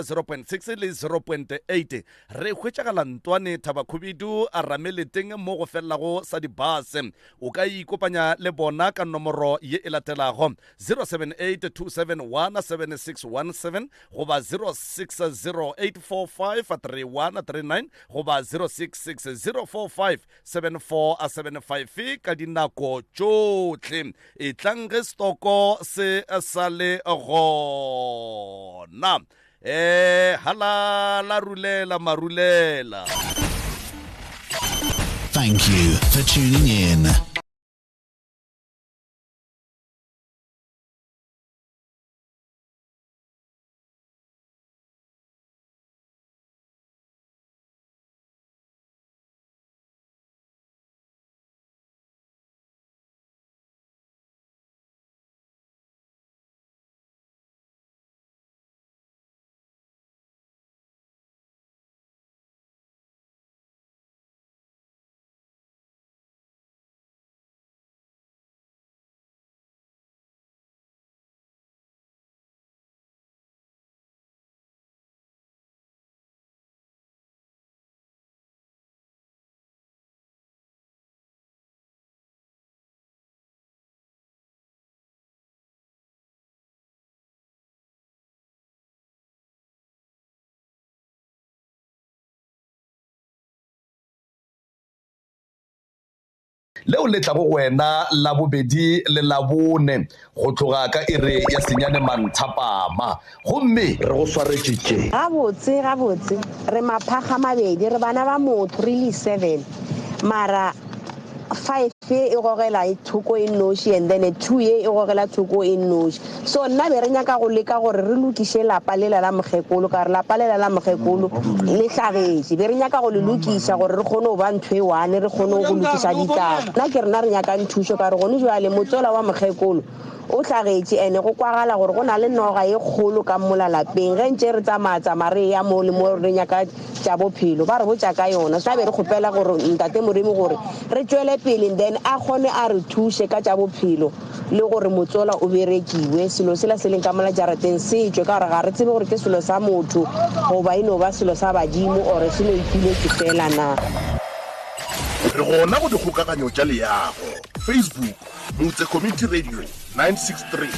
0.6 le 0.8 re hwetšagala ntwane Thabakhubidu a rameleteng mo go felelago sa dibase o ka ikopanya le bona ka nomoro ye e latelago 07827177617 goba 0608453139 goba 0660457475 ka dinako tšotlhe e tlang ge stoko se sa le gona halala rulela marulela. Thank you for tuning in. leo le tla go wena la bobedi le la bone go tloga ka ere ya senyane manthapama gomme re go swaretšitše gabotse re maphaga mabedi re bana ba motho re le 7 mara 5 e gogela thoko e noši and then 2 e gogela thoko e noši so nna be re nyaka go leka gore re lokiše lapa lela la mogekolo ka re lapa lela la mogekolo le hlagetše be re nyaka go le lokiša gore re kgone go ba ntho e one re kgone go lokiša ditaba nna ke rena re nyakang thušo ka re gone jale motsola wa mogekolo o hlagetše ene go kwagala gore go na le noga e kgolo ka mola lapeng ge ntše re tsamaya re ya mo le mo re nyaka tša bophelo ba re botša ka yona sa be re kgopela gore ntate Moremi gore re tšwele pele then a kgone a re thuše ka tša bophelo le gore motsola o berekiwe selo sela se leng ka mola jarateng se tšwe ka gore ga re tsebe gore ke selo sa motho goba e no ba selo sa badimo ore se no ipile ke fela na re gona go dikgokaganyo tša leago Facebook Mutse Community Radio 963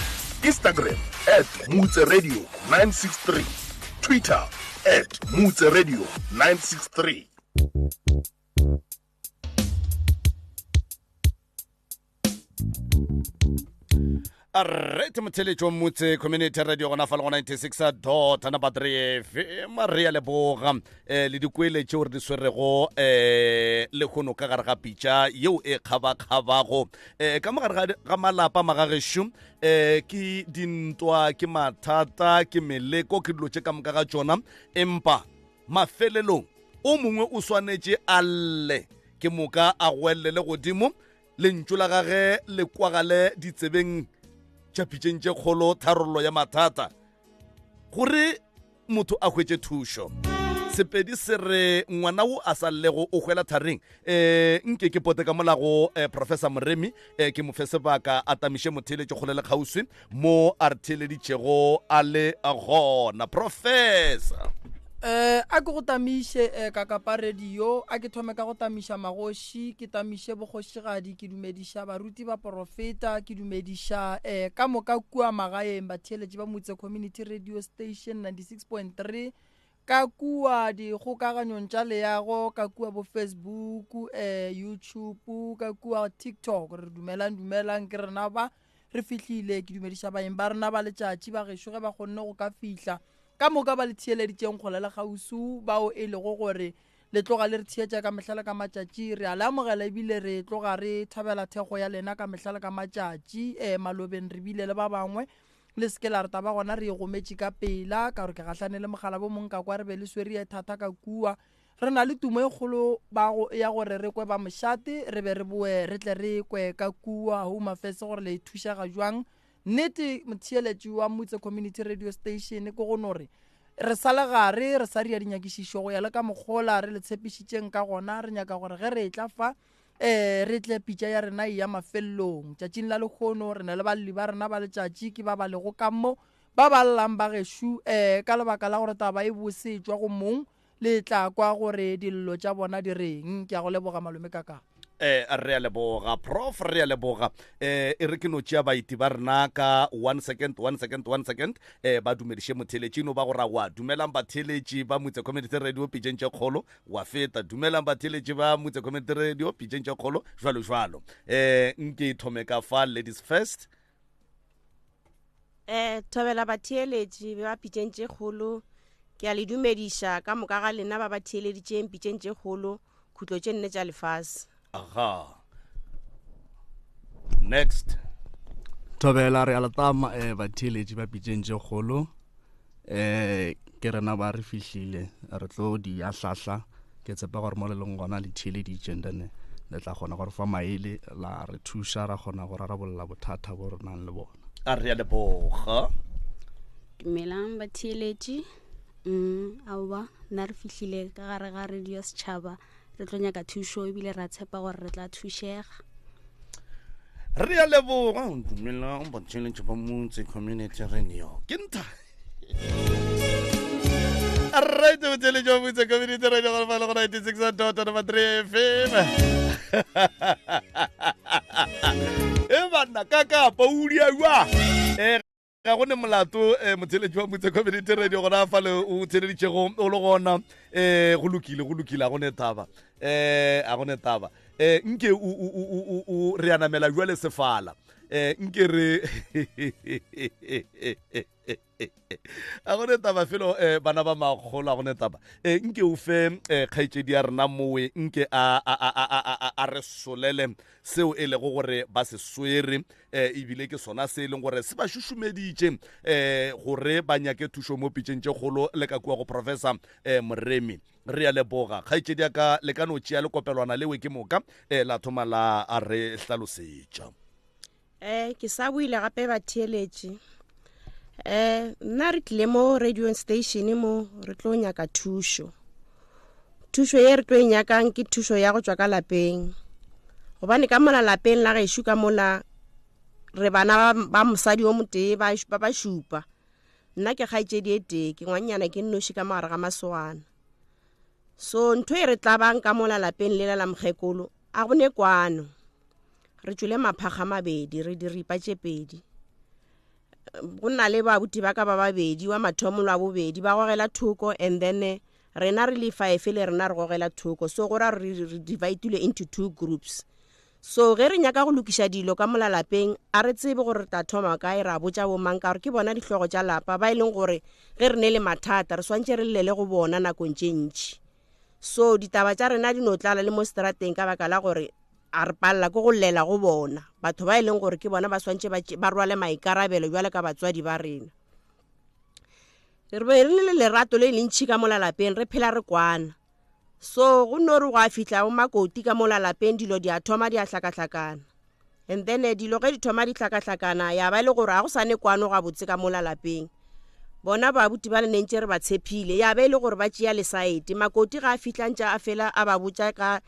Instagram @Mutse Radio 963 Twitter @Mutse Radio 963 Arrete motheletšo Mutse Community Radio gona fa le go 96.3 FM re ya leboga le dikwele tšeo re di swerego le kgono ka gare ga pitša yeo e kgabakgabago ka mogare ga malapa magagešo ke dintwa ke mathata ke meleko ke dilo tše ka moka ga tšona empa mafelelong o mongwe o swanetše a lle ke moka a gwelele godimo lentšu la gage le kwagale ditsebeng tšapitšeng tše kgolo tharollo ya mathata gore motho a hwetše thušo sepedi se re ngwana wo a sa llego o hwela thareng nke ke pote ka molago Professor Moremi ke mo fe sebaka a tamiše motheletše kgole le kgauswi mo a re theleditšego a le gona Professor a ke go tamiše ka kapa radio a ke thome ka go tamiša magoši ke tamiše bogošigadi ke dumediša baruti ba profeta ke dumediša ka moka kua magaeng batheeletši ba Mutse Community Radio Station 96.3 ka kua dikgokaganyong tša leago ka kua bo Facebook YouTube ka kua TikTok re dumelang ke rena ba re fihlile ke dumediša baeng ba rena ba letšatši ba gešo ge ba kgonne go ka fihla ka moka ba le theeleditšeng kgole le gausu bao e lego gore le tloga le re theetša ka mehla le ka matšatši re a le amogela ebile re tloga re thabela thego ya lena ka mehla le ka matšatši malobeng re bile le ba bangwe le seke la re taba gona re e gometše ka pela ka gore ke gahlane le mogala bo mongwe ka kwa re be le swere thata ka kua re na le tumo e kgolo ya gore re kwe ba mošate re be re boe re tle re kwe ka kua Home Affairs gore le thušaga jwang nnete motheeletši wa Mutse Community Radio Station ke go nore re sale gare re sa ria dinyakišišo go ya le ka mokgola re le tshepišitšeng ka gona re nyaka gore ge re tla fa re tle pitša ya rena ya mafellong tšatšing la lekgono re na le balli ba rena ba letšatši ke ba lego ka mo ba ba llang ba geshu ka lebaka la gore taba e bosetswa go mong le tla kwa gore dillo tša bona di reng. Ke a go leboga malome kaka. Re a leboga prof, re a leboga e re ke no tšea baiti ba rena ka 1 second ba dumediše motheletši no ba go ra wa dumelang batheletši ba Motse Community Radio pitšeng tše kgolo wa feta dumelang batheletši ba Motse Community Radio pitšeng tše kgolo jwalo nke thome ka fa ladies first. Thobela batheletši ba pitšeng tše kgolo ke a le dumediša ka moka ga lena ba batheeleditšeng pitšeng tše kgolo khutlo tše nne tša lefase. Aha. Next. Thobela re alatama batheletši ba pitšeng tše kgolo ke rena ba re fihlile re tlo di ahlahla ke tsepa gore mo le leng gona le theeleditšeng dene le tla kgona gore fa maele la re thuša ra kgona go rarabolla bothata bo re nang le bona. A re a leboga. Dumelang batheletši aowa nna re fihlile ka gare ga radio setšhaba re tlo nyaka thušo ebile ra tshepa gore re tla thušega. Re a leboga dumelang batheletši ba Motse Community Radio ke ntha right batheletši ba Motse Community Radio go fala go 96.3 FM banna kaka paudia wa ga gone molato motheletši wa Motse Community Radio gona fa le o theleditšego o le gona go lokile a gone taba nke o re anamela jwa le sefala nke re a gone taba felo bana ba magolo a gone taba nke o fe kgaitšedi ya rena mowe nke a re solele seo e lego gore ba se swere ebile ke sona se e leng gore se ba šušumeditše gore ba nyake thušo mo pitšeng tše kgolo le ka kua go professor Moremi. Re a leboga kgaitšedi ya ka le ka no tšea le kopelwana lewe ke moka la thoma la a re hlalosetša. Ke sa buile gape batheeletši nna re tlile mo radio station mo re tlo nyaka thušo ye re tlo e nyakang ke thušo ya go tšwa ka lapeng gobane ka mola lapeng la gešo ka mola re bana ba mosadi o motee ba šupa nna ke kgaitšedi e tee ke ngwanyana ke nnoši ka mogare ga masogana so ntho e re tlabang ka mola lapeng lela la mokgekolo a gone kwano re tšwele maphaga mabedi re diripa tše pedi go nna le babuti ba ka ba babedi wa mathomo wa bobedi ba gogela thoko and then rena re le 5 le rena re gogela thoko so gora re divided into 2 groups so ge re nyaka go lokiša dilo ka mola lapeng a re tsebe gore re tla thoma kae ra botša bo mang ka gore ke bona dihlogo tša lapa ba e leng gore ge re ne le mathata re swantše re llele go bona nakong tše ntši so ditaba tša rena di no tlala le mo strateng ka baka la gore a re palela ko go llela go bona batho ba e leng gore ke bona ba swantše ba rwale maikarabelo jwale ka batswadi ba rena re be re le lerato le lentšhi ka mola lapeng re phela re kwana so go no re go a fihla go makoti ka mola lapeng dilo di a thoma di a hlakahlakana and then dilo ge di thoma di hlakahlakana ya ba le gore ga go sane kwano ga botse ka mola lapeng bona babuti ba le nentše re ba tshepile ya ba le gore ba tšea le side makoti ga a fihlantša a fela a ba botša ka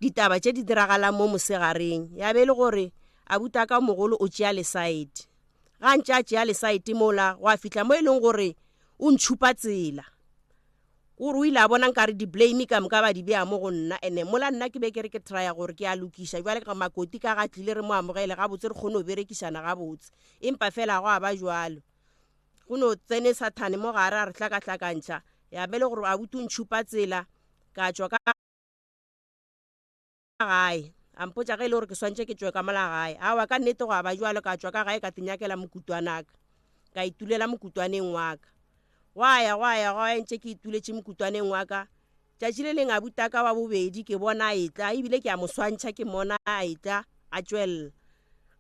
ditaba tše di diragalang mo mosegareng ya be le gore a buta ka mogolo o tšea le side ga ntše a tšea le side mola go a fihla mo e leng gore o ntšhupa tsela gore o ile a bona nkare di-blame ka moka ba di bea mo go nna ene mola nna ke be ke re ke trya gore ke a lokiša jwale ka makoti ka ga tlile re mo amogele gabotse re kgone go berekišana gabotse empa fela go a ba jwalo go no tsene sathane mo gare a re hlakahlakantšha ya be le gore a buti o ntšhupa tsela ka tšwa ka gae a mpotša ge e le gore ke swantše ke tšwe ka mola gae awa ka nnete go a ba jwalo ka tšwa ka gae ka tinyakela mokutwanaka ka itulela mokutwaneng wa ka gwa ya ntše ke ituletše mokutwaneng wa ka tšatši le leng a buta ka wa bobedi ke bona a etla ebile ke a mo swantšha ke mona a etla a tšwelela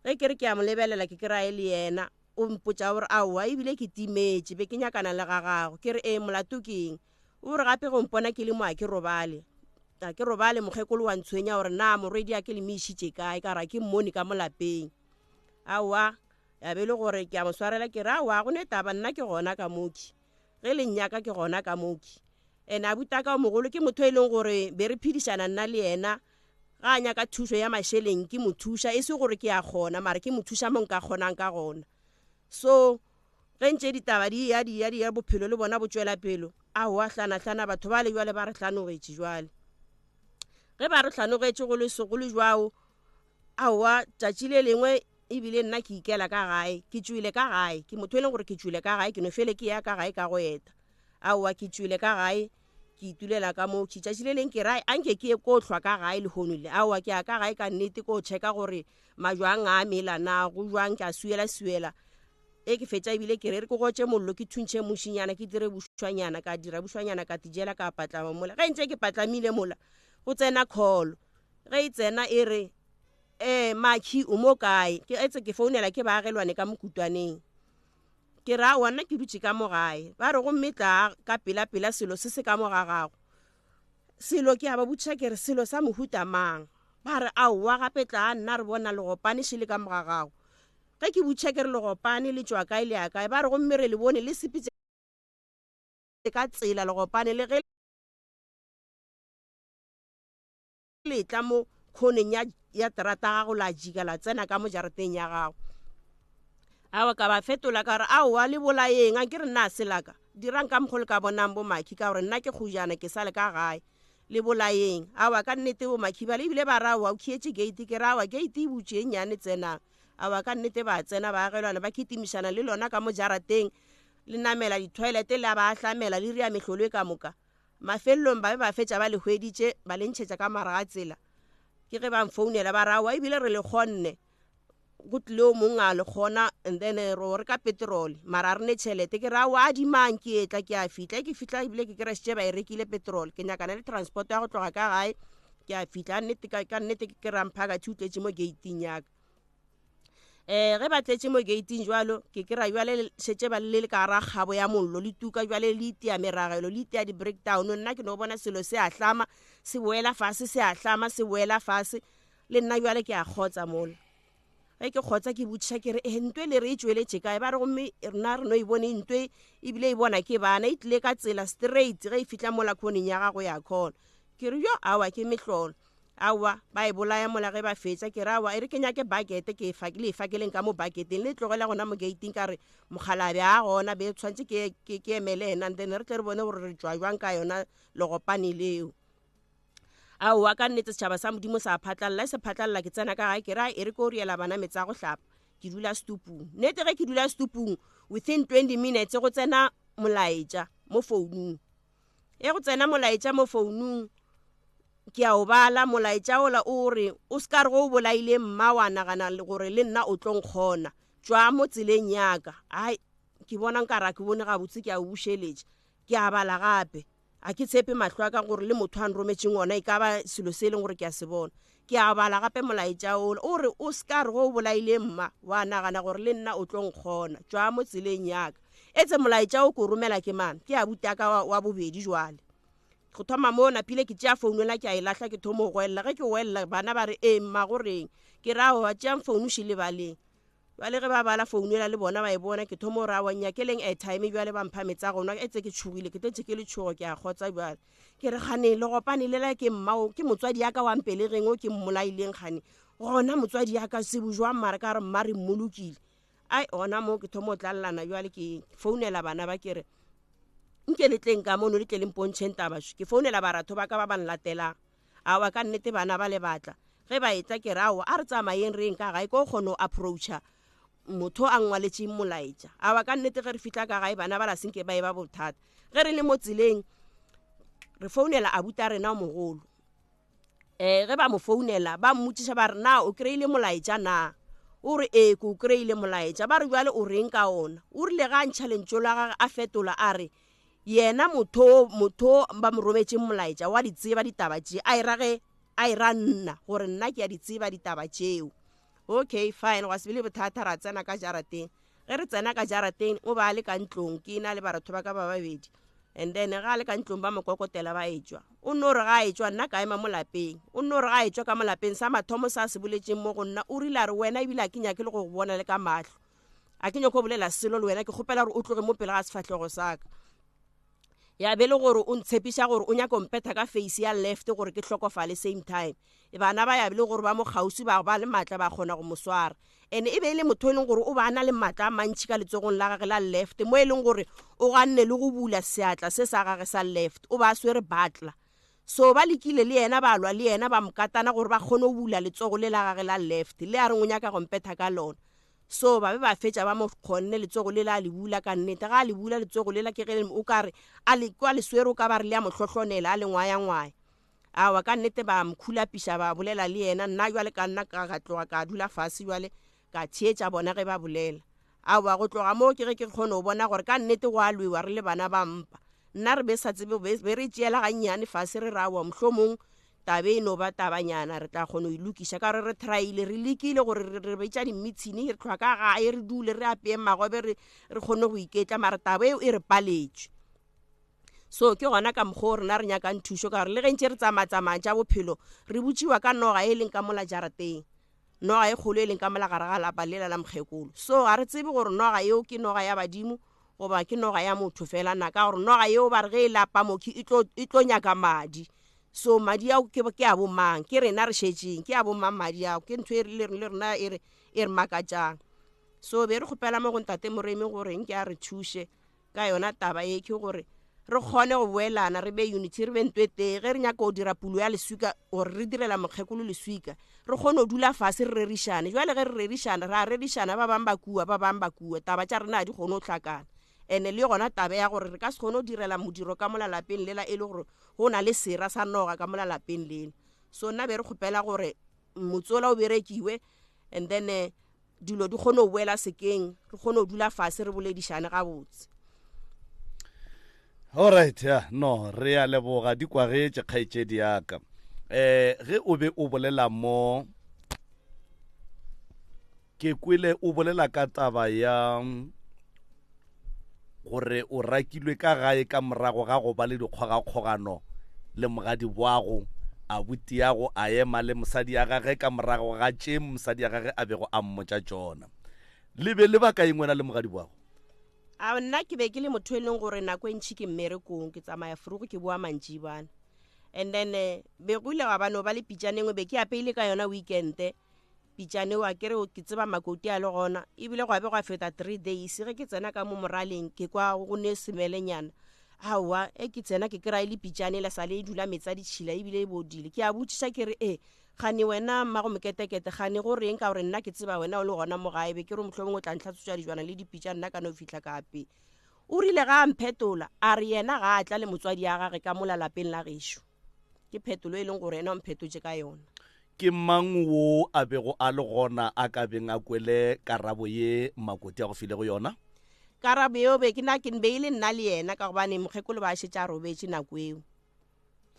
ge ke re ke a mo lebelela ke kry-a e le yena o mpotša gore aowa ebile ke timetše be ke nyakana le ga gago ke re molato ke eng o re gape go mpona ke le mo a ke robale mokgekolo wa ntshwenya gore na morwedi a ke le mešitše kae ka ra ke mmone ka molapeng aowa ya be le gore ke a mo swarela ke re aowa go ne taba nna ke gona ka moki ge le nnyaka ke gona ka moki ene a buta ka mogolo ke motho e leng gore be re phedišana nna le yena ga a nyaka thušo ya mašeleng ke mo thuša e se gore ke a kgona mara ke mo thuša mo nka kgonang ka gona so ge ntse ditaba di ya bophelo le bona bo tswela pelo a wa hlana batho ba le jwale ba re hlanogetše jwale ge ba re hlanogetše go le segolo jwao a wa tšatši le lengwe ebile nna ke ikela ka gae ke tšwile ka gae ke motho e leng gore ke tšwile ka gae ke no fele ke ya ka gae ka go eta a wa ke tšwile ka gae ke itulela ka mo tšatši le leng ke ra anke ke ye ko hlwa ka gae le honole a wa ke ya ka gae ka nnete ko checka gore majwang a mela na go jwang ke a suela e ke fetša ebile ke re ke gotše mollo ke thuntšhe mošinyana ke dire bušwanyana ka dira bušwanyana ka tijela ka patlama mola ge ntse ke patlamile mola go tsena call ge e tsena e re Maki o mo kae ke etse ke founela ke baagelwane ka mokutwaneng ke ra wana ke dutse ka mo gae ba re go mmetla ka pela selo se ka mo gagago selo ke a ba butša ke re selo sa mohuta mang ba re aowa gape tla nna re bona legopane šele ka mo gagago ge ke butša ke re legopane le tšwa kae le ya kae ba re go mme re le bone le sepitse ka tsela legopane le ge le tla mo khoneng ya terata gago la jika la tsena ka mo jareteng ya gago awa ka ba fetola ka re aowa le bolayeng a ke re nna selaka dirang ka mokgolo ka bonang bo Maki ka gore nna ke khujana ke sale ka gae le bolayeng awa ka nnete bo Maki ba le ebile ba ra wa o khietse gate ke ra wa gate e butše nyane tsenang awa ka nnete ba tsena ba agelwana ba kitimišana le lona ka mo jarateng le namela di-toilete le ba hlamela le ria mehlolo ka moka mafelelong ba be ba fetša ba le hweditše ba le ntšhetša ka mara ga tsela ke ge ba mfounela ba rawa ebile re le kgonne go tlile o mongwe a le kgona and then re ka petrol mara re ne tšhelete ke rawa a dimang ke etla ke a fitla ke fitla ebile ke keresitše ba e rekile petrol ke nyakana le transport ya go tloga ka gae ke a fitla ka nnete ke ramphaka thutletse mo gating yaka ge ba tletse mo gating jwalo ke kera jwale šetše ba le ka ra kgabo ya mollo le tuka jwale le itia meragelo le itia di-breakdown nna ke no bona selo se a hlama se boela fase se a hlama se boela fase le nna jwale ke a kgotsa mola ge ke kgotsa ke botšiša ke re ntwe le re e tšweletše kae ba re gomme rena re no e bone ntwe ebile e bona ke bana e tlile ka tsela straight ge e fitlha mola khoneng ya gago ya khona ke re yo awa ke mehlolo awa ba e bolaya mola ge ba fetša ke re awa e re ke nyake bakete ke le e fakeleng ka mo baketeng le tlogela gona mo gating ka re mogalabe a gona be tshwantse ke emele ena then re tle re bone gore re tšwa jwang ka yona legopane leo aowa ka nnete setšhaba sa modimo sa phatlalela se phatlalela ke tsena ka gae ke ra e re ko riela bana metsi a go hlapa ke dula stupung nnete ge ke dula stupung within 20 minutes go tsena molaetša mo founung go tsena molaetša mo founung ke a o bala molaetša ola o re o ska re go o bolaile mma wa nagana gore le nna o tlo nkgona tšwa mo tseleng yaka ai ke bona nkara ke bone gabotse ke a o bušeletša ke a bala gape a ke tshepe mahlo a ka gore le motho a nrometšeng ona e ka ba selo se e leng gore ke a se bona ke a bala gape molaetša ola o re o ska re go o bolaile mma wa nagana gore le nna o tlo nkgona tšwa mo tseleng yaka etse molaetša o ko romela ke man ke a butaka wa bobedi jwale go thoma mo na pile ke tšea founela ke a e lahla ke thomo go gwella ge ke gwella bana ba re mma goreng ke ra wa tšea founu še lebaleng jwale ge ba bala founela le bona ba e bona ke thomo ra wa nyakeleng airtime jwale ba mpha metsa gona etse ke tšhogile ke tletse ke le tšhogo ke a kgotsa jwale ke re gane le gopane lela ke mmao ke motswadi yaka wa mpelegeng o ke mmolaileng gane gona motswadi yaka se bojwang mara ka re mma re mmolokile ai ona mo ke thomo tlallana jwale ke founela bana ba ke re nke le tleng ka mono le tle le mpontšheng tabašo ke founela baratho ba ka ba ban latelang awa ka nnete bana ba le batla ge ba etla ke re awa a re tsamayeng reng ka gae ko o kgone o approacha motho a ngwaletšeng molaetša awa ka nnete ge re fitlha ka gae bana ba la senke ba e ba bothata ge re le mo tseleng re founela abuta rena mogolo ge ba mo founela ba mmotšiša ba re na o kry-ile molaetša na o re ke o kry-ile molaetša ba re jwale o reng ka ona o rile ga ntšha lentšo la gage a fetola a re yena motho ba mo rometšeng molaetša wa di tseba ditaba tše a e ra nna gore nna ke a di tseba ditaba tšeo okay fine wa se bile bothata ra tsena ka jarateng ge re tsena ka jarateng o ba le ka ntlong ke na le baratho ba ka ba babedi and then ga le ka ntlong ba mokokotela ba etswa o nno re ga etswa nna ka ema mo lapeng o nno re ga etswa ka mo lapeng sa mathomo sa se boletšeng mo go nna o rile a re wena ebile a ke nyake le go bona le ka mahlo a ke nyako bolela selo le wena ke kgopela gore o tloge mo pele ga sefatlhego sa ka ya be le gore o ntshepiša gore o nyaka ompetha ka face ya left gore ke tlhokofale same time bana ba ya be le gore ba mo gausi ba le maatla ba kgona go mo swara ene e be e le motho e leng gore o ba na le maatla a mantši ka letsogong la gage la left mo e leng gore o ganne le go bula seatla se sa gage sa left o ba swere batla so ba lekile le yena ba lwa le yena ba mokatana gore ba kgone go bula letsogo le la gage la left le a reng o nyaka go mpetha ka lona so ba be ba fetša ba mo kgonne letsogo le la le bula ka nnete ga le bula letsogo le la ke ge o ka re kwa le swere o ka ba re le ya mohlohlonela a le ngwaya awa ka nnete ba mkhulapiša ba bolela le yena nna jwale ka nna ka tloga ka dula fase jwale ka theetša bona ge ba bolela awa go tloga moo ke ge ke kgone go bona gore ka nnete go a lwewa re le bana ba mpa nna re be sa tsebe be re tšeela gannyane fase re rawa mohlomong tabe e no ba tabanyana re tla kgone go ilokiša ka re traile re lekile gore re betša dimmitshini re tlhwa ka gae re dule re apeye magobe re kgone go iketla mara taba eo e re paletše so ke gona ka mokgwa o rena re nyakang thušo ka gore le gentše re tsamatsamaya tša bophelo re botšiwa ka noga e leng ka mola jarateng noga e kgolo e leng ka mola gare ga lapa lela la mokgekolo so ga re tsebe gore noga eo ke noga ya badimo goba ke noga ya motho fela na ka gore noga eo ba re ge e lapa moki e tlo nyaka madi so madi ao ke a bomang ke rena re šetšeng ke a bomang madi ao ke ntho le rena e re makatšang so be re kgopela mo go ntate Moremi gore nke a re thuše ka yona taba e ke gore re kgone go boelana re be unity re be ntwetege ge re nyaka go dira pulo ya leswika gore re direla mokgekolo leswika re kgone go dula fase re rerišane jwale ge re rerišana ra rerišana ba bang ba kua taba tša rena di kgone go tlhakana ene le gona tabe ya gore re ka se kgone go direla modiro ka mola lapeng lela e le gore go na le sera sa noga ka mola lapeng lela so nna be re kgopela gore motsola o berekiwe and then dilo di kgone go boela sekeng re kgone go dula fase re boledišane gabotse alright ya no re a leboga di kwagetše kgaetšedi yaka ge o be o bolela mo ke kwele o bolela ka taba ya gore o rakilwe ka gae ka morago ga go ba le dikgogakgogano le mogadi boago a butiago a ema le mosadi ya gage ka morago ga tše mosadi ya gage a bego a mmotša tšona le be le ba ka engwena le mogadi boago a nna ke be ke le motho e leng gore nako e ntšhi ke mmerekong ke tsamaya furugo ke boa mantši bana and then be go ile ga bano ba le pitšane engwe be ke apeile ka yona weekende pitšane wa kere ke tseba makoti a le gona ebile go abe go a feta 3 days ge ke tsena ka mo moraleng ke kwa go ne semelenyana awa e ke tsena ke kry le pitšane la sale e dula metsa ditšhila ebile e bodile ke a botšiša ke re gane wena mmago moketekete gane go reng ka gore nna ke tseba wena o le gona mo gae be ke re mohlomong o tla ntlhatsotša dijwana le dipitša nna ka no fitlha kape o rile ga a mphetola a re yena ga a tla le motswadi ya gage ka mola lapeng la gešo ke phetolo e leng gore yena o mphetotše ka yona ke mang wo a bego a le gona a ka beng a kwele karabo ye makoti a go file go yona karabo eo be ke be e le nna le yena ka gobane mokgekolo ba šetša a robetše nako eo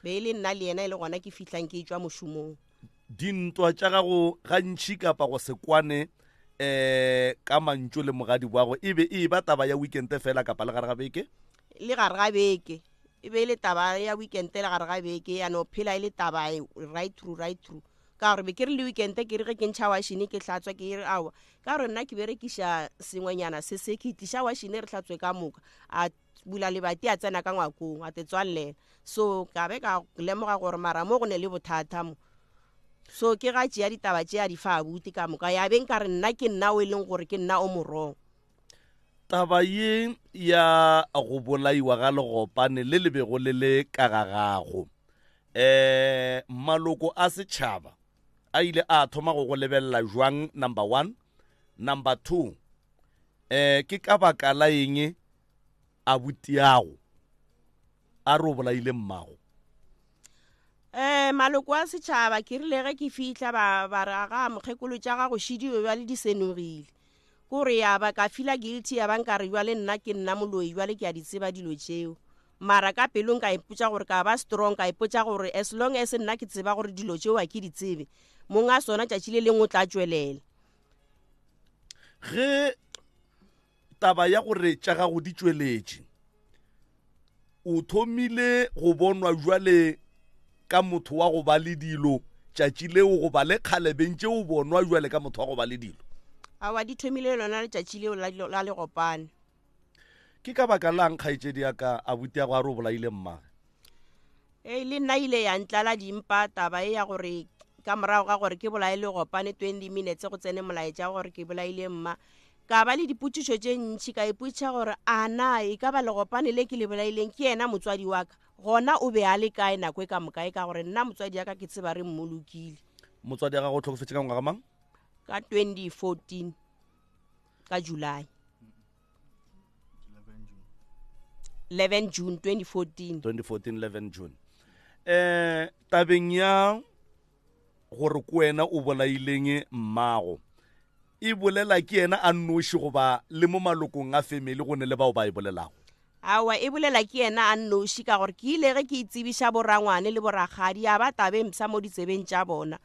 be e le nna le yena e le gona ke fihlang ke tšwa mošomong dintwa tša gago gantši kapa go se kwane ka mantšo le mogadi boago e be e ba taba ya weekende fela kapa le gare ga beke le gare ga beke e be e le taba ya weekende le gare ga beke ya no phela e le taba right through ka gore be ke re le weekende ke re ge ke ntšha washine ke hlatswa ke re awa ka gore nna ke berekiša sengwenyana se ke tliša washine re hlatswe ka moka a bula lebati a tsena ka ngwakong a te tswalela so ka be ka lemoga gore mara mo go ne le bothata mo so ke ga tšea ditaba tše a di fa abuti ka moka ya beng ka re nna ke nna o e leng gore ke nna o morong taba ye ya go bolaiwa ga legopane le lebego le le ka ga gago maloko a setšhaba a ile a thoma go lebelela jwang number 1 number 2 ke ka baka la eng a butiago a re o bolaile mmago maloko a setšhaba ke rile ge ke fitlha ba re ga mokgekolo tša gago šidiwe bjale di senogile kore ya ba ka fila guilty ya banka re jwale nna ke nna moloi jwale ke a di tseba dilo tšeo mara ka pelong ka ipotša gore ka ba strong ka ipotša gore as long as nna ke tseba gore dilo tšeo a ke di tsebe monga sona tšatši le lengwe o tla tšwelela ge taba ya gore tša gago di tšweletše o thomile go bonwa jwale ka motho wa go ba le dilo tšatši leo go ba le kgalebentše o bonwa jwale ka motho wa go ba le dilo awa di thomile lona letšatši leo la legopane ke ka baka lang kgaitsedi ya ka abuti ya go a re o bolaile mmage le nna ile ya ntlala dimpa taba e ya gore ka morago ga gore ke bolaile gopane 20 minutes go tsene molaetša gore ke bolaile mma ka ba le dipotšišo tše ntšhi ka ipotša gore ana e ka ba legopane le ke le bolaileng ke yena motswadi wa ka gona o be a le kae nako e ka mokae ka gore nna motswadi ya ka ke tseba re mmolokile motswadi ya gago o tlhokofetse ka ngwaga mang ka 2014 ka July 11 June 2014 11 June tabeng ya gore ko wena o bolaileng mmago e bolela ke yena a nnoši goba le mo malokong a family go ne le bao ba e bolelago awa e bolela ke yena a nnoši ka gore ke ile ge ke itsebiša borangwane le boragadi a ba tabe msa mo ditsebeng tša bona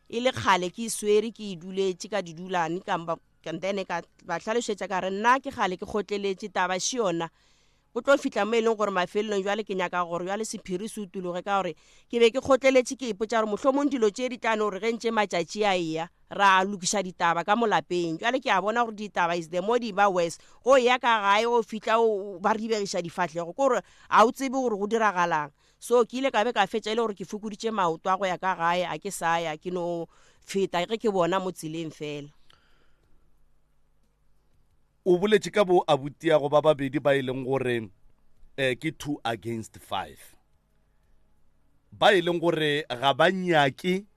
e le kgale ke swere ke iduletše ka didulane kantene ka ba hlalošetša ka re nna ke kgale ke kgotleletše taba še yona go tlo fitla mo e leng gore mafelelong jwale ke nyaka gore jwale sephiri se utuloge ka gore ke be ke kgotleletše ke ipotša gore mohlomong dilo tše di tlane gore ge ntše matšatši a eya ra lokiša ditaba ka molapeng jwale ke a bona gore ditaba is the mo di ba west go ya ka gae go fitla ba ribegiša difatlhego kore a o tsebe gore go diragalang so ke ile ka be ka fetša ile gore ke fokoditše maoto a go ya ka gae a ke sa ya ke no feta ge ke bona mo tseleng fela o boletše ka bo abuti ya go ba babedi ba e leng gore ke 2 against 5 ba e leng gore ga ba nyake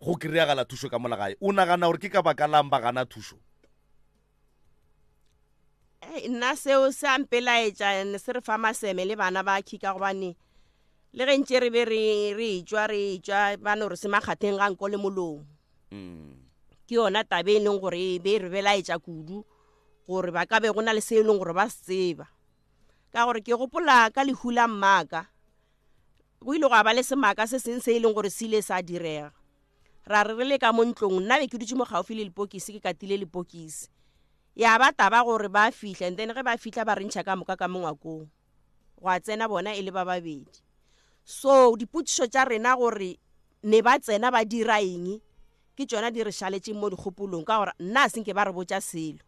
go kry-agala thušo ka molagae o nagana gore ke ka baka lang ba gana thušo nna seo se ampelaetša se re fa maseme le bana ba kika gobane le ge ntše re be re etšwa bane gore se makgatheng ga nko le molomo ke yona tabe e leng gore be re belaetša kudu gore ba ka be go na le se e leng gore ba se tseba ka gore ke gopola ka lehula mmaka go ile go ba le semaka se seng se e leng gore se ile sa direga ra re le ka mo ntlong nna be ke dutse mo gaufi le lepokisi ke katile lepokisi ya ba taba gore ba fihla and then ge ba fihla ba rentšha ka moka ka mongwakong go a tsena bona e le ba babedi so dipotšišo tša rena gore ne ba tsena ba dira eng ke tšona di re šaletšeng mo dikgopolong ka gore nna a senke ba re botša selo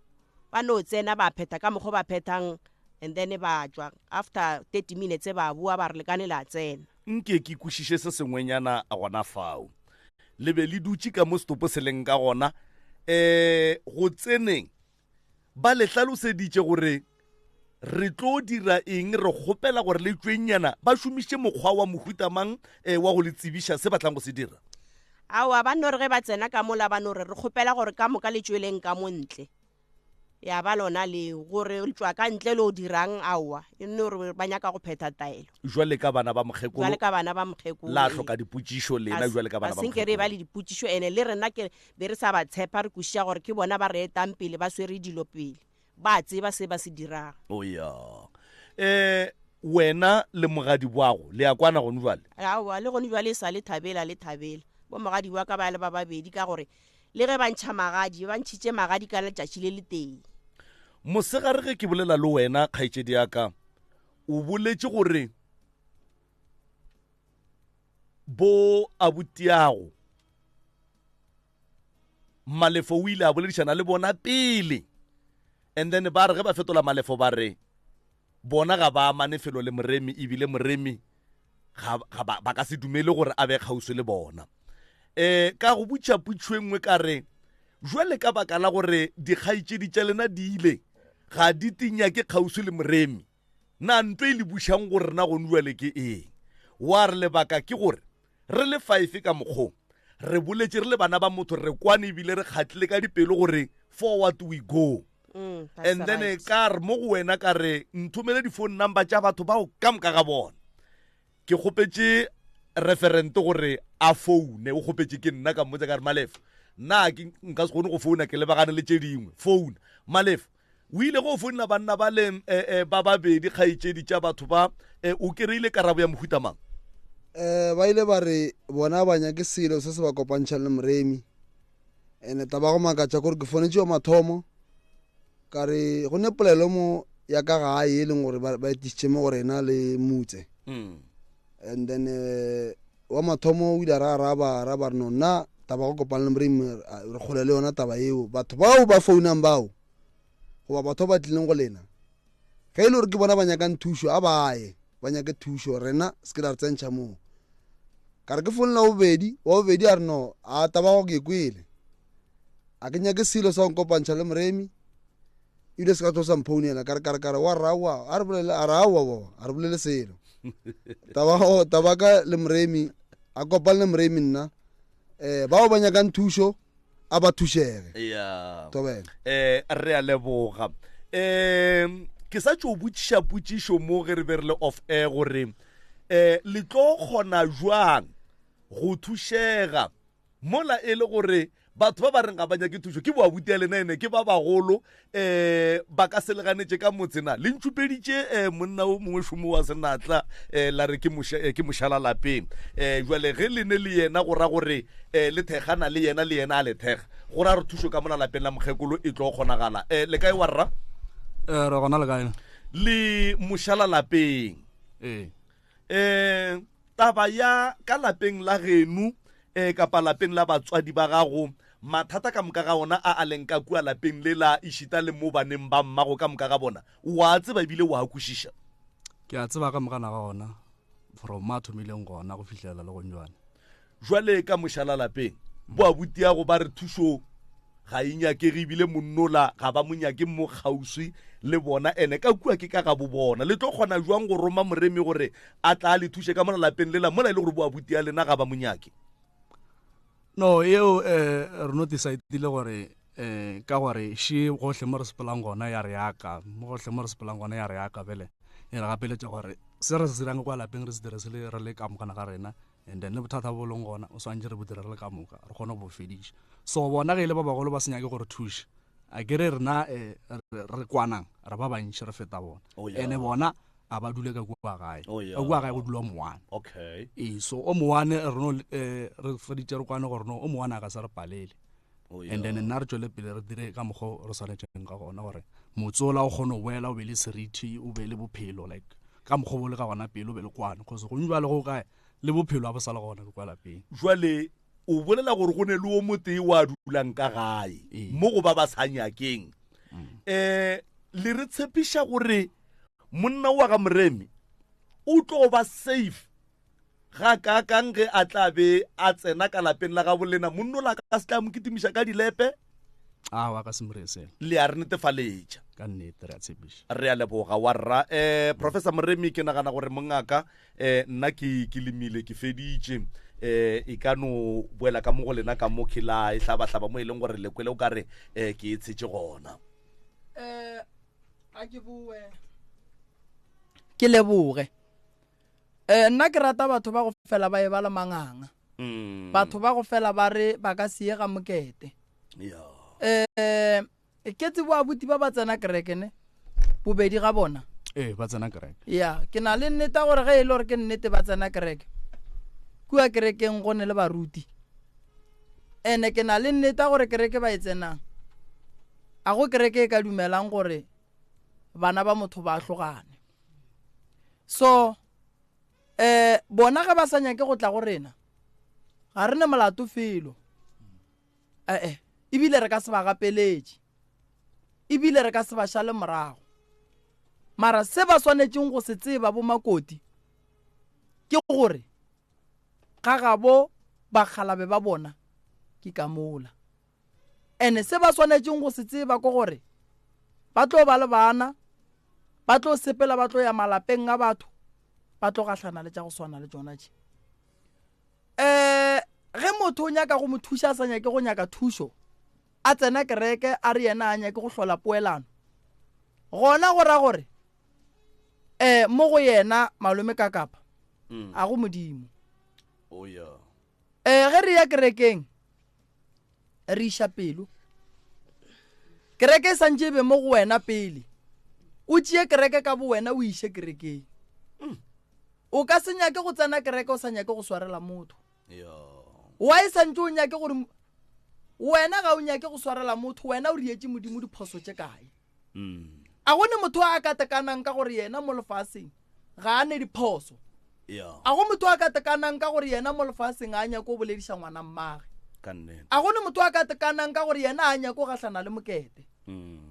ba no tsena ba phetha ka mokgo ba phethang and then ba tšwa after 30 minutes ba bua ba re lekane la tsena nke ke kwešiše se sengwenyana a gona fao le be le dutše ka mo setopo se leng ka gona go tseneng ba le hlaloseditše gore re tlo dira eng re kgopela gore le tšwenyana ba šomiše mokgwa wa mohutamang wa go le tsebiša se batlang go se dira awa ba no re ge ba tsena ka mola ba no re kgopela gore ka moka le tšweleng ka montle ya ba lona le gore le tšwa ka ntle le o dirang awa e nne gore ba nyaka go phetha taelo jwale ka bana ba mokgekolo jwale ka bana ba mokgekolo la hloka dipotšišo lena jwale ka bana ba mokgekolo a re ba le dipotšišo ene le rena ke be re sa ba tshepa re kušia gore ke bona ba re etang pele ba swere dilo pele ba tseba se ba se diraga o ya wena le mogadi bwago le ya kwana gone jwale awa le gone jwale e sa le thabela bo mogadi wa ka ba le ba babedi ka gore le ge ba ntšha magadi ba ntšhitše magadi ka letšatši le le teng mosegare ge ke bolela le wena kgaetšedi ya ka o boletše gore bo abutiago malefo o ile a boledišana le bona pele and then ba re ge ba fetola malefo ba re bona ga ba manefelo le moremi ebile moremi ba ka se dumele gore a be kgauswe le bona ka go butša putšo engwe ka re jwale ka baka la gore dikgaitšedi tša lena di ile ga di tinya ke kgauswi le moremi na ntwe e le bušang gore na gone jwale ke eng wa re lebaka ke gore re le 5 ka mokgong re boletše re le bana ba motho re kwane ebile re kgatlile ka dipelo gore forward we go and then ka re mo go wena ka re nthomele di-phone number tša batho bao ka moka ga bona ke kgopetše referente gore a foune o kgopetše ke nna ka mmotse ka re Malefa nna nka se kgone go founa ke lebagane le tše dingwe founa Malefa o ile go founela banna ba le ba babedi kgaitšedi tša batho ba o kry-ile karabo ya mohutamang ba ile ba re bona ba nyake selo se se ba kopantšha le moremi ene taba go makatša kore ke fonetše yo mathomo ka re go ne polelo mo ya ka gae e leng gore ba etišitše mo gore ena le mutse and then wa mathomo o ile a raba re no nna taba go kopana le moremi re kgole le yona taba eo batho bao ba founang bao goba batho ba tlileng go lena ge e le gore ke bona ba nyakang thušo a baye ba nyake thušo rena se ke la re tsentšha moo ka re ke fonela bobedi wa bobedi a re no a tabago ke kwele a ke nyake selo sa go kopantšha le moremi ebile se ka tlosa mphounela kare wa rawa a re bolele a rawa a re bolele selo tabaka le moremi a kopane le moremi nna bao ba nyakang thušo a ba thušege ya tobela re a leboga ke sa tšo botšiša potšišo mo ge re be re le off air gore le tlo kgona jwang go thušega mola e le gore batho ba ba reng ga ba nyake thušo ke boabuti ya lena ene ke ba bagolo ba ka seleganetše ka motsena le ntšupeditše monna o mongwe šomo wa senatla la re ke mošala lapeng jwale ge lene le yena go ra gore le thegana le yena a le thega go ra re thušo ka mona lapeng la mokgekolo e tlo kgonagala le kae wa rra re gona le kae le mošala lapeng taba ya ka lapeng la genu kapa lapeng la batswadi ba gago mathata ka moka ga ona a leng ka kua lapeng le la ishita le mo baneng ba mmago ka moka ga bona wa tseba bile wa kwešiša ke a tseba ka moka na ga ona from ma thomileng gona go fihlela le gonjwane jwale ka mošala lapeng boabuti ya go ba re thušo ga e nyakege ebile monnola ga ba monyake mo kgauswi le bona ene ka kua ke ka ga bo bona le tlo kgona jwang go roma moremi gore a tla le thuše ka mona lapeng lela mola e le gore boabuti ya lena ga ba monyake no eo re no decidile gore ka gore she gohle mo re sepelang gona ya re yaka mo gohle mo re sepelang gona ya re yaka bele e re gapeletša gore se re se dirang kwa lapeng re se dire se le re le ka mokana ga rena and then le bothata bo leng gona o swantse re bo dire re le ka moka re kgone go bo fediša so bona ge e le ba bagolo ba senyake gore thuše a kere rena re kwanang re ba bantšhi re feta bona ene bona a ba dule ka kua gae ka kua gae go dula moane okay so o moane re feditše re kwane gore no o moane a ka se re palele and then nna re tšwele pele re dire ka mokgwa re swanetšeng ka gona gore motsola o kgone o boela o be le seriti o be le bophelo like ka mokgwa bo le ka gona pele o be le kwane cause go njwa le go kae le bophelo a bo sala gona kwa lapeng jwale o bolela gore go ne le o motee wa dulang ka gae mo go ba ba sa nyakeng le re tshepiša gore monna wa ga moremi o tlo ba safe ga ka kang ge a tla be a tsena ka lapeng la ga bolena monno la ka se tla mo kitimiša ka dilepe wa ka se moresela le a re netefaletša ka nnete re a tshepiša re a leboga wa rra professor moremi ke nagana gore mongaka nna ke lemile ke feditše e ka no boela ka mo go lena ka mo khila e hlaba mo e leng gore lekwele o ka re ke e tshetše gona a ke bue ke leboge nna ke rata batho ba go fela ba e ba le manganga batho ba go fela ba re ba ka siye ga mokete ke tse boabuti ba ba tsena kerekene bobedi ga bona ba tsena kereke ya ke na le nnete gore ge e le gore ke nnete ba tsena kereke kua kerekeng go ne le baruti ene ke na le nnete gore kereke ba e tsenang a go kereke e ka dumelang gore bana ba motho ba hlogane so bona ga ba sa nyake go tla go rena ga re ne molato felo ebile re ka se ba gapeletše ebile re ka se ba šale morago mara se ba swanetšeng go se tseba bo makoti ke gore ga gabo bakgalabe ba bona ke ka mola ene se ba swanetšeng go se tseba ke gore ba tlo ba le bana ba tlo sepela ba tlo ya malapeng a batho ba tlo gahlana le tša go swana le tšona tše ge motho o nyaka go mo thuša a sa nyake go nyaka thušo a tsena kereke a re yena a nyake go hlola poelano gona go ra gore mo go yena malome ka kapa a go modimo ge re ya kerekeng re iša pelo kereke e santše be mo go wena pele o tšee kereke ka bo wena o iše kerekeng o ka se nyake go tsena kereke o sa nyake go swarela motho wa e santše o nyake gore wena ga o nyake go swarela motho wena o rietše modimo diphoso tše kae a gone motho a ka tekanang ka gore yena mo lefaseng ga a ne diphoso a go motho a ka tekanang ka gore yena mo lefaseng a nyake o bolediša ngwana mmage a gone motho a ka tekanang ka gore yena a nyake o gahlana le mokete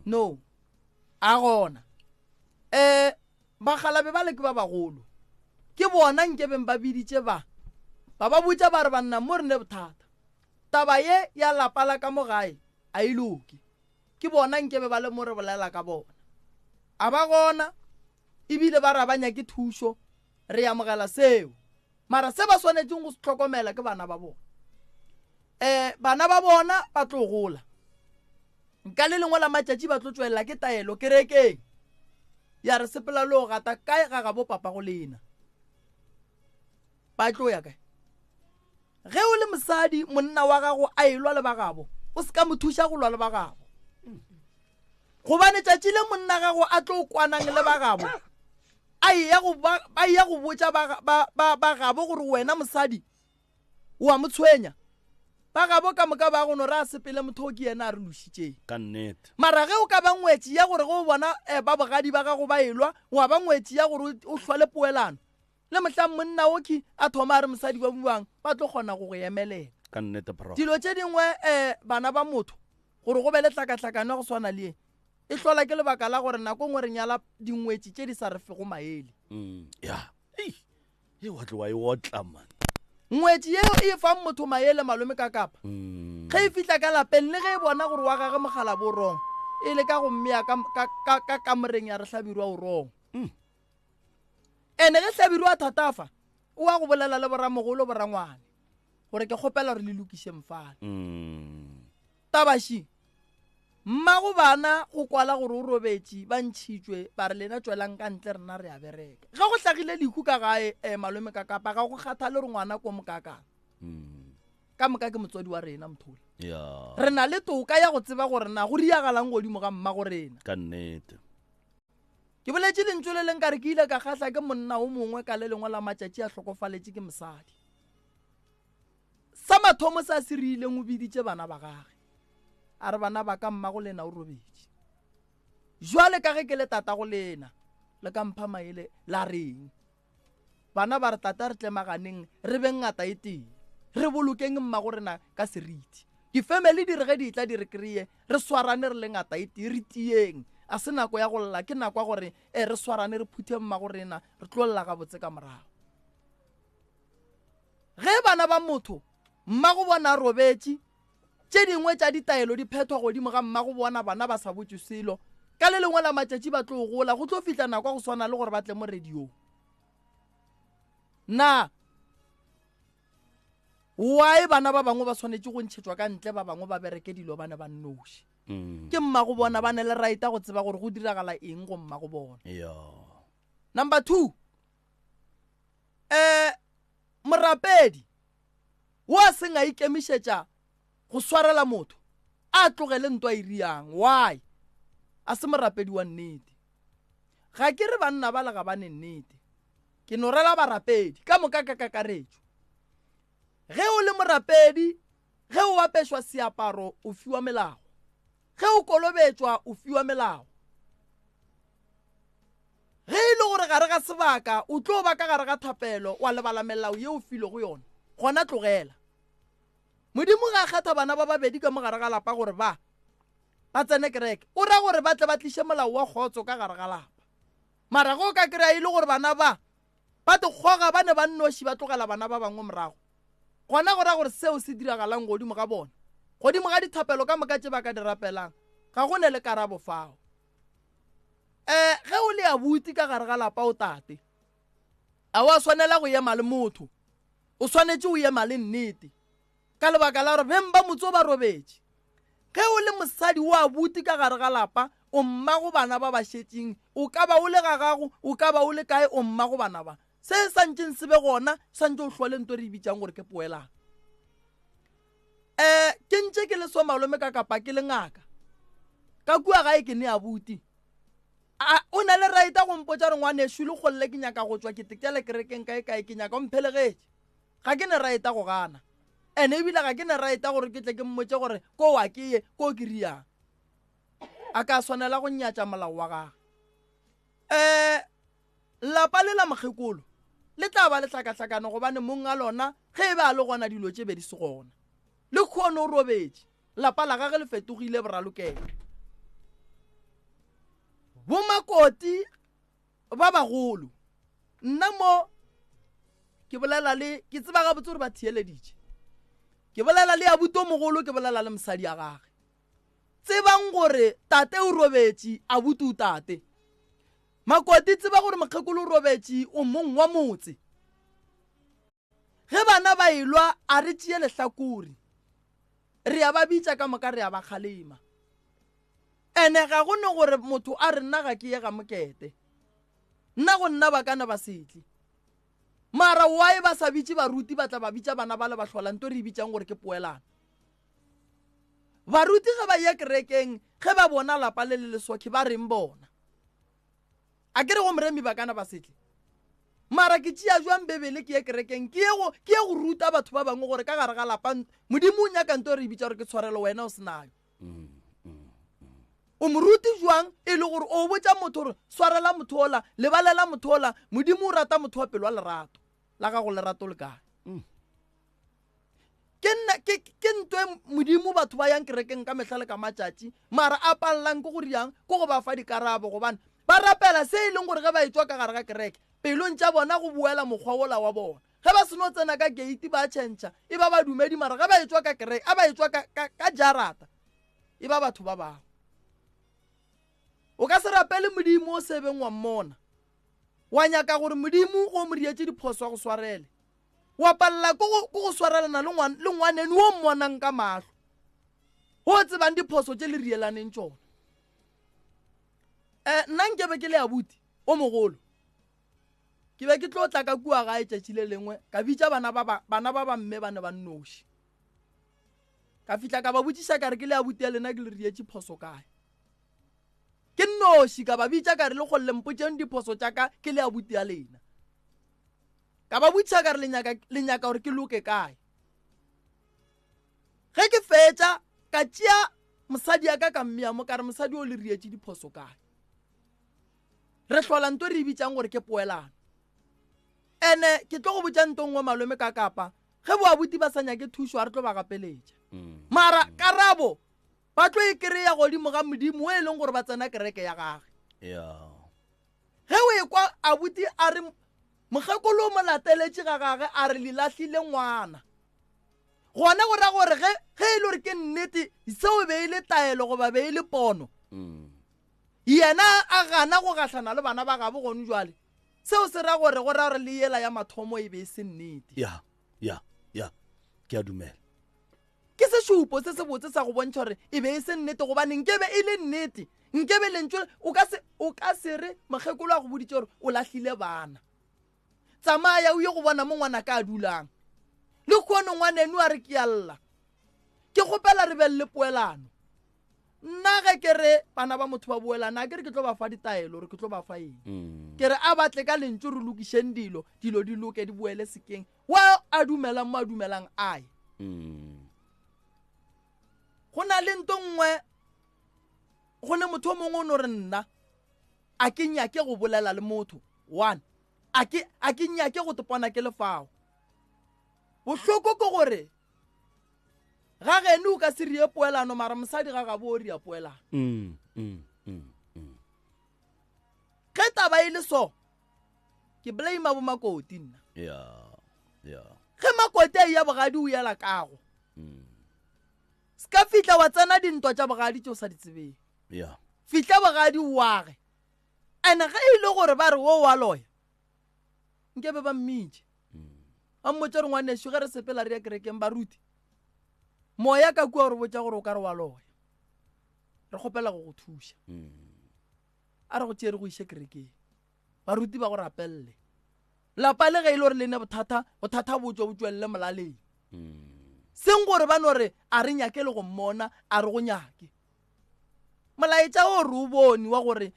no a gona bagalabe ba le ke ba bagolo ke bona nkebeng ba biditše ba botša ba re banna mo re ne bothata taba ye ya lapala ka mogae a iloke ke bona nkebe ba le mo re bolela ka bona a ba gona ebile ba rabanya ke thušo re amogela seo mara se ba swanetseng go se tlhokomela ke bana ba bona bana ba bona ba tlo gola nka le lengwe la matšatši ba tlo tswelela ke taelo kerekeng ya re sepela le go gata kae ga bo papa go lena ba tlo ya kae ge o le mosadi monna wa gago a elwa le bagabo o se ka mo thuša go lwa le bagabo gobane tšatši le monna gago a tlo kwanang le bagabo a ya go botša bagabo gore wena mosadi wa mo tshwenya bagabo ka moka ba gono re a sepele motho ke yena a re lošitšeng ka nnete mara ge o ka ba ngwetši ya gore go bona ba bogadi ba gago ba elwa wa ba ngwetši ya gore o hlwale poelano le mohlang monna oki a thoma a re mosadi ba buang ba tlo kgona go go emelela ka nnete bro dilo tše dingwe bana ba motho gore go be le tlhakatlhakano go swana le e hlola ke lebaka la gore nako ngwe re nyala dingwetši tše di sa re fego maele ya e wa tlo wa e otla man ngwetši yeo e fang motho maele malome ka kapa ge e fihla ka lapeng le ge e bona gore wa gage mogala bo rong e le ka go mmea ka kamoreng ya re hlabirwa o rong ene ge hlabirwa a thatafa o a go bolela le boramogolo borangwane gore ke kgopela re le lokiše mfana tabaši mmago bana go kwala gore o robetše ba ntšhitšwe ba re lena tswelang ka ntle rena re a bereka ge go hlagile lehu ka gae malome ka kapa ga go kgatha le re ngwana ko mokakang ka moka ke motswadi wa rena mothole re na le toka ya go tseba gore na go riagalang godimo ga mmago rena ka nnete ke boletše lentswe le leng ka re ke ile ka kgahla ke monna o mongwe ka le lengwe la matšatši a hlokofaletše ke mosadi sa mathomo sa se rileng o biditše bana ba gage a re bana ba ka mmago lena o robetše jwale ka ge ke le tata go lena le ka mpha maele la reng bana ba re tata re tlemaganeng re beng ngata e teng re bolokeng mmago rena ka seriti difamily di re ge di tla di re kreye re swarane re le ngata e teng re tieng a se nako ya go lla ke nako ya gore re swarane re phuthe mmago rena re tlo lla ga botse ka morago ge bana ba motho mmago bona a robetše tše dingwe tša ditaelo di phethwa godimo ga mmago bona bana ba sa botse selo ka le lengwe la matšatši ba tlo gola go tlo fihla nako go swana le gore ba tle mo radiong na why bana ba bangwe ba tshwanetse go ntšhetšwa ka ntle ba bangwe ba bereke dilo bane ba nnoši ke mmago bona ba ne le raita go tseba gore go diragala eng go mmago bona number 2 morapedi wa seng a ikemišetša go swarela motho a tlogele ntwa e riang why a se morapedi wa nnete ga ke re banna ba lega bane nnete ke no rela barapedi ka moka ka kakaretšo ge o le morapedi ge o apešwa seaparo o fiwa melao ge o kolobetšwa o fiwa melao ge e le gore gare ga sebaka o tlo ba ka gare ga thapelo wa lebala melao ye o file go yona gona tlogela modimo ga kgetha bana ba babedi ka mogare ga lapa gore ba tsene kereke o ra gore ba tle ba tliše molao wa kgotso ka gare ga lapa mara go ka kry-a e le gore bana ba te kgoga ba ne ba nnoši ba tlogela bana ba bangwe morago gona go ra gore seo se diragalang godimo ga bona godimo ga dithapelo ka moka tše ba ka di rapelang ga go ne le karabo fao ge o le abuti ka gare ga lapa o tate a wa swanela go ema le motho o swanetse o ema le nnete ka lebaka la gore beng ba motse o ba robetše ge o le mosadi o abuti ka gare ga lapa o mmago bana ba ba šetšeng o ka ba o le ga gago o ka ba o le kae o mmago bana ba se santšeng se be gona santse o hlwale nto re ibitšang gore ke poelang ke ntše ke le so malome ka kapa ke le ngaka ka kua gae ke ne abuti o na le raita go mpotša re ngwaneso le kgolle ke nyaka go tswa ke tekele kerekeng kae ke nyaka o mphelegetše ga ke ne raita go gana ene ebile ga ke ne raita gore ke tle ke mmotse gore ko wa ke ye ko ke riang a ka swanela go nyatša molao wa gage lapa le la mokgekolo le tla ba le tlhakatlhakano gobane mong a lona ge e ba le gona dilo tše be di se gona le kgone o robetše lapa la gage le fetogile boralokelo bomakoti ba bagolo nna mo ke bolela le ke tseba ga botse gore ba thieleditše ke bolela le abuti o mogolo ke bolela le mosadi ya gage tsebang gore tate o robetše abuti o tate makoti tseba gore mokgekolo o robetše o mong wa motse ge bana ba ilwa a re tšee lehlakore re ya ba bitša ka moka re ya ba kgalema ene ga go ne gore motho a re nna ga ke ye ga mokete nna go nna ba kana ba setle mara why ba sa bitše baruti ba tla ba bitša bana ba le ba hlolang to re bitšang gore ke poelana baruti ge ba ya kerekeng ge ba bona lapa le le lesokhe ba reng bona a ke re go moremi ba kana ba setle mara ke tšea jwang bebele ke ye kerekeng ke ye go ruta batho ba bangwe gore ka gare ga lapa modimo o nyakang to re bitša gore ke tshwarelo wena o senayo o moruti jwang e le gore o botša motho gore swarela motho ola lebalela motho ola modimo o rata motho wa pelo wa lerato la gago lerato le kae ke ntwe modimo batho ba yang kerekeng ka mehla le ka matšatši mara a palelang ke gore yang ke go ba fa dikarabo gobane ba rapela se e leng gore ge ba etswa ka gare ga kereke pelong tša bona go buela mokgwa ola wa bona ge ba seno tsena ka gate ba tšhentšha e ba badumedi mara ge ba etswa ka kereke a ba etswa ka jarata e ba batho ba bangwe o ka se rapele modimo o sebeng wa mmona wa nyaka gore modimo go mo dietse diphoso wa go swarele wa palela ko go swarelana le ngwanene o mmonang ka mahlo go tsebang diphoso tše le rielaneng tšona nna nkebe ke le abuti o mogolo ke be ke tlo tla ka kua gae tšatši le lengwe ka bitša bana ba bamme ba ne ba nnoši ka fihla ka ba botšiša ka re ke le abuti ya lena ke le rietše phoso kae ke nnoši ka ba bitša ka re le kgolle mpotšeng diphoso tša ka ke le abuti ya lena ka ba botšiša ka re le nyaka gore ke loke kae ge ke fetša ka tšea mosadi ya ka mmea mo ka re mosadi o le rietše diphoso kae re hlola nto re bitšang gore ke poelana ene ke tlo go botša nto ngwe malome ka kapa ge boabuti ba sa nyake thušo a re tlo ba gapeletša mara karabo ba tlo e kry-ya godimo ga modimo e leng gore ba tsena kereke ya gage ge o ekwa abuti a re mokgekolo o mo lateletše ga gage a re le lahlile ngwana gona go ra gore ge e le gore ke nnete seo be e le taelo goba be e le pono yena a gana go gahlana le bana ba gabo gone jwale seo se ra gore go ra gore le yela ya mathomo e be e se nnete ya ke a dumela ke sešupo se se botse sa go bontšha gore e be e se nnete gobane nkebe e le nnete nkebe lentso o ka se re mokgekolo a go boditše gore o lahlile bana tsamaya o ye go bona mo ngwana ka a dulang le kgono ngwaneno a re ke alla ke kgopela re be le poelano nna ge ke re bana ba motho ba boelana a ke re ke tlo ba fa ditaelo gore ke tlo ba fa eng ke re a batle ka lentso re lokišeng dilo di loke di boele sekeng wa a dumelang mo a dumelang ae go na le nto nngwe go ne motho o mongwe o no re nna a ke nyake go bolela le motho one a ke nyake go topana ke lefao bohloko ke gore ga gene o ka se rie poelano mara mosadi ga gabo o ria poelano ge taba e le so ke blame bomakoti nna ge makoti a ya bogadi o yela kago ska fitla wa tsena dintwa tša bogadi tšeo sa di tsebeng fitla bogadi oage ane ge e le gore ba re wo wa loya nkebe ba mmitše a mmotse re ngwanešo ge re sepela re ya kerekeng baruti moya ka kua gore botša gore o ka re wa loya re kgopela go go thuša a re go tšee re go iše kerekeng baruti ba go rapelele lapa le ge e le gore le ne bothata botswa botswelele molaleng seng gore ba no re a re nyake le go mmona a re go nyake molaetša o re o bone wa gore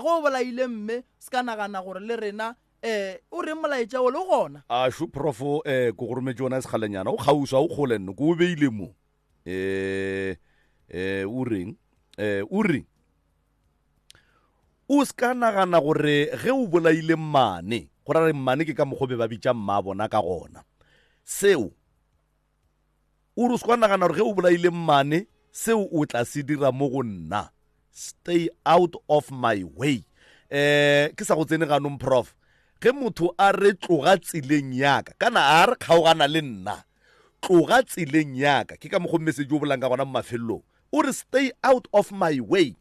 go bolaile mme se ka nagana gore le rena o re molaetša o le gona a shu profo ko go rometse yona sekgalenyana o kgauswa o kgole nno ko o beile mo o reng o se ka nagana gore ge o bolaile mmane go ra re mmane ke ka mokgobe ba bitša mma bona ka gona seo o re se ka nagana gore ge o bolaile mmane seo o tla se dira mo go nna stay out of my way. Ke sa go tsene ganong prof, ge motho a re tloga tsileng yaka kana a re kgaogana le nna, tloga tsileng yaka, ke ka mo go message o bolang ka gona mo mafelelong o re stay out of my way,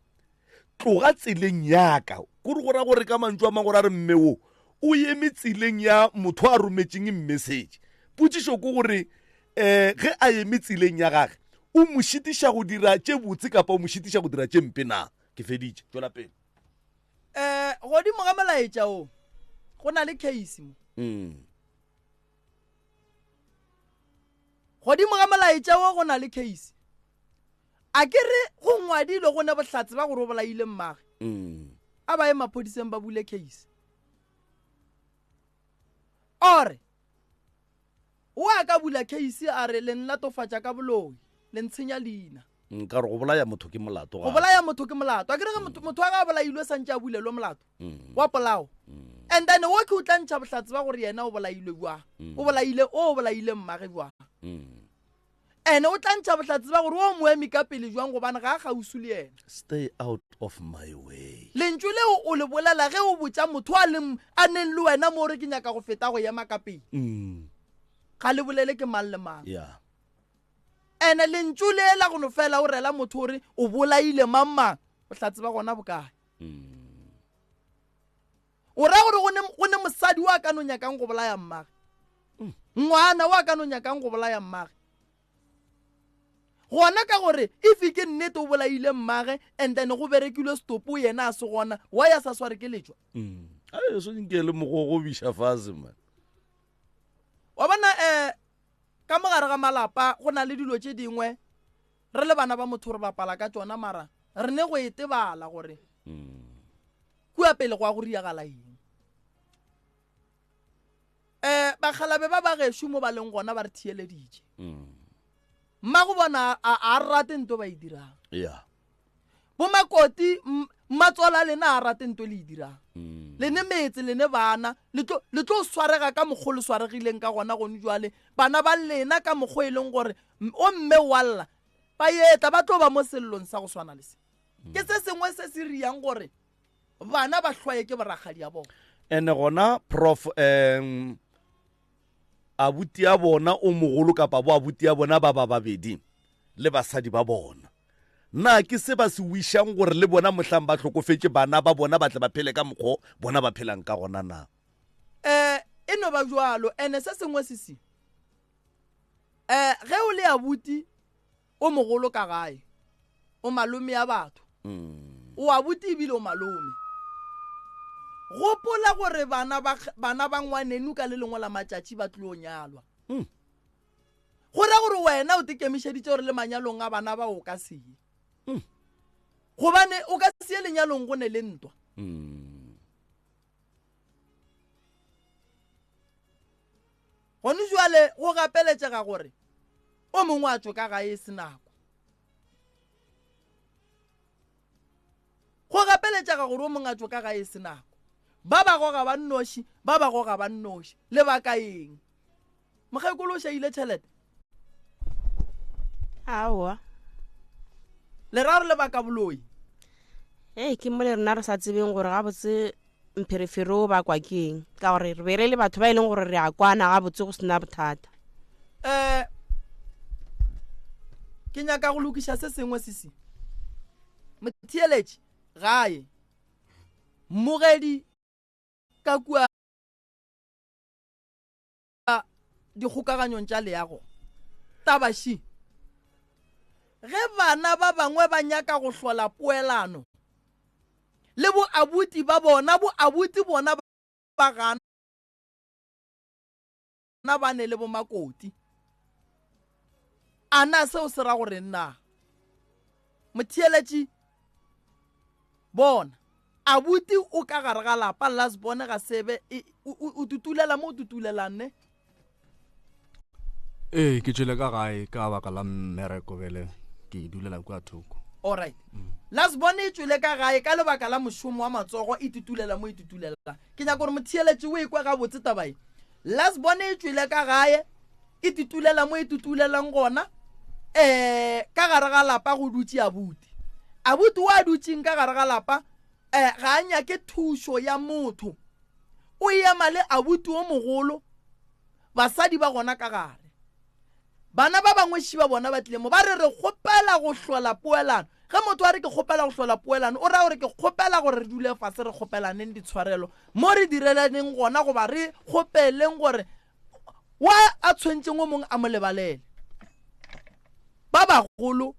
tloga tsileng yaka. Kore go ra gore ka mantswe a mang gore a re mmeo o eme tsileng ya motho a rometseng message. Putsišo ko gore ge a eme tsileng ya gage o mo šitiša go dira tše botse kapa o mo šitiša go dira tše mpe na? Ke feditše, tšwela pele. Godimo ga molaetša o go na le case mo. Godimo ga molaetša o go na le case. A ke re go ngwadile go ne bohlatse ba gore o bolaile mmage. A ba ye maphodiseng ba bule case. Ore o a ka bula case a re le nlatofatša ka boloi le ntshenya leina. Ka re go bolaya motho ke molato. Go bolaya motho ke molato. A ke re motho a ga bolailwe santse a bulelwe molato wa polao. And then wo ke o tla ntšha bohlatse ba gore yena o bolailwe bua, o bolaile mmage bua. Ene o tla ntšha bohlatse ba gore o moemi ka pele jwang gobane ga a gausu le yena. Stay out of my way. Lentšu leo o le bolela ge o botša motho a neng le wena mo re ke nyaka go feta go ema ka pele. Ga le bolele ke mang le mang. Ene lentšu le la go no fela o rela motho gore o bolaile mang bohlatse ba gona bokae. O ra gore go ne mosadi wa ka no nyakang go bolaya mmage, ngwana wa ka no nyakang go bolaya mmage, gona ka gore if ke nnete o bolaile mmage and then go berekilwe stopo yena a se gona wa ya sa sware ke letswa. So nke le mogogo biša fase man. Wa bona ka mogare ga malapa go na le dilo tše dingwe re le bana ba motho re bapala ka tsona, mara re ne go etebala gore kua pele go a go riagala eng. Bakgalabe ba ba gešo mo ba leng gona ba re thieleditše. Mma go bona a rate nto ba e dirang. Bo makoti matsola lena a rate nto le e dirang. Le ne metse le ne bana le tlo swarega ka mogolo swaregileng ka gona gone jwale bana ba lena ka mogho e leng gore o mme walla ba eta ba tlo ba mo sellong sa go swana le se. Ke se sengwe se se riang gore bana ba hlwaye ke boragadi ya bona. Ene gona prof abuti ya bona o mogolo kapa bo abuti ya bona ba babedi le basadi ba bona, na ke se ba se wishang gore le bona mohlang ba hlokofetse bana ba bona ba tle ba phele ka mokgo bona ba phelang ka gona na? E no ba jwalo. Ene se sengwe se se ge o le abuti o mogolo ka gae o malome ya batho, o abuti ebile o malome, gopola gore bana ba ngwanenu ka le lengwe la matšatši ba tlo nyalwa. Go ra gore wena o tekemišeditše gore le manyalong a bana ba o ka seye, gobane o ka seye lenyalong go ne le ntwa. Gone jwale go gapeletšega gore o mongwe a tswe ka gae e se nako, go gapeletšega gore o mongwe a tswe ka gae e se nako. Ba ba goga ba nnoši, ba ba goga ba nnoši le ba ka eng. Mokgekolo o šaile tšhelete? Aowa. Leraro le ba ka boloi? Ke mo le rena re sa tsebeng gore ga botse mpherefere o ba kwa ke eng, ka gore re bere le batho ba e leng gore re a kwana ga botse go sena bothata. Ke nyaka go lokiša se sengwe se motheeletše gae mmogedi ka kua dikgokaganyong tša leago tabaši ge bana ba bangwe ba nyaka go hlola poelano le bo abuti ba bona, bo abuti bona ba gana ba ne le bo makoti, ana seo se ra gore nna motheeletše bona abuti o ka gare ga lapa las bone ga sebe o tutulela mo o tutulelang ne? Ke tšwele ka gae ka baka la mmereko bele ke dulela kwa thoko. Alright. Las bone e tšwele ka gae ka lebaka la mošomo wa matsogo e tutulela mo e tutulelang. Ke nyaka gore motheeletše o ekwa ga botse tabae. Las bone e tšwele ka gae e tutulela mo e tutulelang gona ka gare ga lapa go dutše abuti. abuti wa dutseng ka gare ga lapa ga a nyake thuso ya motho o ema le abuti o mogolo basadi ba gona ka gare bana ba bangwe šiba bona ba tlile mo ba re kgopela go hlola poelano ge motho a re ke kgopela go hlola poelano o raya gore ke kgopela gore re dule fase re kgopelaneng ditshwarelo mo re direlaneng gona goba re kgopeleng gore wa a tshwentseng o mongwe a mo lebalele ba bagolo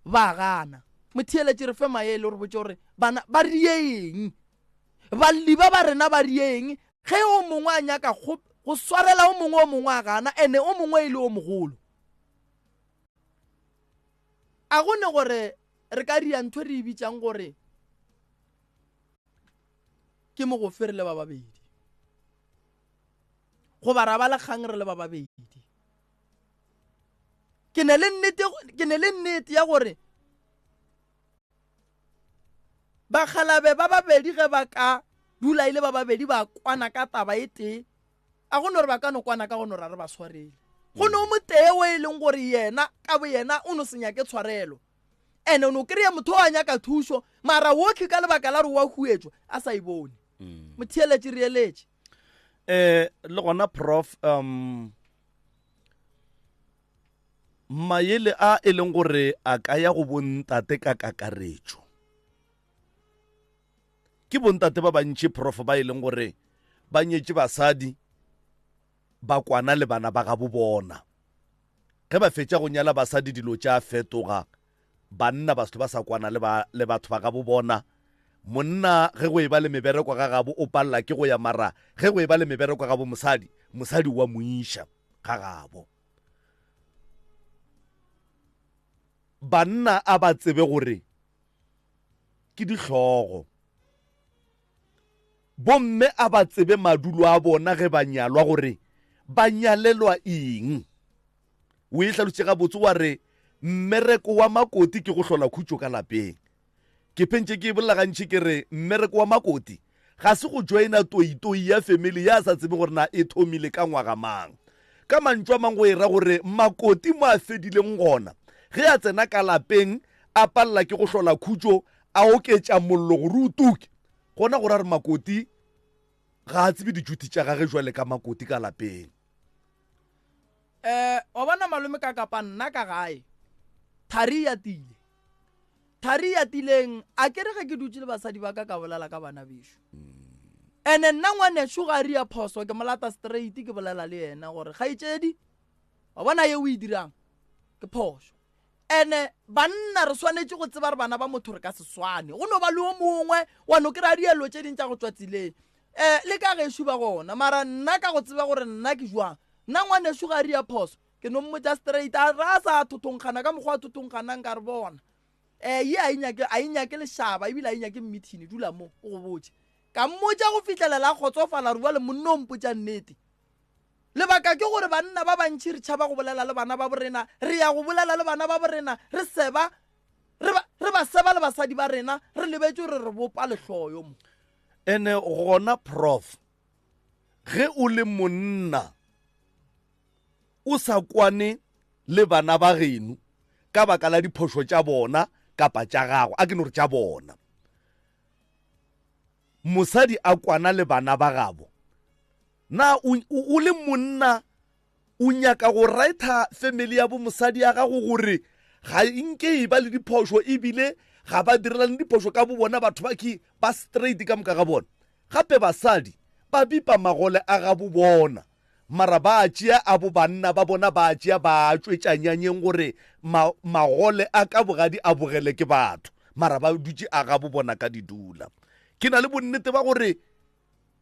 ba gana motheeletše re fe maele gore botse gore bana ba rieng balliba ba rena ba rieng ge o mongwe a nyaka go swarela o mongwe a gana ene o mongwe e le o mogolo a gone gore re ka ria ntho re bitsang gore ke mo go fere le ba babedi go ba ra ba le kgang re le ba babedi ke ne le nnete ya gore bakgalabe ba babedi ge ba ka dula ile ba babedi ba kwana ka taba e tee a gone gore ba ka no kwana ka gone ra re ba swarele go no motee o e leng gore yena ka bo yena o no senya ke tshwarelo ene o no kry-a motho o a nyaka thuso mara wotlhe ka lebaka la re wa huetswa a sa e bone motheeletše re eletše le gona prof maele a e leng gore a ka ya go bontate ka kakaretšo ke bontate ba bantši prof ba e leng gore ba nyetše basadi ba kwana le bana ba ga bo bona ge ba fetša go nyala basadi dilo tša fetoga banna batho ba sa kwana le batho ba ga bo bona monna ge go e ba le mebereko ga gabo o palela ke go ya mara ge go e ba le mebereko ga bo mosadi wa moiša ga gabo banna a ba tsebe gore ke dihlogo bomme a ba tsebe madulo a bona ge ba nyalwa gore ba nyalelwa eng o e hlalotše gabotse wa re mmereko wa makoti ke go hlola khutšo ka lapeng ke phentše ke bolela gantši ke re mmereko wa makoti ga se go joina toitoi ya family ya sa tsebe gore na e thomile ka ngwaga mang ka mantšu a mangwe go e ra gore makoti mo a fedileng gona ge a tsena ka lapeng a palela ke go hlola khutšo a oketša mollo gore o tuke gona gore a re makoti ga a tsebe ditšhuti tša gage jwale ka makoti ka lapeng wa bona malome ka kapa nna ka gae thari ya tileng a kere ge ke dutse le basadi ba ka bolela ka bana bešo ene nna ngwaneso ga ria phoso ke molata straight ke bolela le yena gore kgaetšedi wa bona ye o e dirang ke phoso ene banna re swanetše go tseba re bana ba motho re ka seswane go no ba le o mongwe wa no kry-a dielo tše dintša go tswa tseleng le ka gešo ba gona mara nna ka go tseba gore nna ke jwang nna ngwaneso ga ria phoso ke no mmotša straight a ra sa thothongkgana ka mokgwa a thothongkganang ka re bona ye a inyake lešaba ebile a inyake mmithini dula mo o go botse ka mmotša go fitlhelela a kgotsofala re bua le monna o mpotša nnete lebaka ke gore banna ba bantši re tšhaba go bolela le bana ba borena re ya go bolela le bana ba borena re ba seba le basadi ba rena re lebetse gore re bopa lehloyo mo ene gona prof ge o le monna o sa kwane le bana ba geno ka baka la diphošo tša bona kapa tša gago a ke no re tša bona mosadi a kwana le bana ba gabo na o le monna o nyaka go raitha family ya bo mosadi ya gago gore ga nke e ba le diphošo ebile ga ba direlane diphošo ka bo bona batho ba straight ka moka ga bona gape basadi ba bipa magole a ga bo bona mara ba tšea a bo banna ba bona ba tšea ba tšwetša nyanyeng gore magole a ka bogadi a bogele ke batho mara ba dutše a ga bo bona ka didula ke na le bonnete ba gore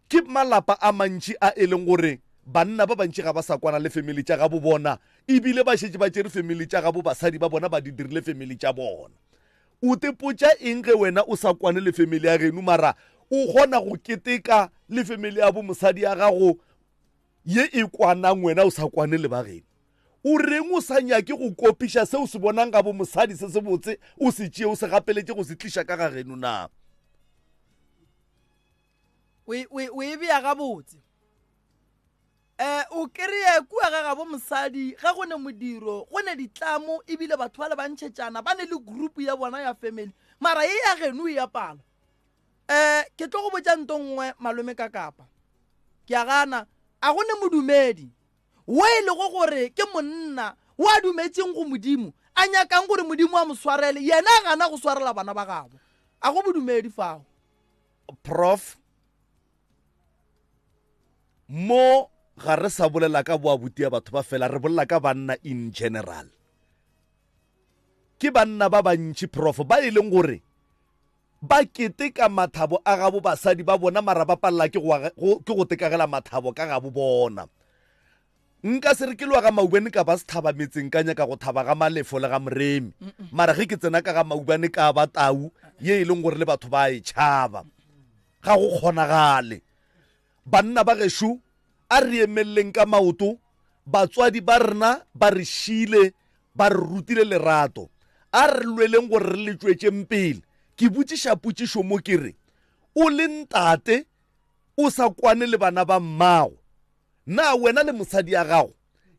ke malapa a mantši a e leng gore banna ba bantši ga ba sa kwana le family tša ga bo bona ebile ba šetše ba tšere family tša ga bo basadi ba bona ba di dirile family tša bona o tepotša eng ge wena o sa kwane le family ya geno mara o kgona go keteka le family ya bo mosadi ya gago ye e kwanang wena o sa kwane le ba geno o reng o sa nyake go kopiša se o se bonang ka bo mosadi se se botse o se tšee o se gapeletše go se tliša ka ga geno na o e bea gabotse o kry-e kua ga gabo mosadi ga go ne modiro go ne ditlamo ebile batho ba le bantšhetšana ba ne le group ya bona ya family mara e ya geno e ya pala ke tlo go botsa nto nngwe malome ka kapa ke a gana a go ne modumedi wo e lego gore ke monna wo a dumetseng go modimo a nyakang gore modimo a mo swarele yena a gana go swarela bana ba gabo a go bodumedi fao prof mo ga re sa bolela ka boabuti ya batho ba fela re bolela ka banna in general ke banna ba bantši prof ba e leng gore ba keteka mathabo a gabo basadi ba bona mara ba palela ke go tekagela mathabo ka gabo bona nka se re ke lwa ga maubane ka ba se thaba metseng ka nyaka go thaba ga malefo le ga moremi mara ge ke tsena ka ga maubane ka ba tau ye e leng gore le batho ba e tšhaba ga go kgonagale banna ba gešo a re emeleleng ka maoto batswadi ba rena ba re šile ba re rutile lerato a re lweleng gore re le tšwetšeng pele ke botšiša potšišo mo ke re o le ntate o sa kwane le bana ba mmago na wena le mosadi ya gago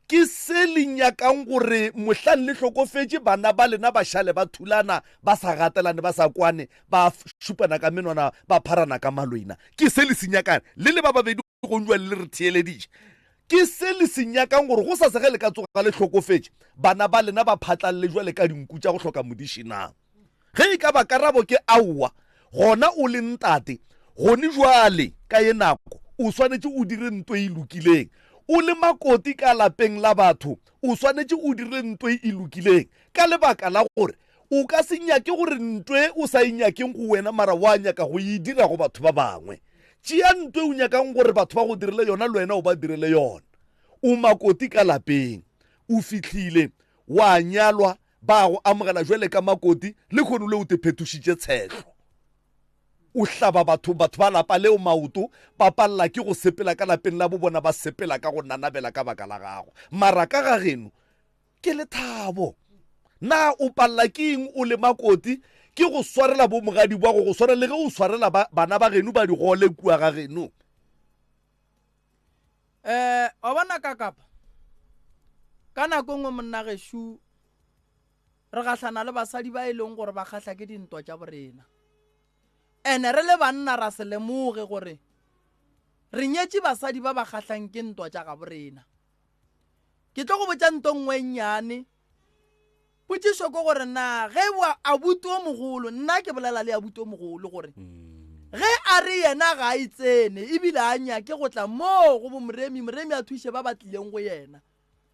ke se le nyakang gore mohlang le hlokofetše bana ba lena ba šale ba thulana ba sa gatelane ba sa kwane ba šupana ka menwana ba pharana ka maloina ke se le se nyakang le ba babedi go njwa le re theeleditše ke se le se nyakang gore go sa sege le ka tsoga le hlokofetše bana ba lena ba phatlalle jwa le ka dinku tša go hloka modišinang ge e ka ba karabo ke aowa gona o le ntate gone jwale ka ye nako o swanetše o dire ntwe e lokileng o le makoti ka lapeng la batho o swanetše o dire ntwe e lokileng ka lebaka la gore o ka se nyake gore ntwe o sa inyakeng go wena mara wa nyaka go e dira go batho ba bangwe tšea ntwe o nyakang gore batho ba go direle yona le wena o ba direle yona o makoti ka lapeng o fitlhile wa nyalwa ba go amogela jwele ka makoti le kgono le o te phetošitše tshehlo o hlaba batho ba lapa leo maoto ba palela ke go sepela ka lapeng la bo bona ba sepela ka go nanabela ka baka la gago mara ka ga geno ke lethabo na o palela ke eng o le makoti ke go swarela bo mogadi bwa go swarela le ge o swarela bana ba geno ba di gole kua ga geno wa bona ka kapa ka nako nngwe monna gešo re gahlana le basadi ba e leng gore ba kgahla ke dintwa tša borena ene re le banna ra se lemoge gore re nyetše basadi ba ba kgahlang ke ntwa tša ga borena ke tlo go botša nto nngwe nnyane potšišo ke gore na ge abuti o mogolo nna ke bolela le abuti o mogolo gore ge a re yena ga a itsene ebile a nyake go tla mo go bo moremi a thuše ba batlileng go yena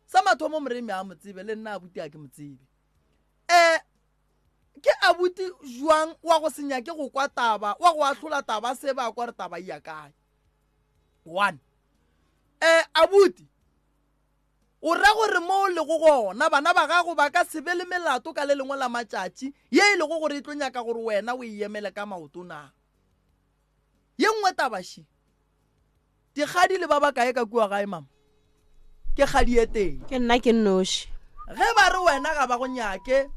sa mathomo moremi a motsebe le nna abuti a ke motsebe ke abuti jwang wa go se nyake go kwa taba wa go ahlola taba se ba kwa re taba ya kae one abuti o ra gore mo le go gona bana ba gago ba ka se be le melato ka le lengwe la matšatši ye e lego gore e tlo nyaka gore wena o emele ka maoto na ye nngwe tabaši dikgadi le ba ba kae ka kua gae mama ke kgadi e teng ke nna ke nnoši ge ba re wena ga ba go nyake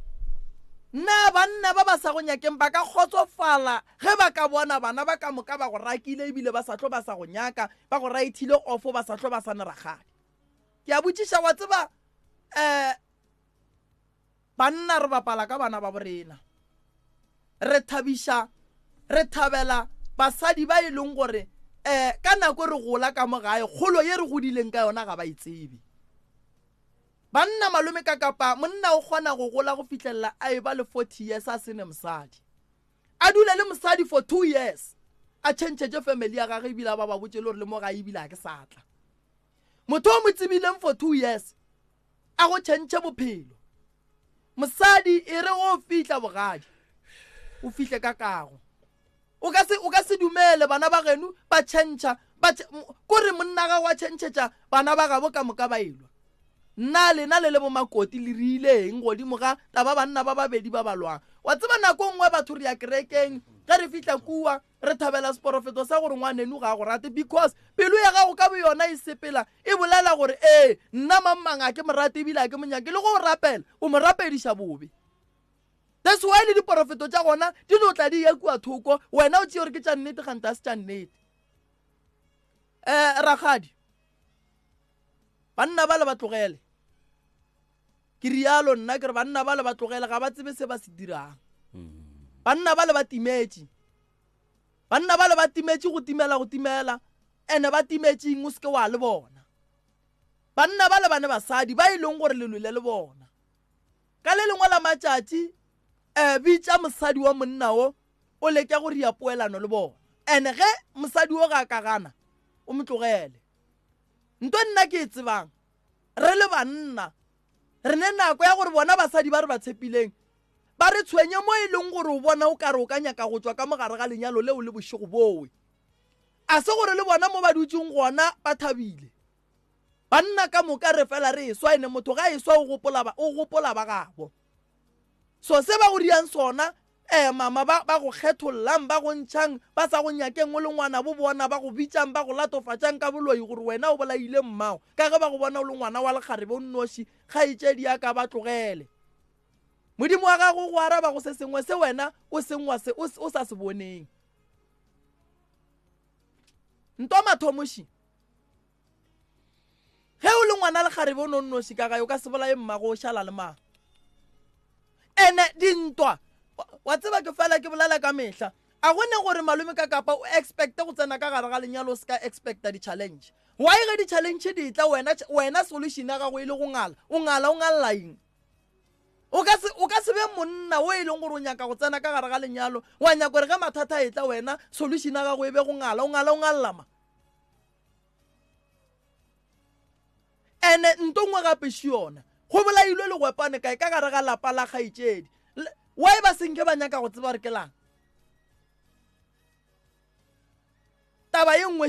nna banna ba ba sa go nyakeng ba ka kgotsofala ge ba ka bona bana ba ka moka ba go rakile ebile ba sa tlo ba sa go nyaka ba go raithile ofo ba sa tlo ba sa ne ragadi ke a botšiša wa tseba banna re bapala ka bana ba borena re thabela basadi ba e leng gore ka nako re gola ka mo gae kgolo ye re godileng ka yona ga ba itsebe banna malome ka kapa monna o kgona go gola go fitlhelela a e ba le 40 years a sene mosadi a dula le mosadi for 2 years a change family ya gagwe ebile ba ba botse le gore le mo ga ebile a ke satla motho o mo tsebileng for 2 years a go change bophelo mosadi e re go fitla bogadi o fihle ka kago o ka se dumele bana ba genu ba change kore monna ga wa change bana ba gabo ka moka ba ilwa nna le bo makoti le rileng godimo ga taba banna ba babedi ba balwang wa tseba nako nngwe batho re ya kerekeng ga re fitla kua re thabela seporofeto sa gore ngwanenu ga go rate because pelo ya gago ka bo yona e sepela e bolela gore nna mammang a ke morate ebile a ke monyake le go rapela o mo rapediša bobe that's why le diporofeto tša gona di no tla di ya kua thoko wena o tšea gore ke tša nnete ganta se tša nnete ragadi banna ba le ba tlogele ke rialo nna ke re banna ba le ba tlogele ga ba tsebe se ba se dirang banna ba le ba timetše banna ba le ba timetše go timela ene ba timetšeng o seke wa le bona banna ba le bane basadi ba e leng gore lelwele le bona ka le lengwe la matšatši bitša mosadi wa monna o leke gore ya poelano le bona ene ge mosadi o ga ka gana o motlogele nto nna ke e tsebang re le banna re ne nako ya gore bona basadi ba re ba tshepileng ba re tshwenye mo e leng gore o bona o kare o ka nyaka go tswa ka mogare ga lenyalo leo le bošego bowe a se gore le bona mo ba dutseng gona ba thabile banna ka moka re fela re e swa ene motho ga e swa o gopola ba gabo so se ba go diang sona mama ba go kgethollang ba go ntšhang ba sa go nyakeng o le ngwana bo bona ba go bitsang ba go latofatšang ka boloi gore wena o bolaile mmao ka ge ba go bona o le ngwana wa lekgare bo nnoši kgaetšedi ya ka ba tlogele modimo wa gago go araba go se sengwe se wena o sa se boneng nto mathomoši ge o le ngwana lekgare bo nonnoši ka gae o ka se bolae mmago o šala le mang ene dintwa wa tseba ke fela ke bolela ka mehla a gone gore malome ka kapa o expecte go tsena ka gare ga lenyalo o ska expecta di-challenge why ge di-challenge di tla wena solution ya gago e le go ngala o ngalla eng o ka se be monna o e leng gore o nyaka go tsena ka gare ga lenyalo wa nyaka gore ge mathata e tla wena solution ya gago e be go ngala o ngallama ene ntongwe gape se yona go bolailwe le gwepane kae ka gare ga lapa la kgaetšedi why ba senke ba nyaka go tseba re ke lang taba ye nngwe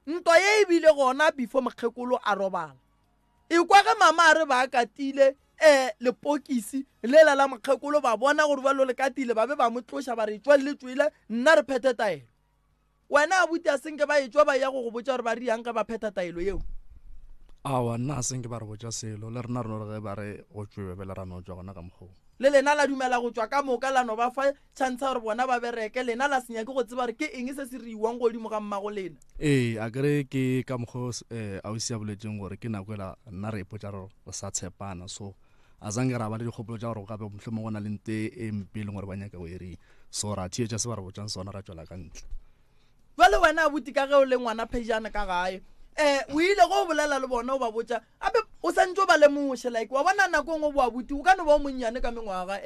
ntwa ye e bile gona before mokgekolo a robala e kwa ge mama a re ba katile lepokisi lela la mokgekolo ba bona gore ba lo le katile ba be ba mo tloša ba re tswa le tswile nna re phethe taelo wena abuti a senke ba e tswa ba ya go go botsa gore ba riang ka ba phetha taelo yeo awa nna a senke ba re botsa selo le rena re no re ge ba re go tswewe bele ra no tswa gona ka mokgwa le lena la dumela go tswa ka moka la no ba fa chance gore bona ba bereke lena la senya ke go tseba re ke eng se se riwang godimo ga mmago lena a kere ke ka mokgwa ausi a boletseng gore ke nako ela nna re ipotsa re sa tshepana so a zange ra ba le dikgopolo tša gore gape mohlomong go na le nte e mpe leng gore ba nyaka go eri so ra thietša se ba re botsang sona ra tswela ka ntle jale wena a buti ka ge o le ngwana phejana ka gae o ile go bolela le bona o ba botsa ape o santse o ba lemoše like wa bona nako ngwe bo abuti o ka no ba o monnyane ka mengwaga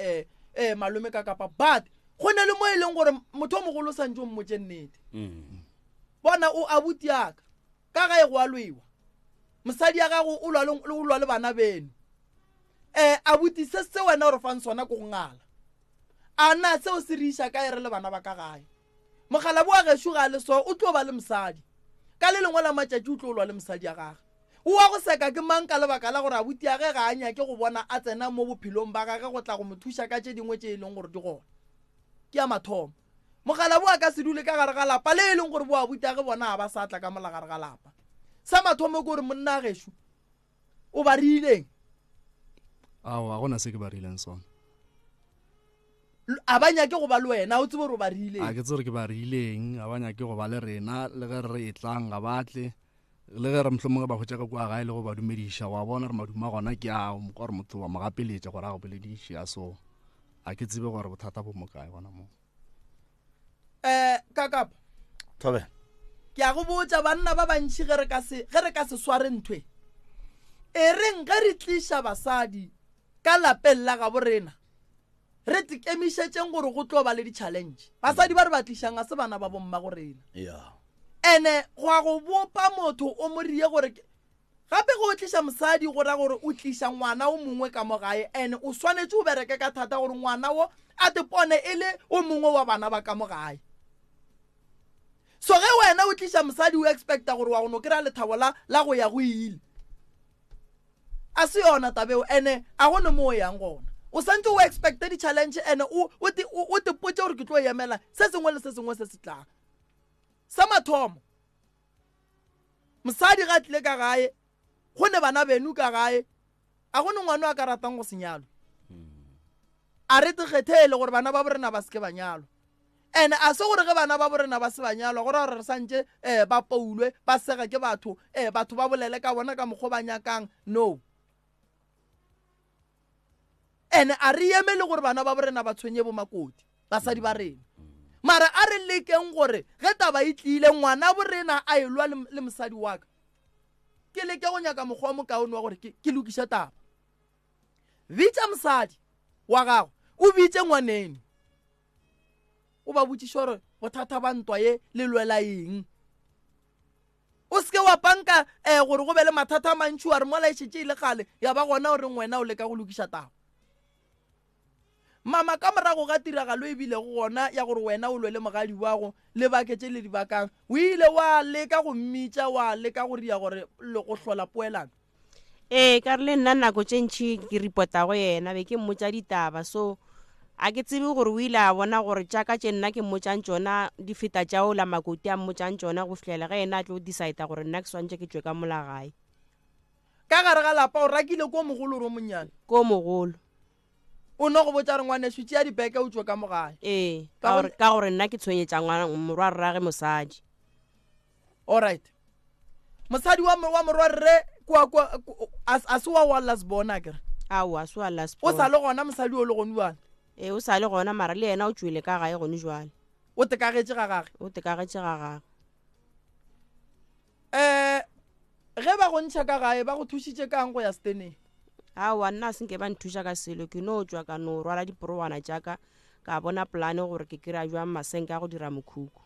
malome ka kapa but go ne le mo e leng gore motho o mogolo o santse o mmotse nnete bona o abuti yaka ka gae go a lwewa mosadi ya gago o lwa le bana beno abuti se wena o re fang sona ko go ngala a na seo se re iša kae re le bana ba ka gae mogala bo a gešo ga le so o tlo ba le mosadi ka le lengwe la matšatši o tlo lwa le mosadi ya gage o wa go seka ke mang ka lebaka la gore abuti ya ge ga a nyake go bona a tsena mo bophelong ba gage go tla go mo thuša ka tše dingwe tše e leng gore di gona ke ya mathomo mogala bo a ka se dule ka gare ga lapa le e leng gore bo abuti ya ge bona a ba sa tla ka mola gare ga lapa sa mathomo ke gore monna a gešo o ba riileng awa gona se ke ba riileng sona a ba nyake go ba le wena o tsebe gore o ba riileng a ke tse gore ke ba riileng a ba nyake go ba le rena le ge re e tlang ga batle le ge re mohlomong ba hotša ka kua gae le go ba dumediša wa bona re maduma gona ke a gore motho wa mogapeletša gore a go bolediše a so a ke tsebe gore bothata bo mokae gona mo kakapa thobe ke a go botsa banna ba bantši ge re ka se sware ntwe e reng ge re tliša basadi ka lapeng la gabo rena re tikemišetšeng gore go tlo ba le di-challenge basadi ba re ba tlišang a se bana ba bomma go rena ene go a go bopa motho o mo rie gore gape go tliša mosadi go ra gore o tliša ngwana o mongwe ka mo gae ene o swanetse o bereke ka thata gore ngwana wo a tepone e le o mongwe wa bana ba ka mo gae so ge wena o tliša mosadi o expecta gore wa go no kry-a lethabo la go ya go ile a se yona tabeo ene a gone mo o yang gona o santse o expecte di-challenge ene o tepotse gore ke tlo emela se sengwe le se sengwe se se tlang sa mathomo mosadi ga tlile ka gae go ne bana benu ka gae a gone ngwana a ka ratang go senyalo a re tekgethele gore bana ba borena ba seke banyalo ene a se gore ge bana ba borena ba se banyalo gore re santse ba poulwe ba sega ke batho ba bolele ka bona ka mokgwa ba nyakang no ene a re emele gore bana ba borena ba tshwenye bo makoti basadi ba rena mara a re lekeng gore ge taba e tlile ngwana borena a elwa le mosadi wa ka ke leke go nyaka mokgwa wa mokaone wa gore ke lokiša taba bitša mosadi wa gago o bitše ngwaneno o ba botšiša gore bothata ba ntwa ye le lwela eng o seke wa panka gore go be le mathata a mantši wa re mola e šetse e le gale ya ba gona gore ngwena o leka go lokiša taba mama ka morago ga tiragalo e bile go gona ya gore wena o lwele mogadi wago le baketse le dibakang o ile wa leka go mmitša wa leka go ria gore le go hlola poelano ka re le nna nako tše ntšhi ke repota go yena be ke mmotša ditaba so a ke tsebe gore o ile a bona gore tšaka tše nna ke mmotšang tšona di feta tšao la makoti a mmotšang tšona go fitlhela ge ena a tlo decide gore nna ke swantše ke tšwe ka molagae ka gare ga lapa o rakile ko mogolo ro monnyane ko mogolo o no go botša re ngwane switse ya dibeke o tšwe ka mogae ka gore nna ke tshwenyetša morwarrage mosadi alright mosadi wa morwarre a se wa las bona kere ao a se wa las o sa le gona mosadi o le gone jale o sa le gona mara le yena o tšwele ka gae gone jwale o tekagetše ga gage ga gage ge ba go ntšha ka gae ba go thušitše kang go ya steneng aowa nna a senke ba nthuša ka selo ke no tswa ka no rwala diporowana tšaka ka bona polane gore ke kry-a jwang masenke a go dira mokhukhu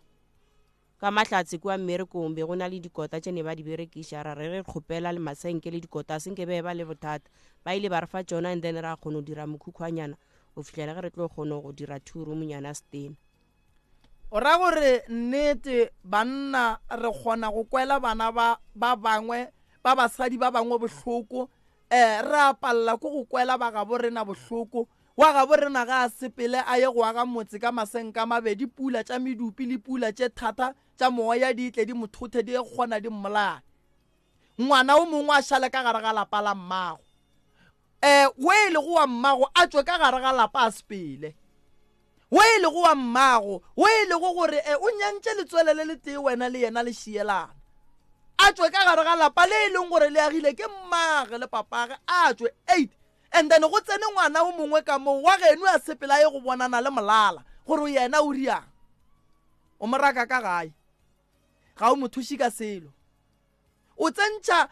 ka mahlatse kua mmerekong be go na le dikota tše ne ba di berekiša ra re kgopela le masenke le dikota a senke be ba le bothata ba ile ba re fa tšona and then re a kgone go dira mokhukhwanyana go fitlhela ge re tlo kgone go dira two roomonyana stena o ra gore nnete banna re kgona go kwela bana ba bangwe ba basadi ba bangwe bohloko re a palela ko go kwela ba ga borena bohloko wa ga borena ga a sepele a ye go aga motse ka masenka mabedi pula tša medupi le pula tše thata tša moya di tle di mothothe di kgona di mmolaya ngwana o mongwe a šale ka gare ga lapa la mmago o e le go wa mmago a tswe ka gare ga lapa a sepele o e le go wa mmago o e le go gore o nyantše letswele le le tee wena le yena le šielana a tswe ka gare ga lapa le e leng gore le agile ke mmage le papage a tswe 8 and then go tsene ngwana o mongwe ka moo wa geno a sepela ye go bonana le molala gore yena o riang o moraka ka gae ga o mothuši ka selo o tsentšha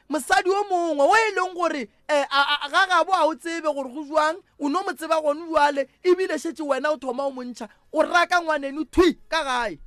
mosadi o mongwe o e leng gore ga gabo a o tsebe gore go jwang o no mo tseba gone jwale ebile šetse wena o thoma o montšha o raka ngwaneno thui ka gae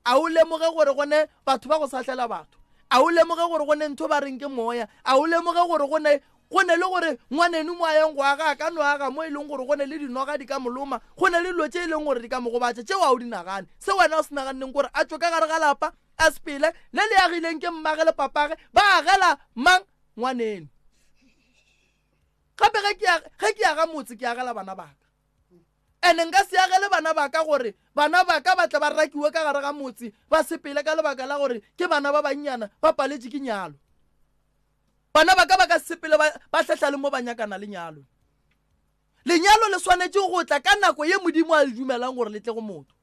a o lemoge gore gone batho ba go sahlela batho a o lemoge gore gone ntho ba reng ke moya a o lemoge gore gone le gore ngwaneno mo a yang go aga ka no aga mo e leng gore gone le dinoga di ka moloma gone le dilo tše e leng gore di ka mo gobatša tšeo a o di nagane se wena o se naganeng gore a tswe ka gare ga lapa a sepele le le agileng ke mmage le papage ba agela mang ngwaneno gape ge ke aga motse ke agela bana baka ene nka se agele bana baka gore bana baka ba tla ba rakiwe ka gare ga motse ba sepele ka lebaka la gore ke bana ba bannyana ba paletše ke nyalo bana baka ba ka sepele ba hlahla le mo ba nyakana lenyalo le swanetše go tla ka nako ye modimo a le dumelang gore le tle go motho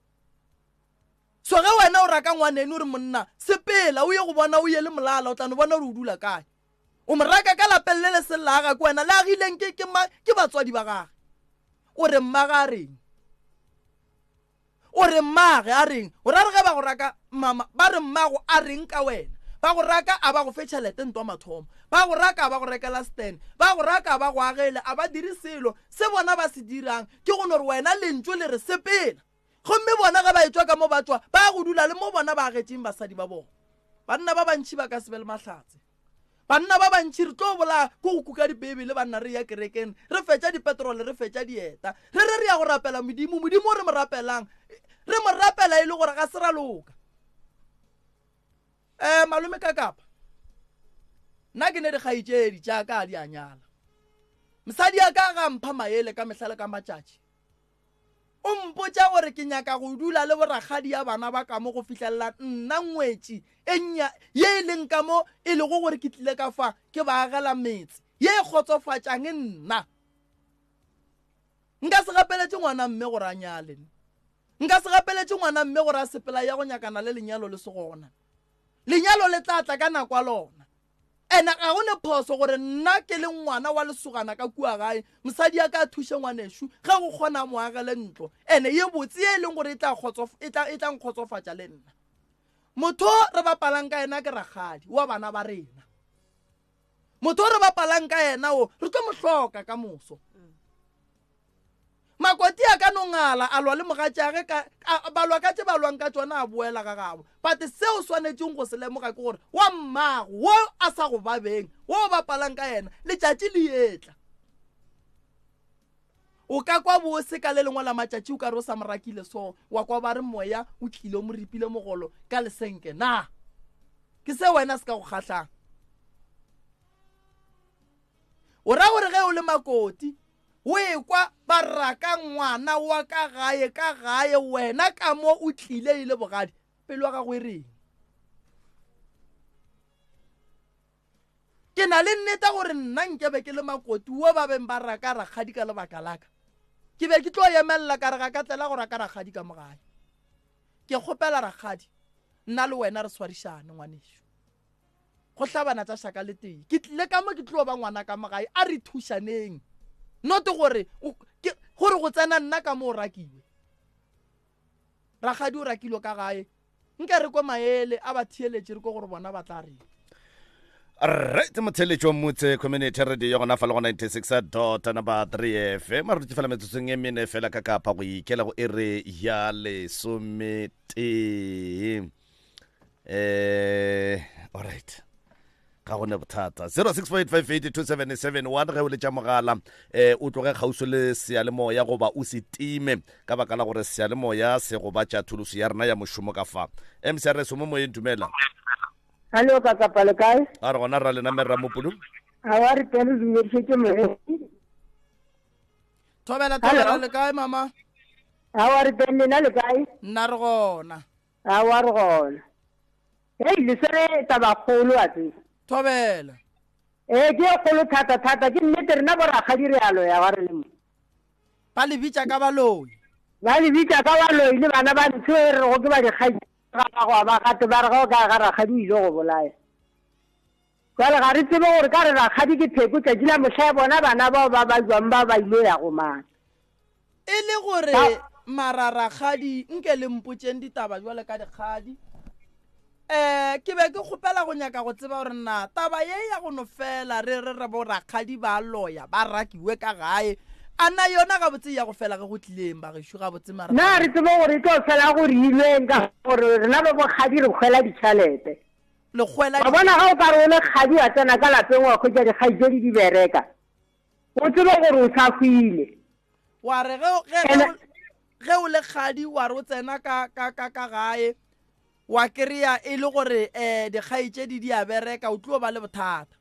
so ge wena o raka ngwaneno o re monna sepela o ye go bona o ye le molala o tla no bona gore o dula kae o mo raka ka lapeng le le selaga ke wena le agileng ke batswadi ba gage o re mmage a reng o re mmage a reng o ra re ge ba go raka mama ba re mmago a reng ka wena ba go raka a ba go fe tšhelete ntwa mathomo ba go raka a ba go rekela stand ba go raka a ba go agele a ba dire selo se bona ba se dirang ke go no re wena lentso le re sepela gomme bona ga ba etswa ka mo batswa ba go dula le mo bona ba agetseng basadi ba bona banna ba bantši ba ka se be le mahlatse banna ba bantši re tlo bola ko go kuka dibebe le banna re ya kerekeng re fetša dipetrole re fetša dieta re ya go rapela modimo o re mo rapelang re mo rapela e le gore ga se ra loka malome ka kapa nna ke ne dikgaitšedi tšaka di a nyala mosadi ya ka ga mpha maele ka mehlale ka matšatši o mpotša gore ke nyaka go dula le boragadi ya bana ba ka mo go fitlhelela nna ngwetši ye e leng ka mo e lego gore ke tlile ka fa ke ba agela metse ye e kgotsofatšang nna nka se gapeletše ngwana mme gore a nyale nka se gapeletše ngwana mme gore a sepela ya go nyakana le lenyalo le se gona lenyalo le tla tla ka nako a lona ene ga go ne phoso gore nna ke le ngwana wa lesogana ka kua gae mosadi ya ka thushe ngwaneshu ga go kgona mo agele ntlo ene ye botse e leng gore e tla nkgotsofatša le nna motho re bapalang ka ena ke Rakgadi wa bana ba rena motho re bapalang ka ena o re tlo mohloka ka moso makoti a ka nongala a lwa le mogatšage balwa ka tse balwang ka tsona a boela ga gabo but seo swanetseng go se lemoga ke gore wa mmago wo a sa go babeng wo o bapalang ka ena letšatši le etla o ka kwa bose ka le lengwe la matšatši o ka re o sa morakile so wa kwa ba re moya o tlile o mo ripile mogolo ka lesenke na ke se wena se ka go kgatlhang o ra gore ge o le makoti o ekwa ba raka ngwana wa ka gae wena ka mo o tlile ile bogadi pelo wa gago e reng ke na le nnete gore nna nkebe ke le makoti wo ba beng ba raka Rakgadi ka lebaka laka ke be ke tlo emelela ka re ga ka tlela go raka Rakgadi ka mogae ke kgopela Rakgadi nna le wena re swarišane ngwanesho go hlabana tša shaka le teng ke tlile ka mo ke tlo ba ngwana ka mogae a re thušaneng not gore go tsena nna ka mo o rakiwe Rakgadi o rakilwe ka gae nke re kwa maele a ba thieletše re ko gore bona ba tla reng right motheletšo mmutse community radio ya gona fa le go 96.3 FM re tšefela metsotsong e mene fela ka kapa go ikela go ere ya lesomete alright ga gone bothata 0645827771 ge o le tša mogala o tloge kgauso le sealemoya goba o se time ka baka la gore sealemoya se go batša thuluso ya rena ya mošomo ka fa mcrs mo moyeng dumela Hello Kakapa le kae? a re gona ra lena merra mopolo a wa re tene dumedišitše moreki thobela le kae mama a wa re tene lena le kae? nna re gona a wa re gona hei lesere tabakgolo a tse thobela ke e kgolo thata ke nnete rena bo Rakgadi re alo ya wa re le mo ba le bitša ka baloi le bana ba ntho e re go ke ba dikgai go ba gate ba re go ka ga Rakgadi o ile go bolaya jale ga re tsebe gore ka re Rakgadi ke pheko tšatši la mošae bona bana bao ba jwang ba ile ya go mana e le gore mara Rakgadi nke le mpotšeng ditaba jwale ka dikgadi ke be ke kgopela go nyaka go tseba gore na taba ye ya go no fela re bo Rakgadi ba loya ba rakiwe ka gae ana yona ga botse ya go fela ge go tlileng ba gešo ga botse mara na re tsebe gore e tlo fela go rilweng ka gore rena ba bogadi re kgwela ditšhalete ba bona ga o ka re o le kgadi wa tsena ka lapeng wa kgwetša dikgaitsedi di bereka o tsebe gore o sa hwile wa re ge o le kgadi wa re o tsena ka gae wa kry-a e le gore dikgaitsedi di a bereka o tlo ba le bothata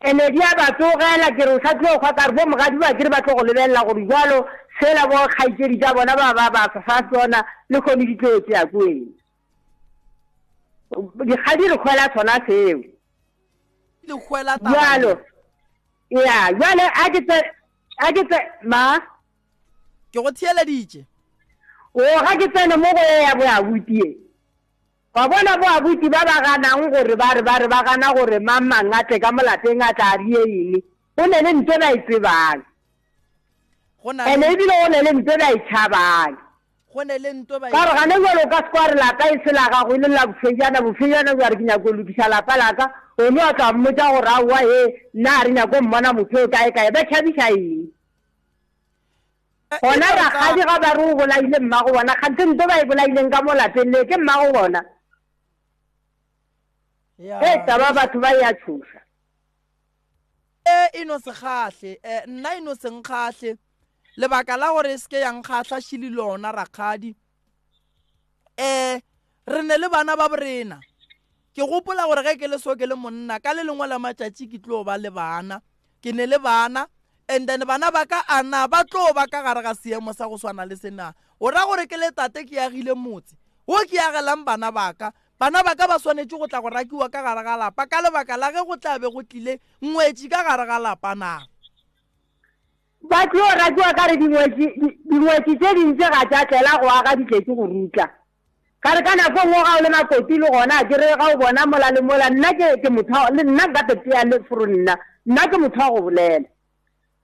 ene di a ba tsogela ke re o sa tlo kgwa ka re bo mogadi ba ke re ba tlo go lebelela gore jalo fela bo kgaitsedi tša bona ba fa tsona le kgone di tlo tšea kweng dikgadi re kgwela tsona seo jalo ya jale a ke tse ma ke go thieleditše o ga ke tsene mo go ya bo abutie wa bona bo abuti ba ganang gore ba gana gore mamang a tle ka molateng a tla rie eng go ne le ntse ba e tsebang ene ebile go ne le ntse ba e tšhabang ka re gane jalo ka sekwa re laka e se la gago e le la bofejana ja re ke nyako lokiša lapa laka one a tla mmotsa gore aowa e nna a re nyako mmona motho o kae ba tšhabiša eng gona Rakgadi ga ba re o bolaile mmago bona kgante nto ba e bolaileng ka mo lapeng le ke mmago bona taba batho ba ya tshosa e no se kgahle nna e no se nkgahle lebaka la gore se ke yang kgatlha shili lona Rakgadi re ne le bana ba borena ke gopola gore ge ke le so ke le monna ka le lengwe la matšatši ke tlo ba le bana ke ne le bana and then bana ba ka ana ba tlo ba ka gare ga seemo sa go swana le sena o ra gore ke le tate ke agile motse wo ke agelang bana ba ka ba swanetše go tla go rakiwa ka gare ga lapa ka lebaka la ge go tla be go tlile ngwetši ka gare ga lapa na ba tlo rakiwa ka re dingwetši tše dintse ga tša tlela go aga ditletše go rutla ka re ka nako ngwe ga o le makoti le gona ke re ga o bona mola le mola nna ke motho le nna nka tetea le foro nna ke motho wa go bolela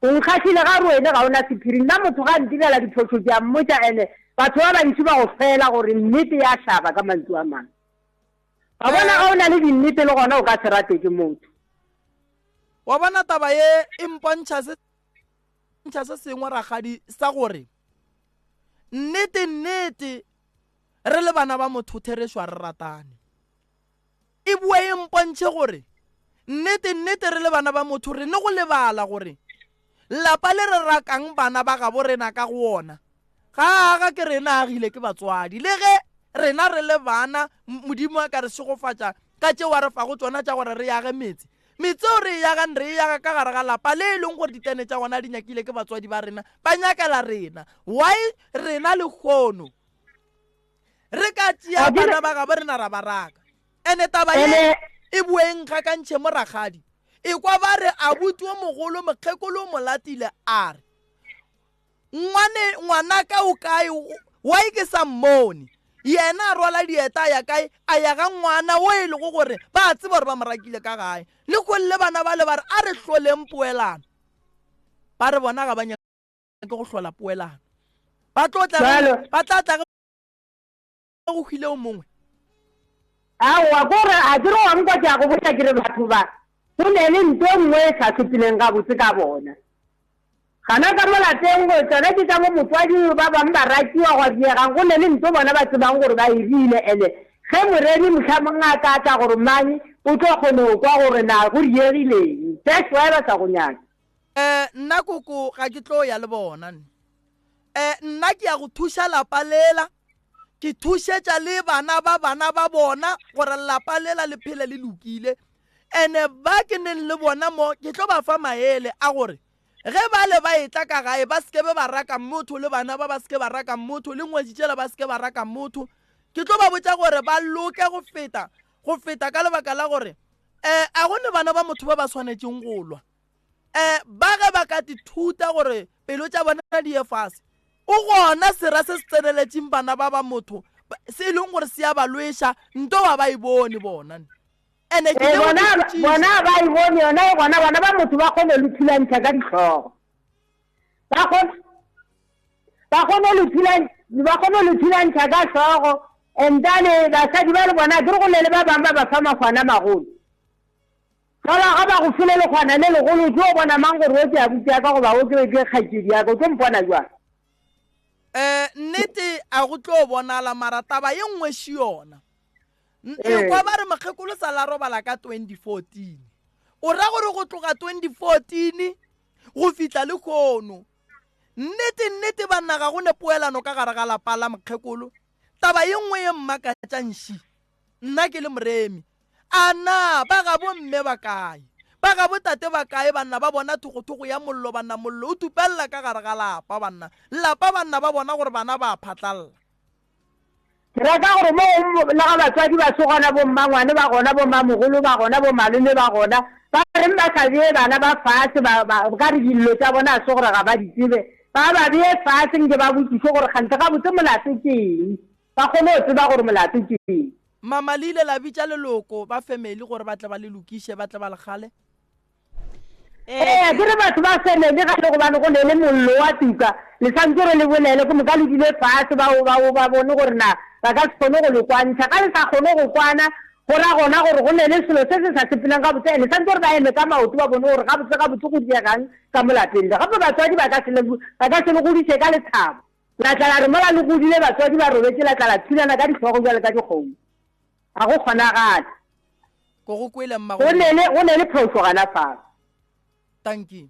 o nkgatlhile ga re wene ga o na sephiri nna motho ga ntirela diphoso ke a mmotsa ene batho ba bantsi ba go fela gore nnete ya tlhaba ka mantswe a mangwe ba bona ga o na le dinnete le gona o ka se rate ke motho wa bona taba ye e mpontšha se sengwe ragadi sa gore nnete re le bana ba motho therešwa re ratane e bua e mpontšhe gore nnete re le bana ba motho re ne go lebala gore lapa le re rakang bana ba gabo rena ka go ona ga ke rena agile ke batswadi le ge rena re le bana modimo a ka re segofatša ka tšeo wa re fa go tsona tša gore re yage metse o re yagang re yaga ka gare ga lapa le e leng gore ditene tša gona di nyakile ke batswadi ba rena ba nyakela rena why rena le kgono re ka tšea bana ba gabo rena ra baraka ene taba ye e bueng kgakantšhe mo ragadi e kwa ba re abuti o mogolo mokgekolo o molatile a re ngwana ka o kae why ke sa mmone yena a rwala dieta ya kae a ya ga ngwana o e le go gore ba a tseba gore ba morakile ka gae le kgolle bana ba le ba re a re hloleng poelano ba re bona ga ba nyaka go hlola poelano ba tla tla go hwile o mongwe aowa kore a kere wa nkwa ke a go botsa kere batho ba go ne le nto nngwe e sa sepileng ga botse ka bona gana ka molateng go tsona ke tsa mo motswadi ba bangwe ba rakiwa go diegang go ne le nto bona ba tsebang gore ba irile ene ge moredi motlhamong a ka tla gore mane o tlo kgone go kwa gore na go diegileng that's why ba sa go nyaka nna koko ga ke tlo ya le bona nna ke ya go thuša lapa lela ke thušetša le bana ba bona gore lapa lela le phele le lokile ene ba ke neng le bona mo ke tlo ba fa maele a gore ge ba le ba etla ka gae ba seke be ba raka motho le bana ba seke ba raka motho le ngweditšela ba seke ba raka motho ke tlo ba botša gore ba loke go feta ka lebaka la gore a gone bana ba motho ba ba swanetšeng go lwa ba ge ba ka dithuta gore pelo tša bona di ye fase o gona sera se se tseneletšeng bana ba motho se e leng gore se ya ba lweša nto wa ba e bone bona bona ba e bone yona e bona bana ba motho ba kgone le thulantšha ka ditlhogo ba kgone le thulantšha ka tlhogo entane basadi ba le bona ke re go lele ba bangwe ba ba fa makgwana magolo fela ga ba go file lekgwana le legolo ke o bona mang gore o ke a butsa ka goba o ke kgatsedi yaka o tlo mpona jwang nnete a go tlo bonala mara taba ye nngwe se yona kwa ba re mokgekolo sa la robala ka 2014 o ra gore go tloga 2014 go fitla le kgono nnete banna ga go ne poelano ka gare ga lapa la mokgekolo taba ye nngwe ye mmakatšantši nna ke le moremi ana ba ga bomme ba kae ba ga botate ba kae banna ba bona thogothogo ya mollo banna mollo o tupelela ka gare ga lapa banna ba bona gore bana ba phatlalela ke reka gore mo le ga batswadi ba sogona bo mmangwane ba gona bo mmamogolo ba gona bo malome ba gona ba reng ba sa bee bana ba fatshe ka re dillo tsa bona a se gore ga ba di tsebe ba bee fatshe nke ba botsiše gore kgante ga botse molato ke eng ba kgone go tseba gore molato ke eng mama le ile la bitša leloko ba family gore ba tle ba le lokiše ba tle ba le gale ke re batho ba family ga le gobane go ne le mollo wa tuka le santse re le bolele ke moka le dile fatshe ba bone gore na ba ka se kgone go le kwantšha ka le sa kgone go kwana go ra gona gore go ne le selo se se sa sepelang ka botse le santse gore ba eme ka maoto ba bone gore ga botse go diegang ka molapeng gape batswadi ba ka se le godiše ka lethabo la tla la re mola le godile batswadi ba robetse la tla la thulana ka ditlhogo jale ka dikgomo ga go kgonagale go ne le phoso gana fao thank you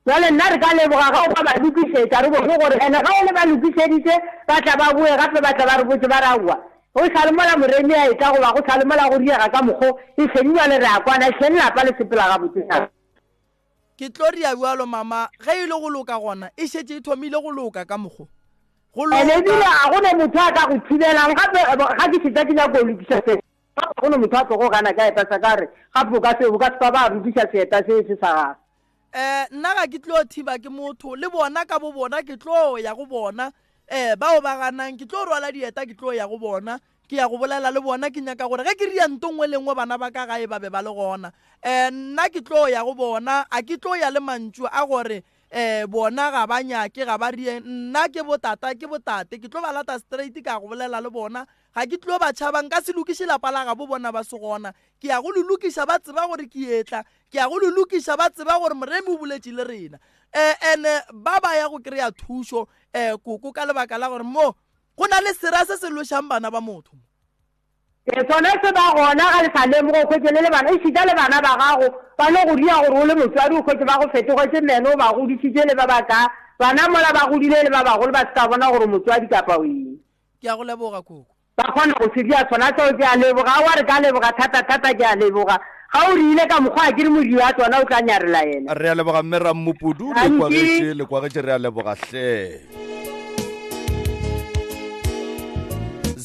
jale nna re ka leboga ga o ba lokišetša re bone gore ene ga o le ba lokišeditše ba tla ba boe gape ba tla ba re botse ba raua go sale mola moremi a eta goba go sale mola go diega ka mokgo e hledi jale re a kwana hleng lapa le sepela ga botse ke tlo ria bjalo mama ge e le go loka gona e šetše e thomile go loka ka mokgo ene ebile ga gone motho a ka go thibelang gape ga ke šetša ke nyako lokiša se go ne motho a tlogo gana ka eta sa ka re gape o ka se ba ba rukiša seeta se sa gage nna ga ke tlo thiba ke motho le bona ka bo bona ke tlo ya go bona bao ba ganang ke tlo rwala dieta ke tlo ya go bona ke ya go bolela le bona ke nyaka gore ge ke ria ntongwe lengwe bana ba ka gae ba be ba le gona nna ke tlo ya go bona a ke tlo ya le mantšu a gore bona ga ba nyake ga ba rie nna ke botate ke tlo ba lata straight ka go bolela le bona ga ke tlo ba tšhabang ka se lokiše lapa la ga bo bona ba se gona ke ya go lolokiša ba tseba gore ke etla ke ya go lolokiša ba tseba gore moremi o boletše le rena ene ba ba ya go kry-a thušo koko ka lebaka la gore mo go na le sera se se lošang bana ba motho tsone se ba gona ga le sa lemogo khwetse le bana e šita le bana ba gago ba no go dia gore o le motswadi o khwetse ba go fetogetse mene o ba godisitše le ba baka bana mola ba godile le ba bagolo ba se ka bona gore motswadi kapa o eng ke ya go leboga koko ba kgona go se dia tsona tseo ke a leboga wa re ka leboga thata ke a leboga ga o rile ka mokgwa a ke re modiri wa tsona o tla nyarela ena re a leboga mme Rammopudu le kwagetse re a leboga hle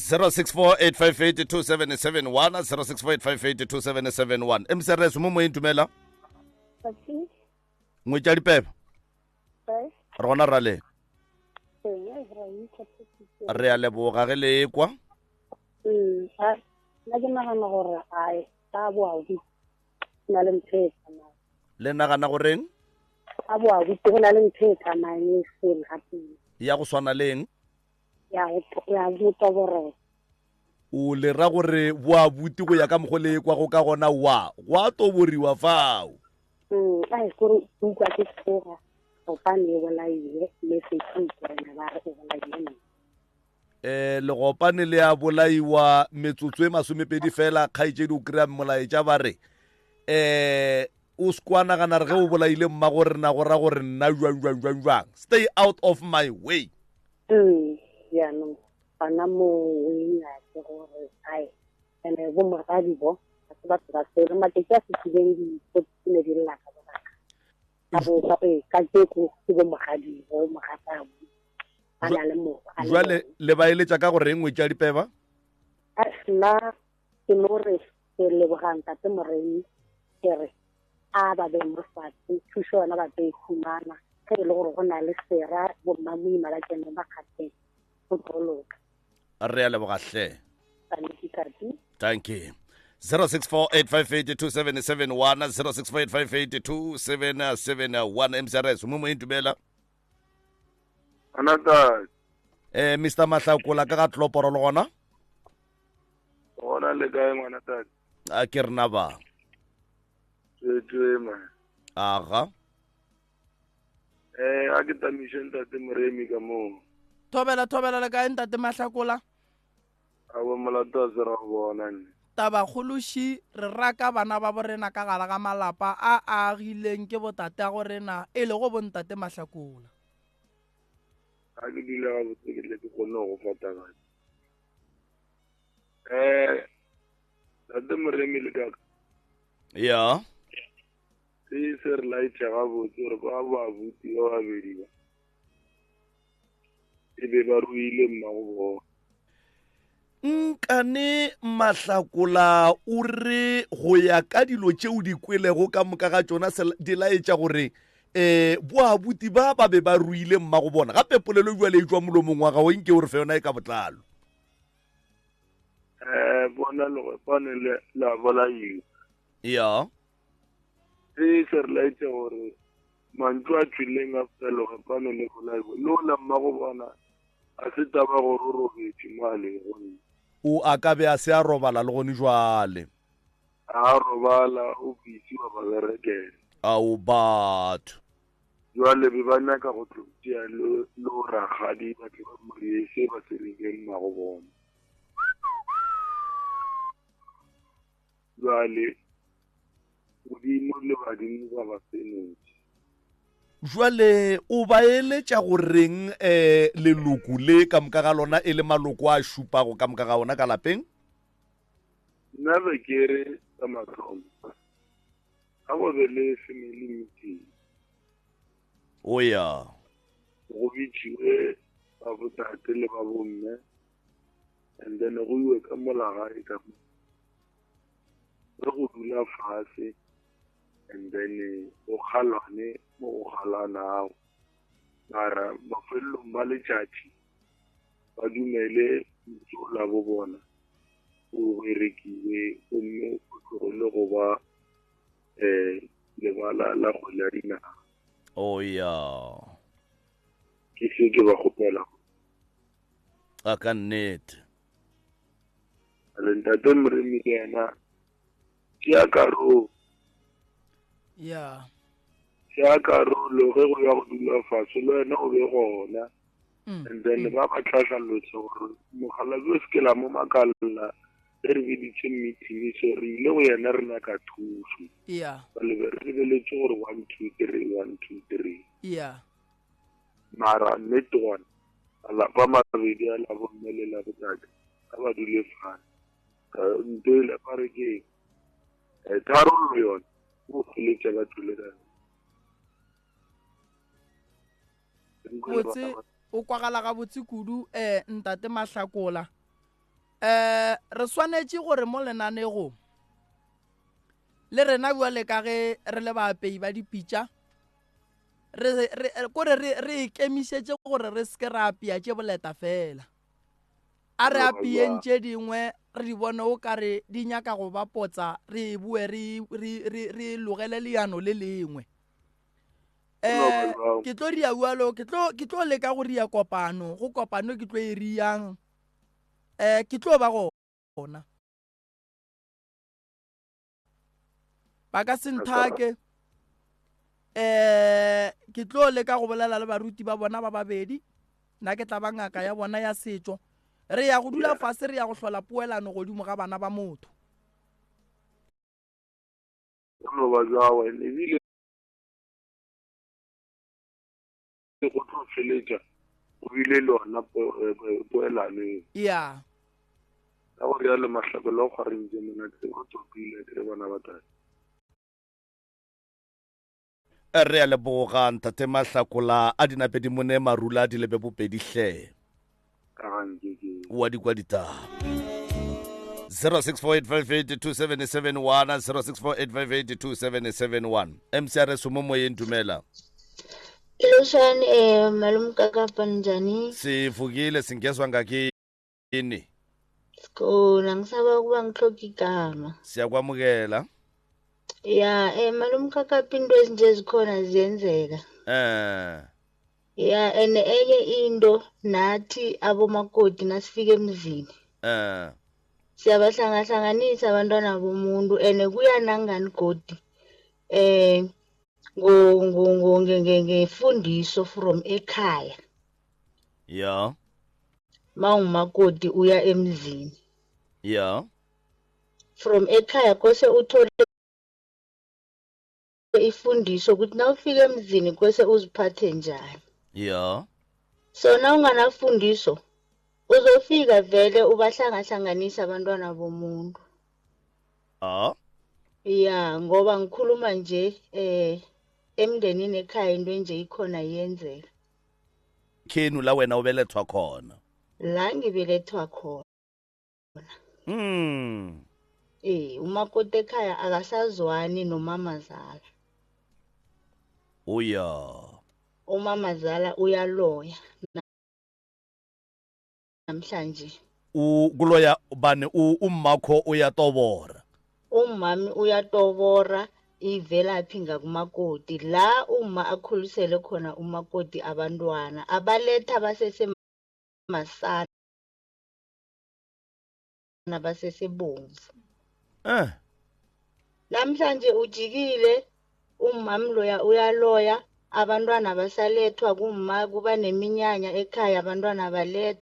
0648582771 0648582771 MCRS mo mo intumela ngwetša dipepa re gona ra le re a leboga ge le ekwa nna ke nagana gore a ka boabuti na le ntho e tsamayang le nagana goreng a boabuti go na le ntho e tsamayang e seng gape ya go swana leng ya botobore o le ra gore boabuti go ya ka mokgo le ekwa go ka gona wa go a toboriwa fao a e kore utlwa ke tsoga gopane e bolaile mme sekitlana ba re e bolaile legopane le a bolaiwa metsotso e masomepedi fela kgaitsedi o kry-a molaetša ba re o sekwanagana re ge o bolaile mmago rena go ra gore nna jwang stay out of my way yaanong bana mo wenyake gore ai ene bo mogadi bo ga se batho ba sere mateke a setileng dipotine di lelaka bobaka gape ka keko ke bo mogadi bo mogatabo a na le mokgwa jwale le ba eletša ka gore engwe tša dipeba nna ke mo re ke lebogang tate moremi ke re a ba be mo fatshe thuso yona ba be khumana ge e le gore go na le sera bommamoima ba kene ba kgateng go toloka re a leboga hle thank you 0648582771 0648582771 MCRS mo mo intumela anata Mr Mahlakola ka ga tloporo le gona gona le kae ngwana tati a ke rena ba tswetswe aga a ke tamiše ntate moremi ka moo thobela le kae ntate Mahlakola a bo molato a sera go bona nne tabakgološi re raka bana ba borena ka gala ga malapa a agileng ke botate a gorena e le go bontate Mahlakola a ke dile ga botse ke tle ke kgone go fatagatša tate moremi le kaka ya se se re laetša gabotse gore ba babuti ba babedi ba e be ba ruile mmago bona nkane Mahlakola o re go ya ka dilo tšeo di kwelego ka moka ga tšona di laetša gore boabuti ba be ba ruile mmago bona gape polelo jwale e tswa molomong wa gago nke o re fe yona e ka botlalo bona legopane la bolaiwa ya se se re laetša gore mantšu a tswileng a fela legopane le bolaiwa le ola mmago bona a se taba gore o robetše mo a legonne o a ka be a se a robala le gone jwale a robala o busy wa ba berekela ao batho jwale be ba nyaka go tlotia le go ragadi batho ba moriese ba serileng mmago bona jwale godimo le badimo ba ba senetse jwale o ba eletša goreng leloko le ka moka ga lona e le maloko a šupago ka moka ga ona ka lapeng nna be ke re ka mathomo ga go be le family meeting o ya go bitšiwe ba botate le ba bomme and then go iwe ka molagae ka mo re go dula fase and then go kgalwane mo go kgalanago mara mafelelong ba letšatši ba dumele motsola bo bona o berekile gomme o tlogole go ba lebala la kgwele ya dinaga. o ya Ke se ke ba kgopela a ka nnete le ntate Moremi le yena ke ya karo ya ke ya karolo ge go ya go dula fatshe le wena o be gona and then ba ba tlhatlhalotse gore mogalabi o se ke la mo makalla ge re beditse meeting so re ile go yena re nyaka thuso ya ba lebe re lebeletse gore 1 2 3 1 2 3 ya mara nnete gona malapa mabedi a la bomme le la botate ka ba dule fane nto e lapa re ke tharollo yona o feletse ba dule ka botse o kwagala ga botse kudu ntate Mahlakola re swanetse gore mo lenanego le rena bua le ka ge re le baapei ba dipitša kore re ikemišetse gore re seke re apea tše boleta fela a re apeyeng tše dingwe re di bone o ka re di nyaka go ba potsa re bue re logele leano le lengwe ke tlo dia bualo ke tlo leka go ria kopano go kopano ke tlo e riang ke tlo ba gona ba ka senthake ke tlo leka go bolela le baruti ba bona ba babedi nna ke tla ba ngaka ya bona ya setšo re ya go dula fase re ya go hlola poelano godimo ga bana ba motho no ba jawa ebile go tlo feletša o bile lona poelano ya ka gore ya le Mahlakolo o kgwarentse monate go tsopile ke bona ba tata re a leboga ntate Mahlakola a dinapedi mone marula di lebe bopedi hle wa di kwa ditaba 0648582771 0648582771 MCRS mo moyeng dumela Ilusan malum kakapa njani sivukile singezwa ngakini Skona ngisaba kuba ngihloka igama siyakwamukela ya malum kakapa into ezinje zikhona ziyenzeka ya enye into nathi abomakoti nasifika emzini siyabahlanganisa abantwana bomuntu ene kuya nangani godi ngefundiso from ekhaya ya mawumakoti uya emzini ya from ekhaya kose uthole ifundiso ukuthi nawufika emzini kose uziphathe njani ya so nawunganafundiso uzofika vele ubahlangahlanganisa abantwana bomuntu ya ngoba ngikhuluma nje emndenini ekhaya into nje ikhona yenzeka khenu la wena ubelethwa khona la ngibelethwa khona umakoti ekhaya akasazwani nomamazala uya umamazala uyaloya namhlanje kuloya bani ummakho uyatobora umami uyatobora ivelaphi ngakumakoti la uma akhulisele khona umakoti abantwana abaletha basesemasana basesebomvu namhlanje ujikile umami loya uyaloya abantwana basalethwa kuma kuba neminyanya ekhaya abantwana balethwa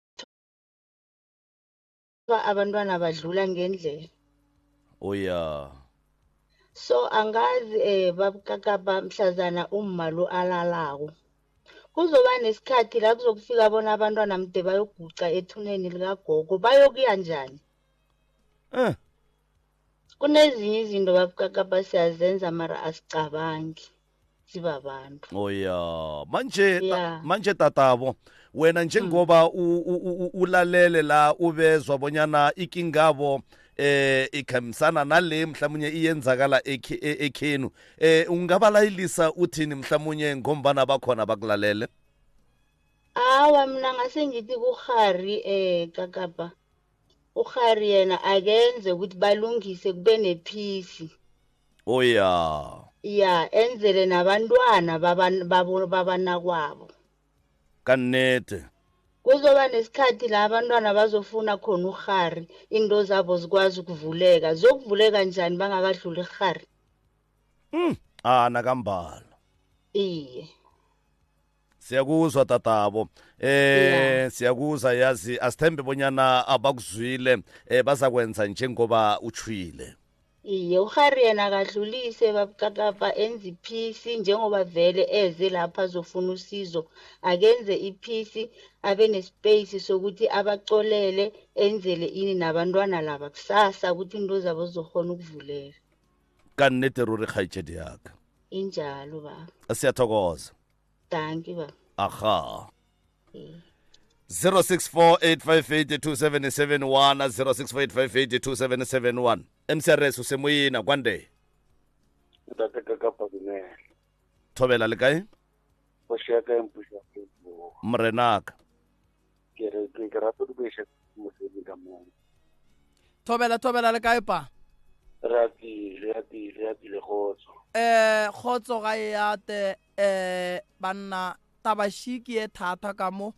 abantwana badlula ngendlela uya so angazi babukakaba mhlazana umma lo alalako kuzoba nesikhathi la kuzokufika bona abantwana mde bayoguca ethuneni likagogo bayokuya njani kunezinye izinto babukakaba siyazenza mara asicabangi sibabantu oya manje tatabo wena njengoba ulalele la ubezwa bonyana ikingabo ikhamisana nale mhlawumnye iyenzakala ekhenu ungabalayilisa uthini mhlawumnye ngombana bakhona bakulalele awa mina ngase ngithi kuhari kakapa ukghari yena akenze ukuthi balungise kube nephisi ya enzele nabantwana babanakwabo kannete kuzoba nesikhathi la abantwana bazofuna khona ukghari into zabo zikwazi ukuvuleka zokuvuleka njani bangakadluli ikghari nakambala iye siyakuzwa tatabo siyakuzwa yazi asithembe bonyana abakuzwile bazakwenza njengoba utshwile iye ukghari yena akadlulise babukakapa enze iphisi njengoba vele eze lapha azofuna usizo akenze iphisi abe nespace sokuthi abacolele enzele ini nabantwana laba kusasa ukuthi into zabo zizokhona ukuvuleka kannete ruri khaitshedi yaka injalo baba siyathokoza danki baba aha 0648582771 0648582771 MCRS usemoyena kwande thobela le kae mrenaka thobela le kae pa kgotso ga e ate banna tabashiki e thata ka mo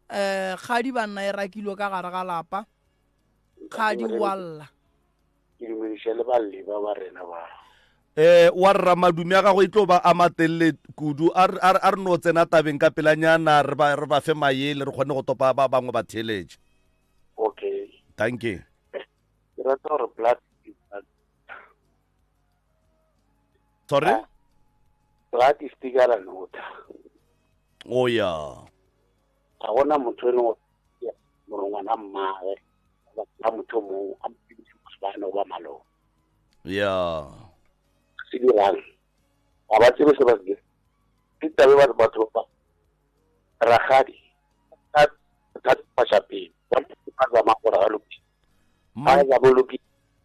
kgadi banna e rakilwe ka gare ga lapa kgadi walla ke dumediša le balli ba rena ba wa rra madumi a gago e tlo ba a matelele kudu a re no tsena tabeng ka pelanyana re ba fe maele re kgone go topa ba bangwe ba theeletše okay thank you ke rata gore blood sorry blood is tigala nota ya ga gona motho e leng morongwana mmae ba motho mongwe a bana ba malo ya se dirang ga ba tsebe se ba se ke tabe ba batho ba ragadi ta pashapi ba zama gore ga loki ga boloki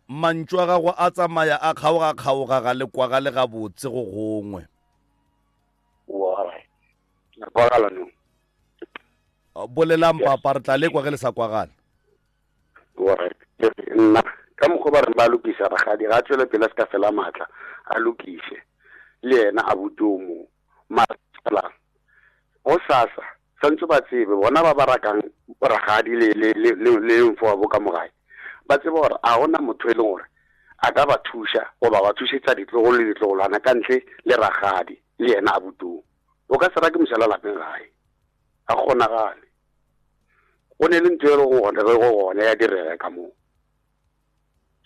mantšu a gago a tsamaya a kgaoga ga lekwa ga le ga botse go gongwe bolelang papa re tla lekwa ge le sa kwagala nna ka mokgwa ba re ba lokisa ragadi ga tswele pele se ka fela maatla a lokise le yena a botomo matsala o sasa santse ba tsebe bona ba barakang ragadi le mfo wa boka mogae ba tsebe gore a gona motho e leng gore a ka ba thuša goba ba thušetša ditlogolo le ditlogolwana ka ntle le ragadi le yena a botomo o ka se rake mošala lapeng gae a kgonagale go ne le ntho e re go gone ya direge ka moo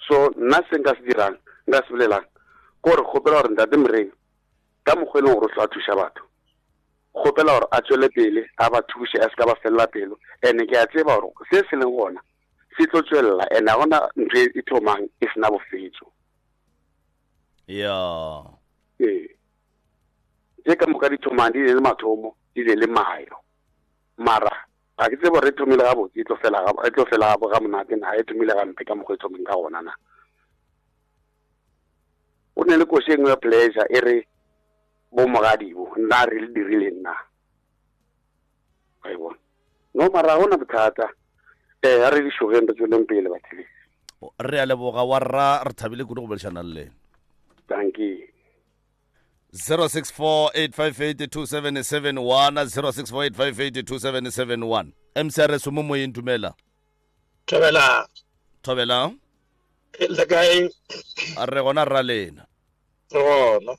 so nna se nka se dirang nka se bolelang ko gore kgopela gore ntate moreng ka mokgwa e leng gore o tla thuša batho kgopela gore a tswele pele a ba thuše a se ka ba felela pelo ande ke a tseba gore se se leng gona se tlo tswelela ande a gona ntho e thomang e sena bofetso tse ka moka di thomang di le mathomo di le mayo mara ga ke tsebe gore e thomile ga botse e tlo fela ga monate na e thomile gampe ka mokgwa e thomeng ka gona na o ne le kosi engwe ya pleasure e re bo mogadibo nna re le dirile nna ga e bona no mara ga gona bothata a re dišogeng re tsweleng pele bathileng re a leboga wa rra re thabile kudu go bolešana le lena thank you 0648582771 0648582771 MCRS mo moyeng dumela thobela le kae a re gona rra lena gona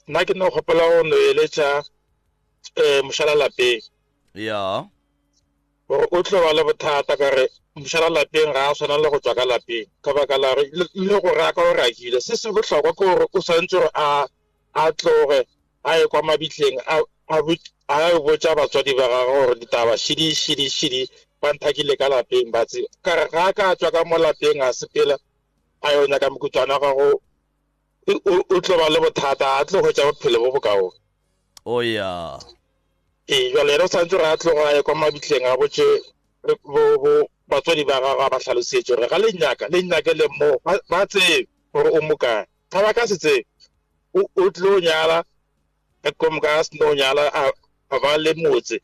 nna ke no kgopela go no eletša mošala lapeng ya gore o tlo ba le bothata ka re mošala lapeng ga a tshwana le go tswa ka lapeng ka baka la re le go raka o rakile se se botlhokwa ke gore o santse gore a tloge a ye kwa mabitleng a botsa batswadi ba gagwe gore ditaba šidi ba nthakile ka lapeng ba tseba ka re ga a ka tswa ka mo lapeng a sepela a yo nyaka mokutwana gago o tlo ba le bothata a tlo hwetša bophelo bo bokaone ya jale ene o santse gore a tlogo a ye kwa mabitleng a botse batswadi ba gagwe ba tlhalosetse gore ga le nyake le mo ba tsebe gore o mokae ga ba ka se tsebe o tlo nyala ko moka seno nyala a ba le motse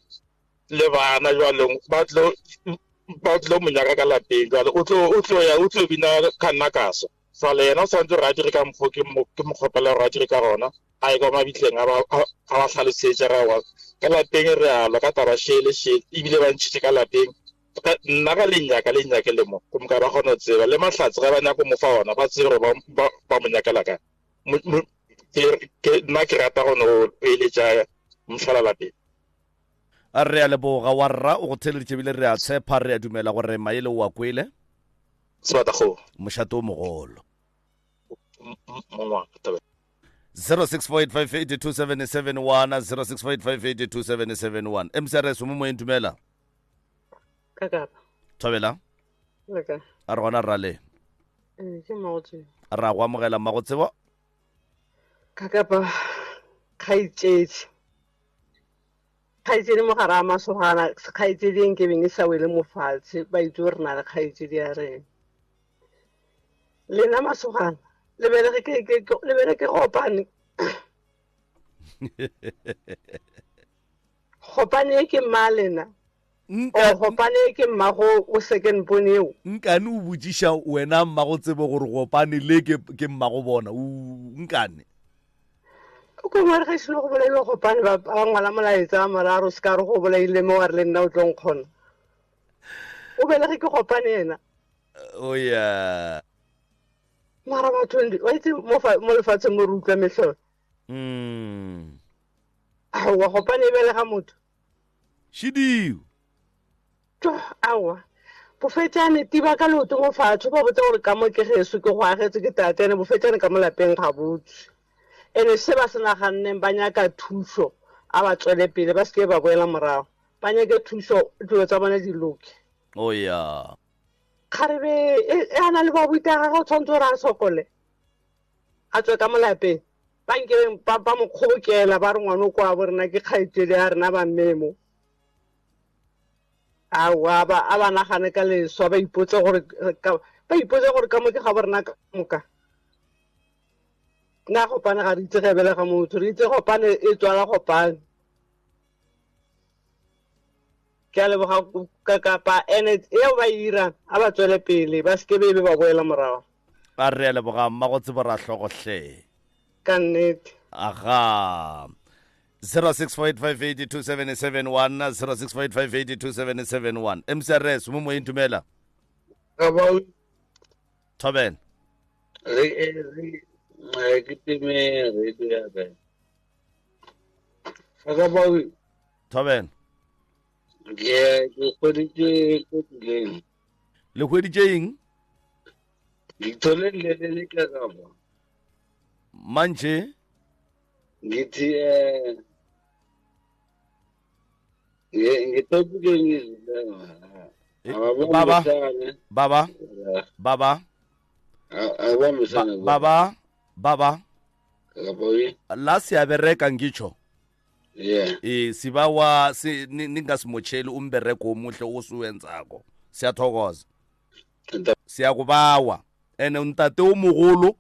le bana jwalong ba tlo ba tlo mo nyaka ka lapeng jalo o tlo bina ka nna kaso sa le yena o santse re a dire ka mfo ke mo kgopela re a dire ka rona a e kwa mabitleng a ba tlhalosetsa ra wa ka lapeng re alo ka taba shele ebile ba ntšhitse ka lapeng nna ka lenyaka le mo ko mka ba kgona tseba le mahlatse ga ba nyako mo fa ona ba tsere ba mo nyakela ka nna ke rata gone o eletša mhlala lapeng a re a leboga wa rra o go theleditše bile re a tshepa re a dumela gore maele o a kwele sebatago mošato o mogolo 0648582771 mcrs mo moeng dumela kakapa thobela leka a re gona rrale ke mmagotse a re a go amogela mmagotsebo kakapa kgaitsedi mogare a masogana kgaitsedi eng ke beng e sa wele mofatshe ba itse gore na le kgaitsedi ya rena lena masogana lebele ke gopane gopane e ke mma lena gopane e ke mmago o second bone eo nkane o botsiša wena mmago tsebe gore gopane le ke mmago bona nkane o ko ngware ga e seno go bolaile gopane ba ngwala molaetsa a moraro se ka re go bolaile mo ware le nna o tlong kgona o belege ke gopane ena oya mara batho wa itse mo lefatsheng mo re utlwa metlholo aowa gopane e belega motho shidio aowa bofetšane tiba ka leoto mo fatshe ba botse gore ka mo ke geso ke go agetse ke tatene bofetšane ka mo lapeng ga botse ene se ba se naganneng ba nyaka thuso a ba tswele pele ba seke ba boela morago ba nyake thuso dilo tsa bone di loke oya kgarebe a na le babuti a gagwe o tshwanetse gore a sokole a tswe ka mo lapeng ba nkebeng ba mo kgobokela ba re ngwane o kwa bo rena ke kgaitsedi a rena ba mmemo aowa a ba nagane ka leswa ba ipotse gore ka mo ke ga bo rena ka moka nna gopane ga re itse ge belega motho re itse gopane e tswala gopane ke a leboga kakapa ene eo ba irang a ba tswele pele ba seke be ba boela morago a re a leboga mmagotse ra hlogohle ka nnete aga 0648582771 0648582771 mcrs mo moeng dumela thobela ke time radio ya ka kakapa thobela ke kgoditše ko tseleng le hweditše eng dithole le kakapa mantše ngithi ngitopike baba la siyabereka ngitsho sibawa ningasimotsheli umbereko omuhle osuwenzako siyathokoza siyakubawa ene ntate o mogolo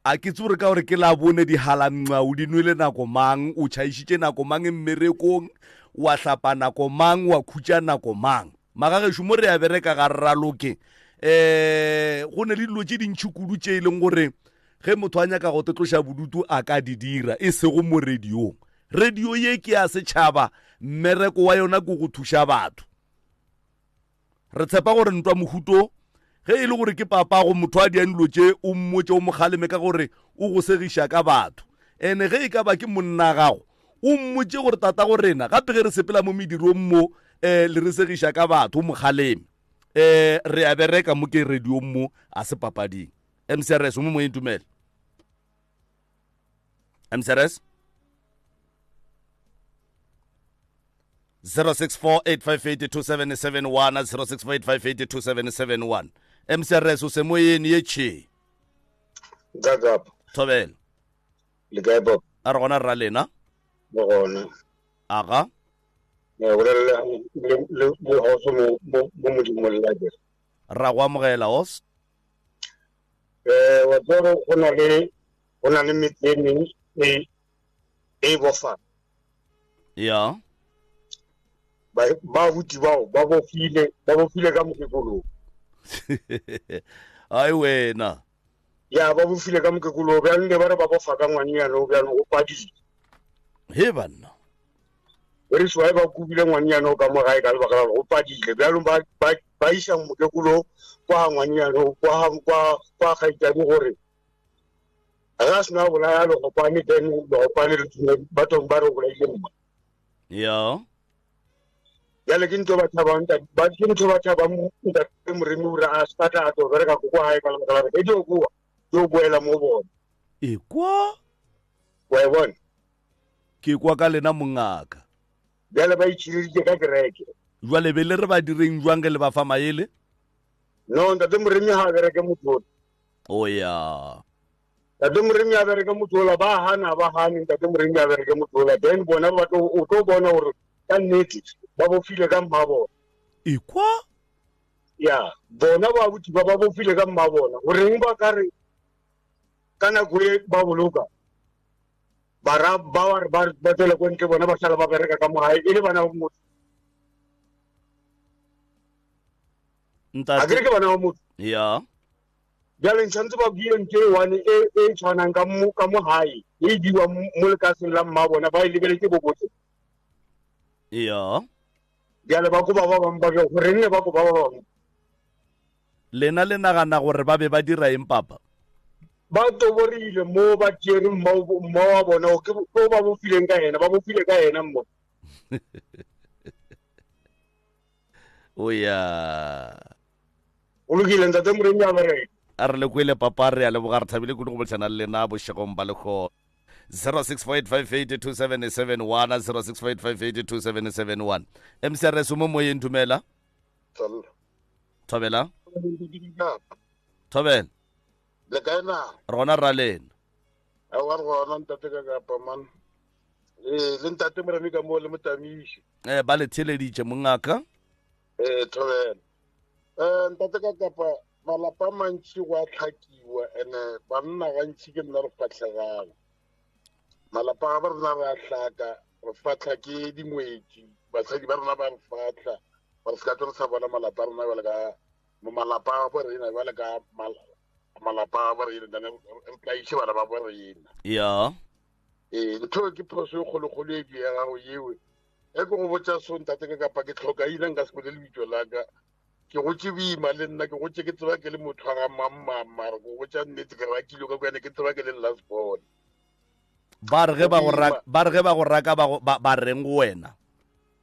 a ke tsore ka gore ke la bone di halamngau di nwele nako mang o tšhaišitše nako mang mmerekong wa hlapa nako mang wa khutša nako mang magagešo mo re ya bereka ga rraloke go ne le dilo tše dintšhi kudu tše e leng gore ge motho a nyaka go tetloša bodutu a ka di dira e sego mo radiong radio ye ke ya setšhaba mmereko wa yona ke go thuša batho re tshepa gore ntwa mohuto ge e le gore ke papago motho a diang dilo tše o mmotse o mogaleme ka gore o go segiša ka batho ene ge e ka ba ke monna gago o mmotse gore tata go rena gape ge re sepela mo medirong mo le re segiša ka batho o mogaleme re a bereka mo ke radiong mo a se papading mcrs mo moeng tumele mcrs 0648582771 0648582771 mcrs o se moyeni ye tšhe kakapa thobela le kae bob a re gona rra lena mo gona aga le hoso mo modimo le lage ra go amogela os wa tsoro go na le metseng e bofa ya babuti bao ba bofile ka mokekolong ai wena ya ba bofile ka mokekolong bjale ne ba re ba bofa ka ngwaneano bjale o padile he banna re swa ba kubile ngwaneano ka mo gae ka lebaka la o padile bjale ba isa mokekolo kwa ngwaneano kwa gaitadi gore ga sena bolaya le gopane then le gopane le batong ba re bolaile mma ya yale ke ntho ba thabang ba ke ntho ba thabang ntate Moremi ura a stata a to bereka go hae ka lebaka la re e dio bua yo boela mo bona e kwa wa e bona ke kwa ka lena mongaka bjale ba itshiditse ka kereke jwale be le re ba direng jwang le ba fa maele no ntate Moremi ha bereke motho o ya ntate Moremi a bereke motho la ba hana ntate Moremi a bereke motho la then bona ba to o to bona hore ka nnete ba bofile ka mmabona e kwa ya bona ba buti ba bofile ka mmabona goreng ba ka re ka nako e ba boloka ba tswela ko ntle bona ba sala ba bereka ka mogae e le bana ba motho a kere ke bana ba motho ya bjale ntshwantse ba buile ntho e one e tshwanang ka mogae e diwa mo lekaseng la mmabona ba e lebeletse bobotse ya bjale ba koba ba bangwe ba bjao goreng ne ba koba ba bangwe lena le nagana gore ba be ba dira eng papa ba toborile mo ba tšere mma wa bona o ba bofileng ka ena ba bofile ka ena mmo o ya o lokile ntate Moremi a bereka a re le kwele papa re a leboga re thabile kudu go botlhana le lena bošegong ba lekgo 0648582771 0648582771 mcrs mo moyeng dumela thobela thobela le kae na rona ra lena a wa rona ntate ka kapa man le ntate Moremi ka mo le motamiši ba le theleditše mongaka thobela ntate ka kapa malapa mantši go a tlhakiwa ene banna gantši ke nna re fatlhegang malapa ga ba rena re a tlhaka re fatlha ke dingwetši basadi ba rena ba re fatlha gore se ka tlo re sa bona malapa a rena bjale ka malapa a borena bjale ka malapa a borena re tlaiše bana ba borena ya ntho ke phoso e kgolokgolo e ke ya gago yewe e ke go botša so ntate ka kapa ke tlhokaile nka se kole lebitso laka ke gotse boima le nna ke gotse ke tseba ke le motho a ga mammamare ke gotsa nnete ke rakile ka kwane ke tseba ke le lasbon ba re ge ba go raka ba reng go wena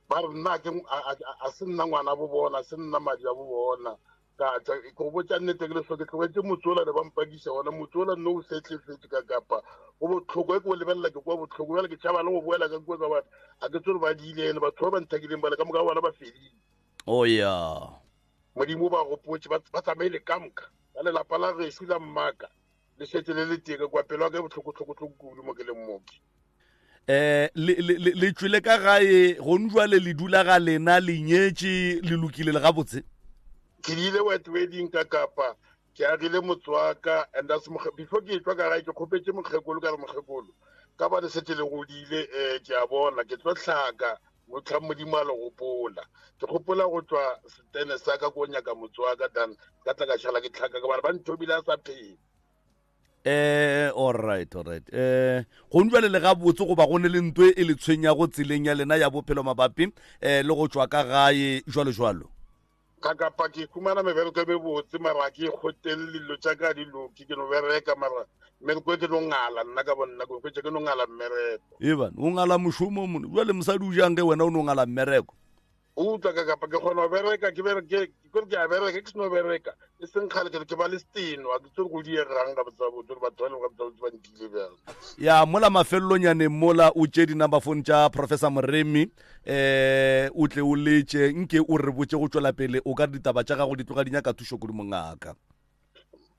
ba re nna a se nna ngwana bo bona a se nna madi a bo bona ka go botsa nnete ke le so ke tlogetse motsola le ba mpakiša ona motsola nne o setlefetse ka kapa go botlhoko e ke go lebelela ke kwa botlhoko jale ke tšhaba le go boela ka kua tsa bana a ke tsore ba diilene batho ba ba nthakileng bale ka moka bona ba fedile o ya modimo ba gopotse ba tsamaile ka moka ka lelapa la geso la mmaka le setse le le teka kwa pelo ka botlhoko-tlhoko kudu mo ke leng moke le tswile ka gae go njwale le dula ga lena le nyetše le lokile le gabotse ke di ile wet wedding ka kapa ke agile motswaka and before ke tswa ka gae ke kgopetse mokgekolo ka re mokgekolo ka ba le setse le godile ke a bona ke tlo tlhaka motho a modimo a le gopola ke gopola go tswa setene sa ka ko nyaka motswaka dan ka tla ka šhala ke tlhaka ka bana ba nthobile a sa phela all right go njwale le gabotse goba go ne le ntwe e le tshwenya go tseleng ya lena ya bophelo mabapi le go tswa ka gae jwalo ka kapa ke khumana mebereko e botse mara ke kgotelle dilo tša ka di loki ke no bereka mara mmereko ke no ngala nna ka bonna ko ke no ngala mmereko eban o ngala mošomo mone jwale mosadi o jang ge wena o no ngala mmereko o utlwa ka kapa ke kgona go bereka ke a bereka ke seno bereka e seng kgale ke ba le steno a ke tsore go diegang ka botsabotse batho ba ba ntile bjang ya mola mafelelonyaneng mola o tše di-number phone tša professor Moremi o tle o letse nke o re botse go tšwela pele o ka re ditaba tša gago di tloga di nyaka thušo kudu mongaka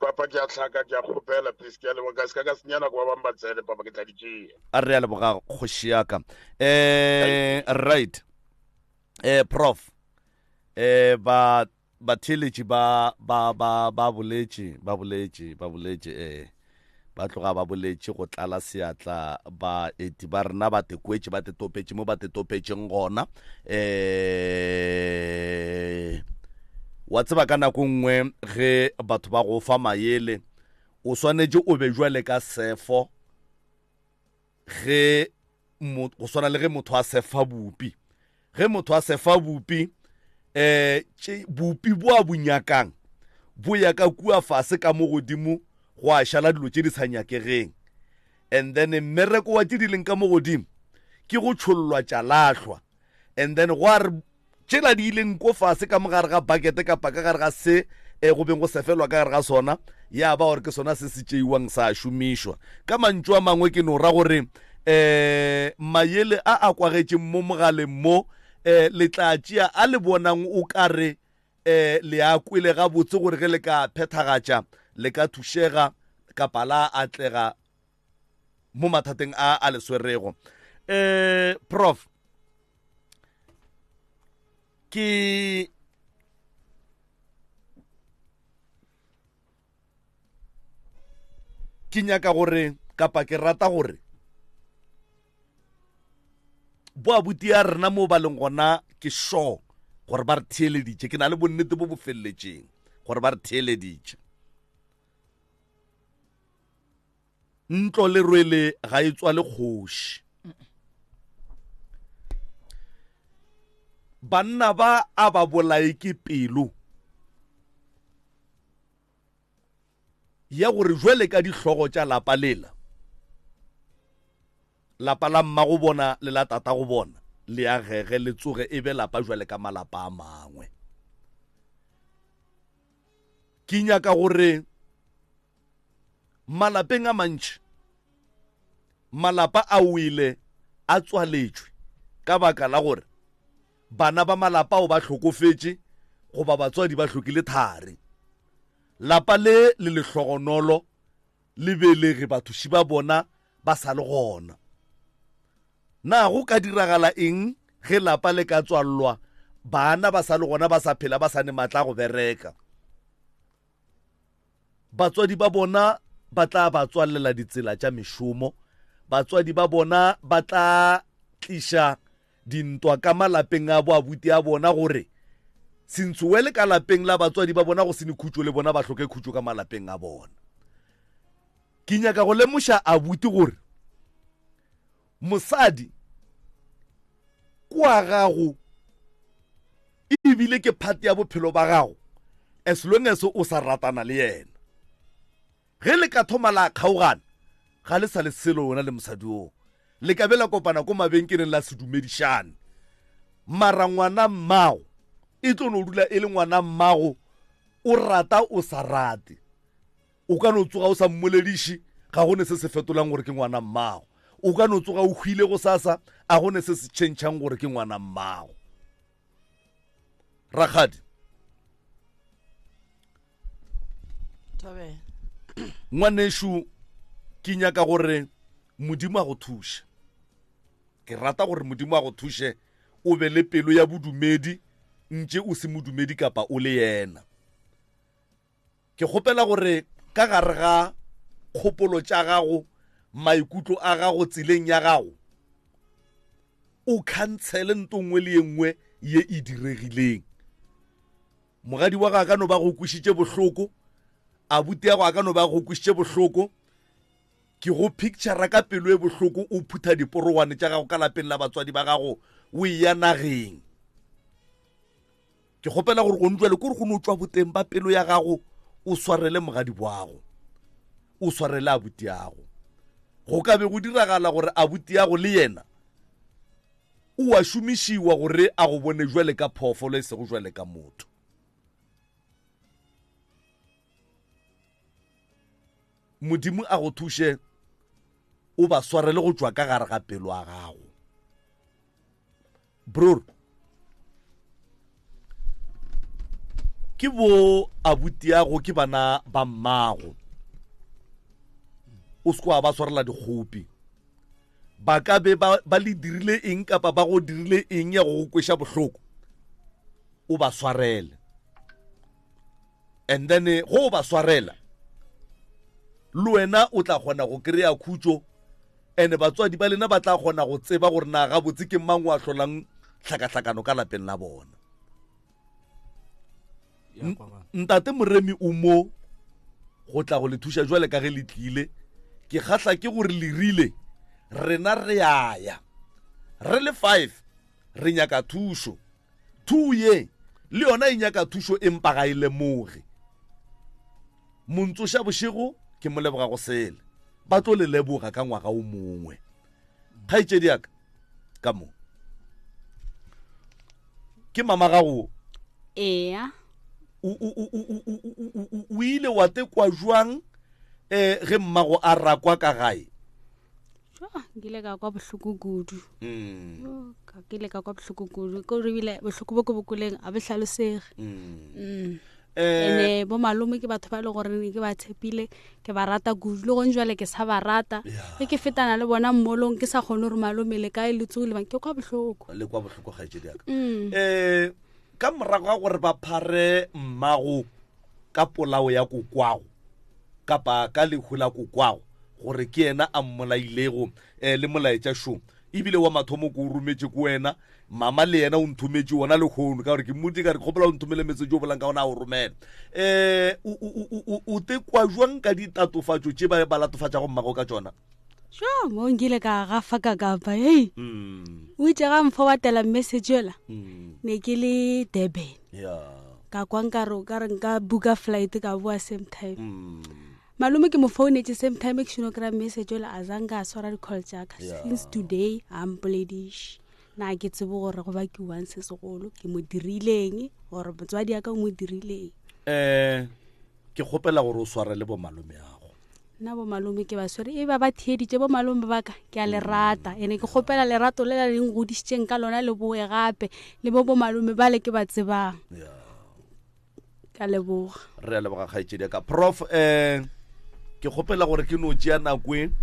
papa ke a tlhaka ke a kgopela please ke a leboga ka se ka senyana ko ba bang ba tsele papa ke tla di tšea a re a leboga kgoši yaka right prof ba theletše ba boletše ba tloga ba boletše go tlala seatla ba eti ba rena ba tekwetše ba tetopetše mo ba tetopetšeng gona wa tseba ka nako nngwe ge batho ba go fa maele o swanetše o be jwale ka sefo ge go swana le ge motho a sefa bupi ge motho a sefa bupi bupi bo a bunyakang bo ya ka kua fase ka mo godimo go a šala dilo tše di sa nyakegeng and then mmereko wa tše di leng ka mo godimo ke go tšhollwa tša lahlwa and then go a re tšela di ileng ko fase ka mogare ga bucket kapa ka gare ga se go beng go sefelwa ka gare ga sona ya ba gore ke sona se se tšeiwang sa šomišwa ka mantšu a mangwe ke no ra gore maele a kwagetšeng mo mogaleng mo letlatšea a le bonang o ka re le a kwele ga botse gore ge le ka phethagatša le ka thušega kapa la atlega mo mathateng a leswerego prof ke nyaka gore kapa ke rata gore bo abuti ya rena mo ba leng gona ke sure gore ba re theeleditše ke na le bonnete bo bo feleletšeng gore ba re theeleditše ntlo le rwele ga e tswa le kgoši banna ba a ba bolae ke pelo ya gore jwele ka dihlogo tša lapa lela lapa la mma go bona le la tata go bona le a gege le tsoge e be lapa jwale ka malapa a mangwe ke nyaka gore malapeng a mantši malapa a wele a tswaletšwe ka baka la gore bana ba malapa o ba hlokofetše goba batswadi ba hlokile thari lapa le lehlogonolo le belege bathuši ba bona ba sa le gona na go ka diragala eng ge lapa le ka tswallwa bana ba sa le gona ba sa phela ba sa ne matla go bereka batswadi ba bona ba tla ba tswallela ditsela tša mešomo batswadi ba bona ba tla tliša dintwa ka malapeng a bo abuti a bona gore sentsuwele ka lapeng la batswadi ba bona go se ne khutšo le bona ba hloke khutšo ka malapeng a bona ke nyaka go lemoša abuti gore mosadi kwa gago ebile ke phate ya bophelo ba gago as long as o sa ratana le yena ge le ka thoma la kgaogana ga le sa le selo wona le mosadi o le ka bela kopana ko mabenkeleng la sedumedišane mara ngwana mmago e tlo no dula e le ngwana mmago o rata o sa rate o ka no tsoga o sa mmolediše ga gone se se fetolang gore ke ngwana mmago o ka no tsoga o hwile go sasa a gone se se tšhentšhang gore ke ngwana mmago rakgadi ngwanešo ke nyaka gore modimo a go thuše ke rata gore modimo a go thuše o be le pelo ya bodumedi ntše o se modumedi kapa o le yena ke kgopela gore ka gare ga kgopolo tša gago maikutlo a gago tseleng ya gago o khantsele ntongwe le yengwe ye e diregileng mogadi wa ga ka no ba go kwišitše bohloko abuti ya go a ka no ba go kwišitše bohloko ke go picture ka pelo e bohloko o phutha diporowane tša gago ka lapeng la batswadi ba gago o ya nageng ke kgopela gore go ntšwele kore go no tswa boteng ba pelo ya gago o swarele mogadi boago o swarele abuti yago go ka be go diragala gore abuti yago le yena o a šomišiwa gore a go bone jwale ka phoofolo e se go jwale ka motho modimo a go thuše o ba swarele go tšwa ka gare ga pelo a gago bror ke bo abuti yago ke bana ba mmago o se ba swarela dikgopi ba ka be ba le dirile eng kapa ba go dirile eng ya go kweša bohloko o ba swarele and then go ba swarela le wena o tla kgona go kry-a khutso ene batswadi ba lena ba tla kgona go tseba gore na ga botse ke mang wa hlolang tlhakatlhakano ka lapeng la bona. Ntate Moremi o mo go tla go le thuša jwale ka ge le tlile ke kgatla ke gore le rile rena re ya re le 5 re nyaka thušo 2 ye le yona e nyaka thušo empa ga e lemoge montsoša bošego ke mo leboga go sele ba tlo le leboga ka ngwaga o mongwe kgaetšedi yaka ka mo ke mama gago ea o ile wa tekwa jwang ge mmago a rakwa ka gae nkile ka kwa bohloko kudu ka kile ka kwa bohloko kudu ko re bile bohloko bo ko bokoleng a behlalosege ene bo malome ke batho ba le gore ke ba tshepile ke ba rata kudu le go njwale ke sa ba rata ke fetana le bona mmolong ke sa kgone gore malome le kae le tsole bang ke kwa bohloko ga je diaka ka morago ga gore ba phare mmago ka polao ya kokwago kapa ka lehula kokwago gore ke ena a mmolailego le molaetša šo ebile wa mathomo ko o rometse ko wena mama le yena o nthometse wona le kgono ka gore ke mmuti ka re kgopela o nthomele metse jo bolang ka ona a o romela o tekwa jwang ka ditatofatšo tše ba latofatša go mmago ka tšona sure mo nkile ka gafa ka kapa hey o itse ga mfa wa tela message yola ne ke le Durban ka kwa nkare nka buka flight ka boa same time malume ke mo phone same time ke shino kra message yola azanga swara di call jaka since today I'm Bledish na ke tsebo gore go ba ke once segolo ke mo dirileng gore botswadi ya ka mo dirileng ke gopela gore o sware le bo malume yago na bo malume ke ba swere e ba thieditse bo malume ba ka ke a le rata ene ke gopela lerato le la leng godisitseng ka lona le boe gape le bo malume ba le ke ba tsebang ka leboga re a leboga kgaetšedi ka prof ke gopela gore ke no tšea nakwe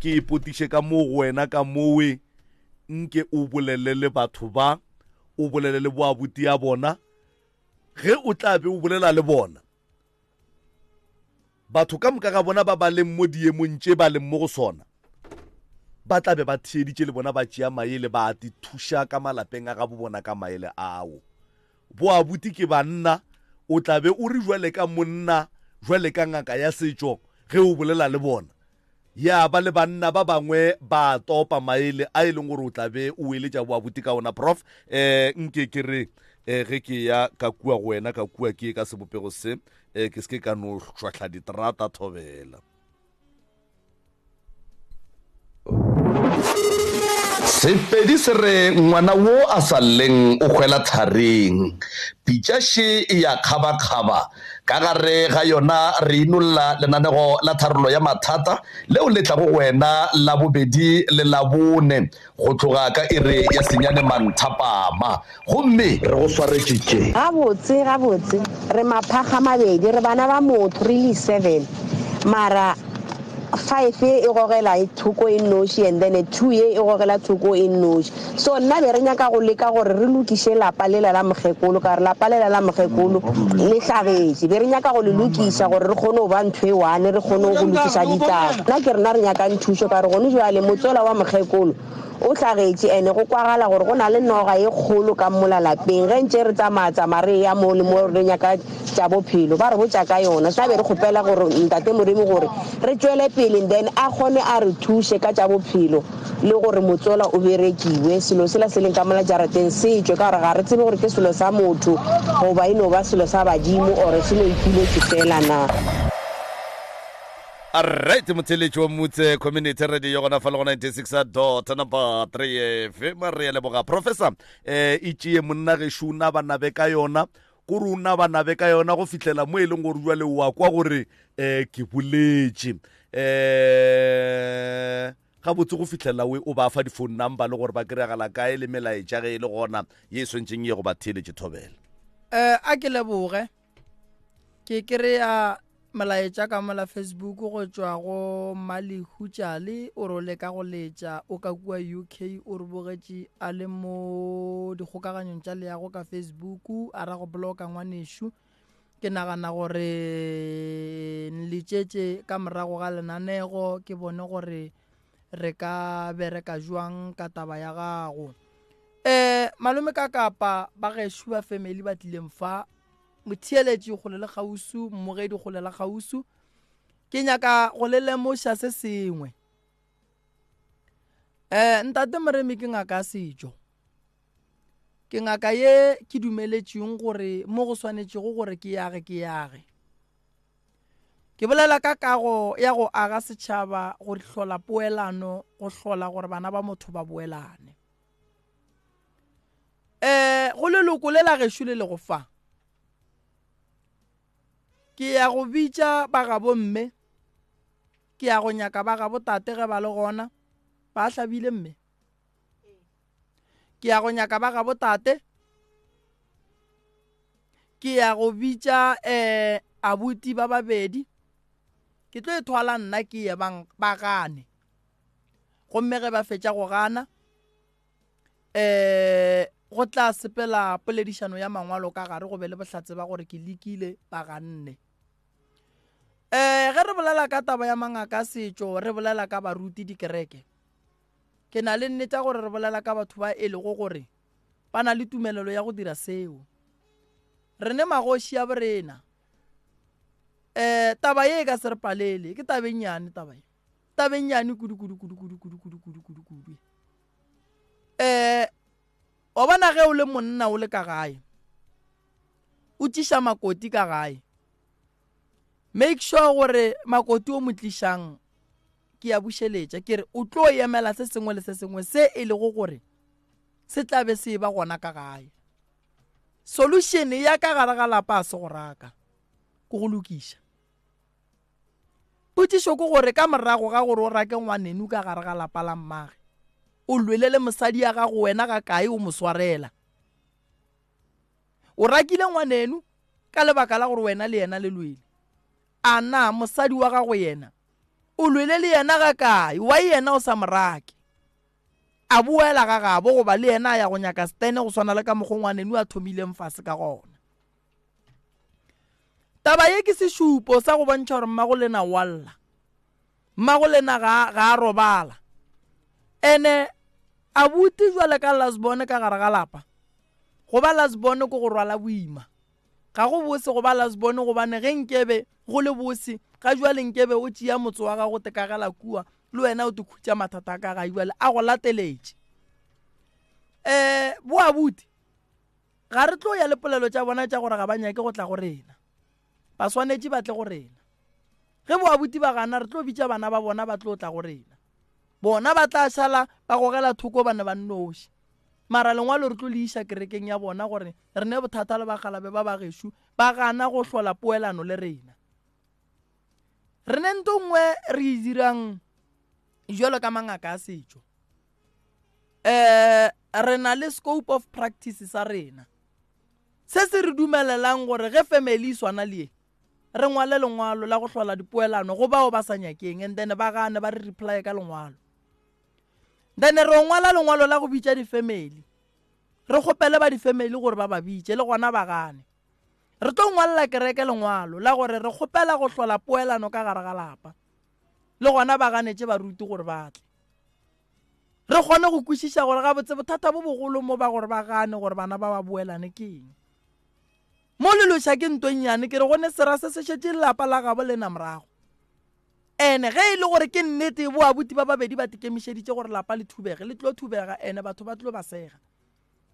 ke ipotiše ka mo go wena ka mowe nke o bolele le batho ba o bolele le boabuti ya bona ge o tla be o bolela le bona batho ka moka ga bona ba ba leng mo diemong tše ba leng mo go sona ba tla be ba thieditše le bona ba tšea maele ba ati thuša ka malapeng a ga bo bona ka maele ao boabuti ke banna o tla be o re jwale ka monna jwale ka ngaka ya setšo ge o bolela le bona ya ba le banna ba bangwe ba topa maele a e leng gore o tla be o eletša boabuti ka ona prof nke ke re ge ke ya ka kua go wena ka kua ke ka sebopego se ke se ka no hlwahlwa diterata thobela sepedi se re ngwana wo a sa leng o hwela thareng pitšaše e ya kgaba-kgaba ka gare ga yona re inolla lenanego la tharolo ya mathata leo le tla go wena la bobedi le la bone go tloga ka ere ya senyane manthapama gomme re go swaretšitše gabotse re maphaga mabedi re bana ba motho re le 7 mara 5 ye e gogela thoko e noši and then 2 ye e gogela thoko e noši so nna be re nyaka go leka gore re lokiše lapa lela la mokgekolo ka re lapa lela la mokgekolo le hlagetše be re nyaka go le lokiša gore re kgone go ba ntho e one re kgone go lokiša ditaba nna ke rena re nyakang thušo ka re gone jale motsola wa mokgekolo o hlagetše ene go kwagala gore go na le noga e kgolo ka mola lapeng ge ntše re tsamaya re ya mo le mo re nyaka tša bophelo ba re botša ka yona sa be re kgopela gore ntate Moremi gore re tšwele pele then a kgone a re thuše ka tša bophelo le gore motsola o berekiwe selo sela se leng ka mola jarateng se tšwe ka gore ga re tsebe gore ke selo sa motho goba e no ba selo sa badimo ore se no iphiletse fela na Alright, motheletši wa motse community radio gona fa le go 96.3 FM re ya leboga professor e tšee monna gešo na bana be ka yona ko re una bana be ka yona go fihlela mo e leng gore jwale wa kwa gore ke boletše ga botse go fihlela we o ba fa di-phone number le gore ba kry-agala kae le melaetša ge e le gona ye swantšeng ye go ba theeletše thobela a ke leboge ke kry-a molaetša ka mola Facebook go tšwa go Malihutšale o re leka go letša o ka kua UK o re bogetše a le mo dikgokaganyong tša leago ka Facebook a ra go bloka ngwanešo ke nagana gore nletšetše ka morago ga lenanego ke bone gore re ka bereka jwang ka taba ya gago. Malome ka kapa ba gešo ba family ba tlileng fa motheeletši go le gausu, mmogedi go le gausu, ke nyaka go le lemoša se sengwe. Ntate Moremi ke ngaka setšo, ke ngaka ye ke dumeletšeng gore mo go swanetšego gore ke yage ke bolela ka kago ya go aga setšhaba, go hlola poelano, go hlola gore bana ba motho ba boelane. Go leloko le la gešo le go fa ke ya go bitša ba ga bomme, ke ya go nyaka ba ga botate ge ba le gona ba hlabile mme, ke ya go nyaka ba ga botate, ke ya go bitša abuti ba babedi, ke tlo ethwala nna ke ye ba gane gomme ge ba fetša go gana go tla sepela poledišano ya mangwalo ka gare go be le bohlatse ba gore ke lekile ba ganne. Ge re bolela ka taba ya mangaka setšo, re bolela ka baruti dikereke, ke na le nnete gore re bolela ka batho ba e lego gore ba na le tumelelo ya go dira seo. Re ne magoši ya borena taba ye ka se re palele, ke tabenyane tabenyane kudu. O bona ge o le monna o le ka gae o tliša makoti ka gae, make sure gore makoti o mo tlišang ke ya bušeletša ke re o tlo emela se sengwe le se sengwe se e lego gore se tlabe se ba gona ka gae. Solution ya ka gare ga lapa a se go raka ko go lokiša. Potšišo ke gore ka morago ga gore o rake ngwanenu ka gare ga lapa la mmage, o lwele le mosadi ya gago wena ga kae o mo swarela. O rakile ngwanenu ka lebaka la gore wena le yena le lwele, a na mosadi wa gago yena o lwele le yena ga kae, wa yena o sa morake a boela ga gabo goba le yena a ya go nyaka stene go swana le ka mokgwa ngwanenu a thomileng fase ka gona. Taba ye ke sešupo sa go bontšha gore mmago lena walla, mmago lena ga a robala, ene abuti jwale ka lasbone ka gare ga lapa. Go ba lasbone ko go rwala boima, ga go bose go ba lasbone gobane ge nkebe go le bose ga jwale nkebe o tšea motse wa gago tekagela kua le wena o te khutša mathata ka ga jwale a go lateletše. Bo abuti ga re tlo ya le polelo tša bona tša gore ga ba nyake go tla go rena, ba swanetše ba tle go rena. Ge bo abuti ba gana re tlo bitša bana ba bona ba tlo tla go rena, bona ba tla šala ba gogela thoko bane ba nnoši, mara lengwalo re tlo le iša kerekeng ya bona gore re ne bothata le bagalabe ba bagešo ba gana go hlola poelano le rena. Re ne nto ngwe re e dirang jalo ka mangaka a setšo, re na le scope of practice sa rena se se re dumelelang gore ge family swana le re ngwale lengwalo la go hlola dipoelano go bao ba sa nyakeng, and then ba gane ba re reply ka lengwalo. Then re ngwala lengwalo la go bitša di-family, re kgopele ba di-family gore ba ba bitše le gona ba gane. Re tlo ngwalela kereke lengwalo la gore re kgopela go hlola poelano ka gare ga lapa, le gona ba ganetše baruti gore ba tle re kgone go kwešiša gore ga botse bothata bo bogolo mo ba gore ba gane gore bana ba ba boelane ke eng. Mo leloša ke ntonyane ke re gone sera se se šetše lelapa la gabo le na morago, ene ge e le gore ke nnete bo abuti ba babedi ba tekemišeditše gore lapa le thubege, le tlo thubega, ene batho ba tlo ba sega,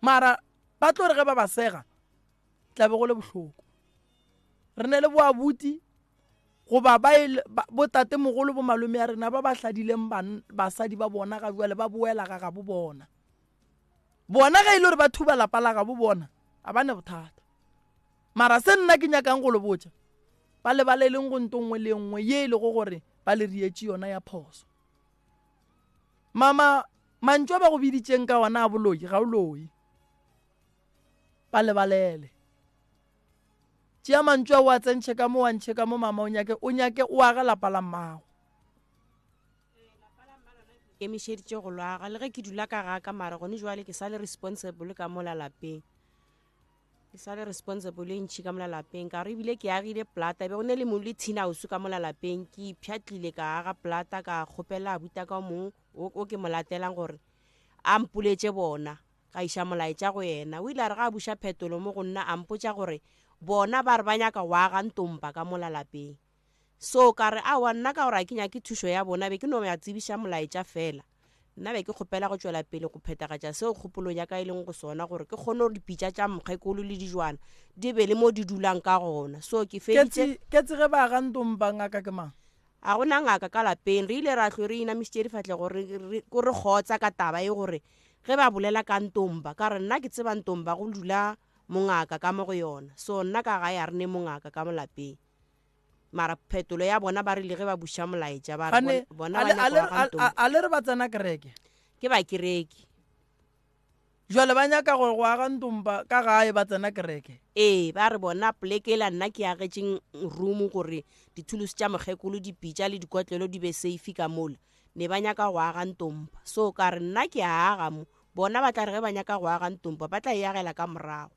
mara ba tlo re ge ba ba sega tlabe go le bohloko. Re ne le bo abuti goba botate mogolo bo malome ya rena ba ba hladileng basadi ba bona ga jwale ba boela ga gabo bona ge e le gore ba thuba lapa la gabo bona a bane bothata. Mara se nna ke nyakang go le botša ba le leng go ntongwe le nngwe ye e le go gore ba le rietše yona ya phoso. Mama mantšwa ba go biditšeng ka ona a boloi ga o loi, ba lebalele tšea mantšwa o a tsentšhe ka mo wa ntšhe ka mo mama o nyake o aga lapa la mmago. Ke mešeditše go lwaga le ge ke dula ka ga ka mara gone jwale ke sa le responsible ka mola lapeng. ke sa le responsible e ntšhi ka molalapeng ka re ebile ke agile plata be go ne le mo le thinausu ka molalapeng ke ipšhatlile ka aga plata ka kgopela abuta ka mong o ke mo latelang gore a mpuletse bona ka iša molaetša go yena o ile a re ga a buša phetolo mo go nna a mpotša gore bona ba re ba nyaka go aga ntompa ka molalapeng so ka re aowa nna ka gore a ke nyake thušo ya bona be ke no ya tsebiša molaetša fela nna be ke kgopela go tšwela pele go phethagatša seo kgopolong ya ka e leng go sona gore ke kgone gore dipitša tša mokgekolo le dijwana di be le mo di dulang ka gona so ke feditše ke tsege ba ga ntompa ngaka ke mang a gona ngaka ka lapeng re ile ra hlwe re inamišitše difatle gore ko re kgotsa ka taba e gore ge ba bolela ka ntompa ka re nna ke tseba ntompa go dula mongaka ka mo go yona so nna ka gae a re ne mongaka ka molapeng mara phetolo ya bona ba rile ge ba buša molaetša ba bona a le re ba tsena kereke ke ba kereke jwale ba nyaka gore go aga ntompa ka gae ba tsena kereke ee ba re bona polekela nna ke agetšeng room gore dithulusi tša mokgekolo dipitša le dikotlelo di be safe ka mola ne ba nyaka go aga ntompa so ka re nna ke a aga mo bona ba tla re ge ba nyaka go aga ntompa ba tla e agela ka morago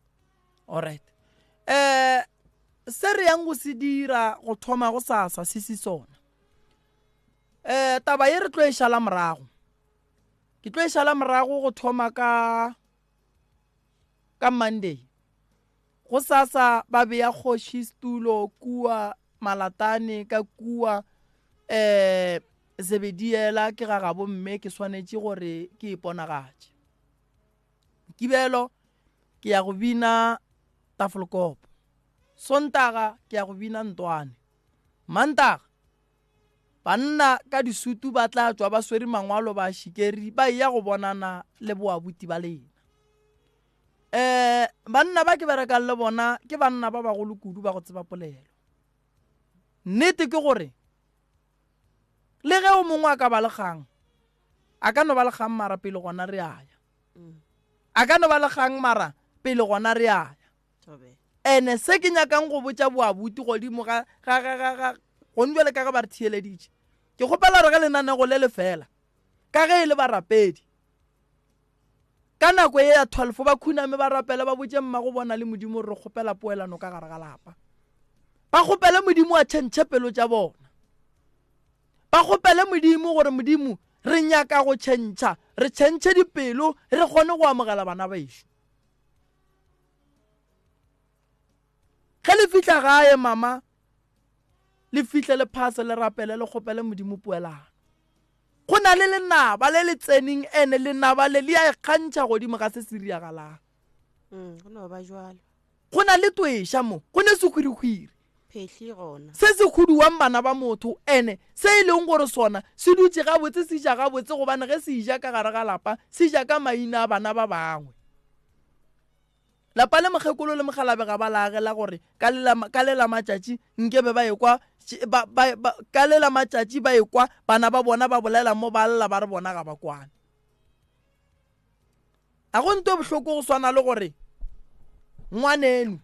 alright se re yang go se dira go thoma go sasa se sona taba ye re tlo e šala morago ke tlo e šala morago go thoma ka Monday go sasa ba beya kgoši stulo kua Malatane ka kua Zebediela ke ga gabo mme ke swanetše gore ke iponagatše Kibelo ke ya go bina Tafelkop Sontaga ke ya go bina Ntwane Mantaga banna ka disutu ba tla tswa ba swere mangwalo ba shikeri ba ya go bonana le boabuti ba lena banna ba ke berekang le bona ke banna ba bagolo kudu ba go tseba polelo nnete ke gore le ge o mongwe a ka ba lekgang a ka no ba lekgang mara pele gona re aya a ka no ba lekgang mara pele gona re aya ene se ke nyakang go botša boabuti godimo ga gone jale ka ga ba re thieleditše ke kgopela re ge lenanego le le fela ka ge e le barapedi ka nako ye ya 12 ba khuname ba rapela ba botše mmago bona le modimo re kgopela poelano ka gare ga lapa ba kgopele modimo a tšhentšhe pelo tša bona ba kgopele modimo gore modimo re nyaka go tšhentšha re tšhentšhe dipelo re kgone go amogela bana baešo ge le fihla gae mama le fihle le phase le rapele le kgopele modimo poelano go na le lenaba le le tsening ene lenaba le a ikgantšha godimo ga se se riagalang go na le twešha mo go ne sekhwirikgwiri se se khuduwang bana ba motho ene se e leng gore sona se dutse gabotse se ja gabotse gobane ge se ja ka gare ga lapa se ja ka maina a bana ba bangwe lapa le mokgekolo le mogalabe ga ba laagela gore ka lela matšatši nkebe ba ekwa ka lela matšatši ba ekwa bana ba bona ba bolela mo ba lla ba re bona ga ba kwane a go nto bohloko go swana le gore ngwanenu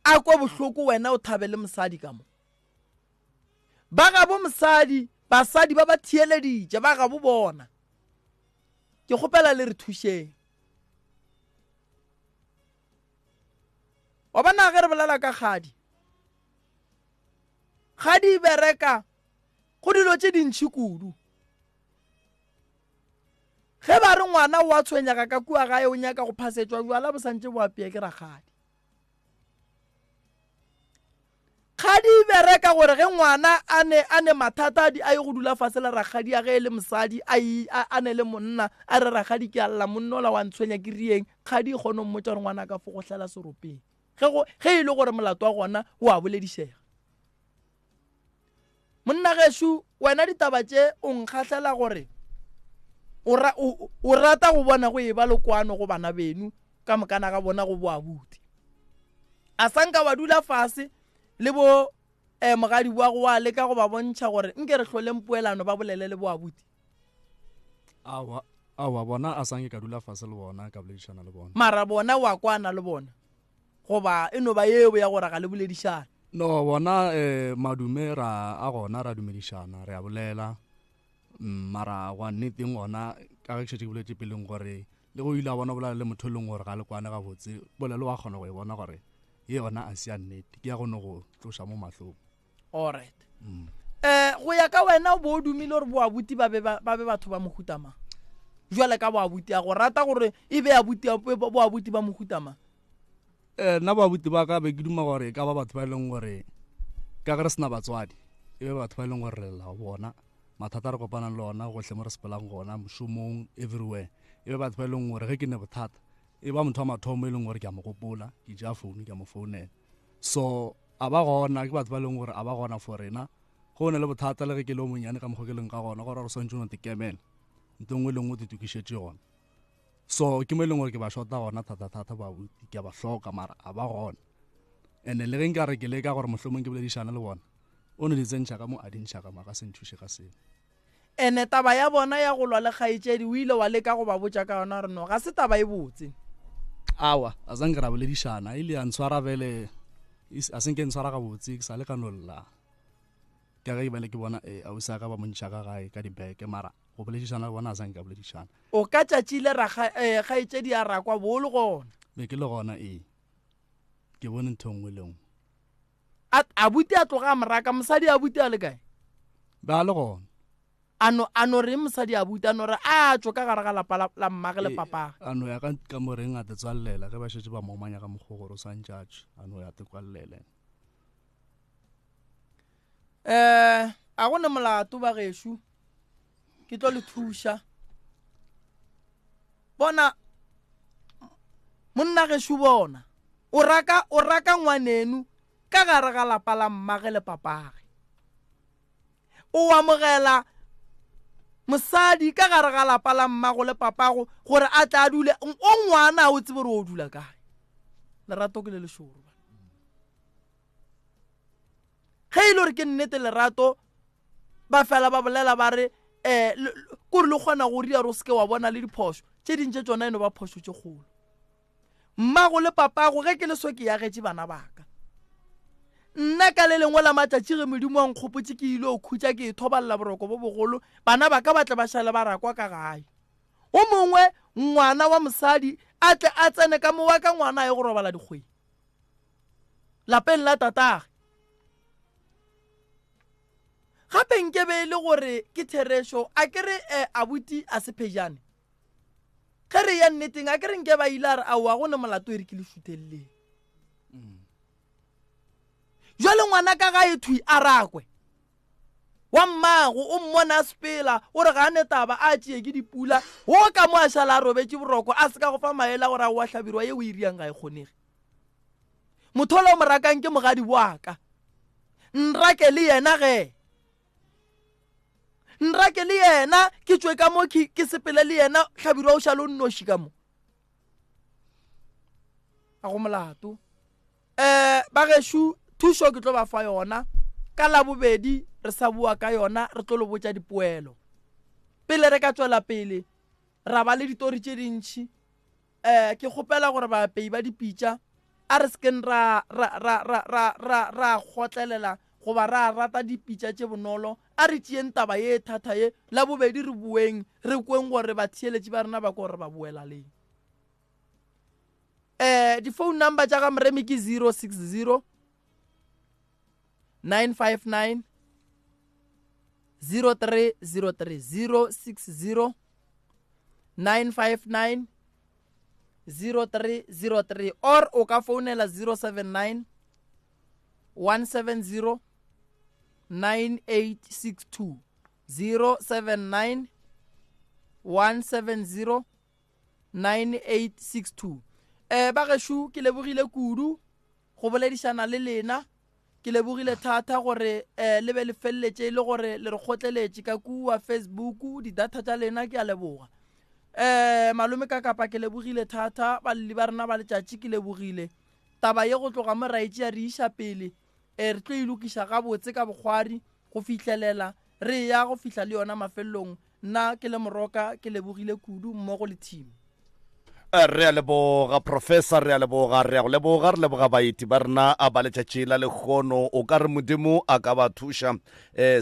a kwa bohloko wena o thabele mosadi ka mo ba gabo mosadi basadi ba ba thieleditše ba gabo bona ke kgopela le re thušeng wa bana ge re bolela ka kgadi e bereka go dilo tše dintšhi kudu ge ba re ngwana o a tshwenyega ka kua gae o nyaka go phasetswa jwala bo santše bo apea ke rakgadi e bereka gore ge ngwana a ne mathata a ye go dula fase le rakgadi ya ge e le mosadi a ne le monna a re rakgadi ke alla monna ola wa ntshwenya ke rieng kgadi e kgone mmotsa gore ngwana ka fo go hlela seropeng ge e le gore molato wa gona o a boledišega monna gešo wena ditaba tše o nkgahlela gore o rata go bona go e ba lekwano go bana benu ka mokana ga bona go boabuti a sanka wa dula fase le bo mogadi wa go wa leka go ba bontšha gore nke re hloleng poelano ba bolele le boabuti awa bona a sanke ka dula fase le bona ka boledišana le bona mara bona wa kwana le bona goba e no ba yeo ya gore ga le boledišana no bona madume a gona ra dumedišana re a bolela mara wa nneteng gona ka ge ke šetse ke boletše peleng gore le go ile a bona bola le motho leng gore ga le kwane ga botse bolelo wa kgona go e bona gore ye yona a se ya nnete ke ya gone go tloša mo mahlong. Alright. Go ya ka wena bo dumile gore boabuti ba be batho ba mohutama jwale ka boabuti a go rata gore e be boabuti ba mohutama. Nna boabuti ba ka be ke duma gore ka ba batho ba leng gore ka gare sena batswadi e be batho ba leng gore re la bona mathata re kopanang le ona gohle mo re sepelang gona mošomong everywhere e be batho ba leng gore ge ke ne bothata e ba motho wa mathomo e leng gore ke a mo gopola ke ja founu ke a mo founela so a ba gona ke batho ba leng gore a ba gona for rena go ne le bothata le ge ke le o monyane ka mokgwa ke leng ka gona gore re swantse o tekemela ntho ngwe le ngwe te tukišetse gona so ke mo e leng gore ke ba shota gona thata ba buti ke ba hloka mara a ba gona ene le ge nka re ke le ka gore mohlomong ke boledišana le bona o ne di tsentšha ka mo a dintšha ka maka se nthuše ka seo. Ene taba ya bona ya go lwa le kgaetšedi o ile wa leka go ba botša ka yona re no ga se taba e botse. Awa a zanke ra boledišana ile ya ntshwara bele a senke ntshwara ga botse ke sa le ka nolla ke ge ke bele ke bona a usa ka ba montšha ka gae ka dibeke mara go boledišana le bona a zanke ka boledišana. O ka tšatšile ra kgaetšedi ya rakwa bo le gona be ke le gona ke bone ntho ngwe le ngwe abuti a tloga moraka mosadi abuti a le kae ba le gona ano re mosadi abuti ano re a tšo ka gare ga lapa la mmage le papage ano ya ka moreng a te tswalela ge ba šetse ba momanya ka mokgogoro santšatše ano ya te kwalele a go ne molato ba gešo ke tlo le thuša bona monna gešo bona o raka ngwanenu ka gare ga lapa la mmage le papage o amogela mosadi ka gare ga lapa la mmago le papago gore a tla dule o ngwana o tsebe re o dula kae lerato ke le lešoro ge ile gore ke nnete lerato ba fela ba bolela ba re kore le kgona go ria re o seke wa bona le diphoso tše dintše tsona eno ba phoso tše kgolo mmago le papago ge ke le so ke yagetše bana baka nna ka le lengwe la matšatši ge modimo wa nkgopotse ke ile o khutša ke ithobalela boroko bo bogolo bana ba ka batle ba šale ba rakwa ka gae o mongwe ngwana wa mosadi a tle a tsene ka mowa ka ngwana ye go robala dikgwedi lapeng la tatage gape nke be le gore ke therešo a ke re abuti a sephejane ge re ya nneteng a ke re nke ba ile a re aowa go ne molato e re ke le šutheleleng jwale ngwana ka ga ethwi a rakwe wa mmago o mmona sepela o re ga ne taba a tšee ke dipula o ka mo a šala a robetse boroko a se ka go fa maela gore a go a hlabirwa ye o iriang ga e kgonege motho o le o mo rakang ke mogadi boaka nrake le yena nrake le yena ke tšwe ka mo ke sepele le yena hlabirwa o šale o nnoši ka mo a go molato ba gešo thušo ke tlo ba fa yona ka labobedi re sa bua ka yona re tlo le botša dipoelo pele re ka tswela pele ra ba le ditori tše dintšhi ke kgopela gore bapei ba dipitša a re seken ra kgotlelela goba ra rata dipitša tše bonolo a re tšeeng taba ye thata ye labobedi re bueng re kweng gore batheeletši ba rena ba ko gore ba buela leng di-phone number tša ga moremi ke 060 959 0303 060 959 0303 or o ka founela 079 170 9862 079 170 9862 ba gešo ke lebogile kudu go boledišana le lena ke lebogile thata gore le be le felletše le gore le re kgotleletše ka kua Facebook di-data tša lena ke a leboga malome ka kapa ke lebogile thata baleli ba rena ba letšatši ke lebogile taba ye go tloga mo raetše ya re iša pele re tlo ilokiša gabotse ka bokgwari go fihlelela re ya go fihla le yona mafelelong nna ke le moroka ke lebogile kudu mmogo le team re a leboga professor, re a leboga, re a go leboga, re leboga baeti ba rena a ba letšatši la lekgono. O ka re modimo a ka ba thuša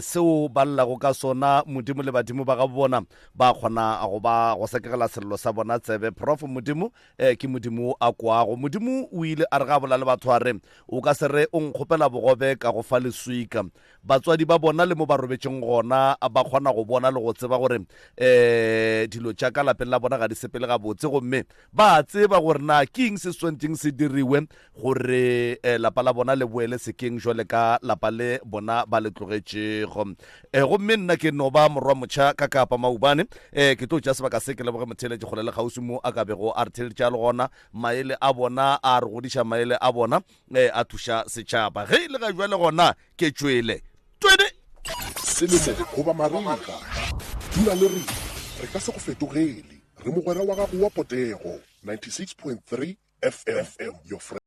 seo ba llago ka sona, modimo le badimo ba ga bona ba kgona go sekegela selelo sa bona tsebe. Prof modimo ke modimo a kwago. Modimo o ile a re ga bola le batho a re o ka se re o nkgopela bogobe ka go fa leswika. Batswadi ba bona le mo ba robetšeng gona ba kgona go bona le go tseba gore dilo tša ka lapeng la bona ga di sepele ga botse, gomme ba tseba gore na ke eng se swantšeng se diriwe gore lapa la bona le boele sekeng jwale ka lapa le bona ba le tlogetšego. Gomme nna ke no ba morwa motšha ka Kapa Maubane, ke tlo tša sebaka se ke leboge motheletše kgole le kgausi mo a ka bego a re theletša le gona maele a bona, a re godiša maele a bona, a thuša setšhaba. Ge le ga jwale gona ke tšwele selemo goba mariga dula le re ka se go fetogele re mogwera wa gago wa potego 96.3 FM, your friend.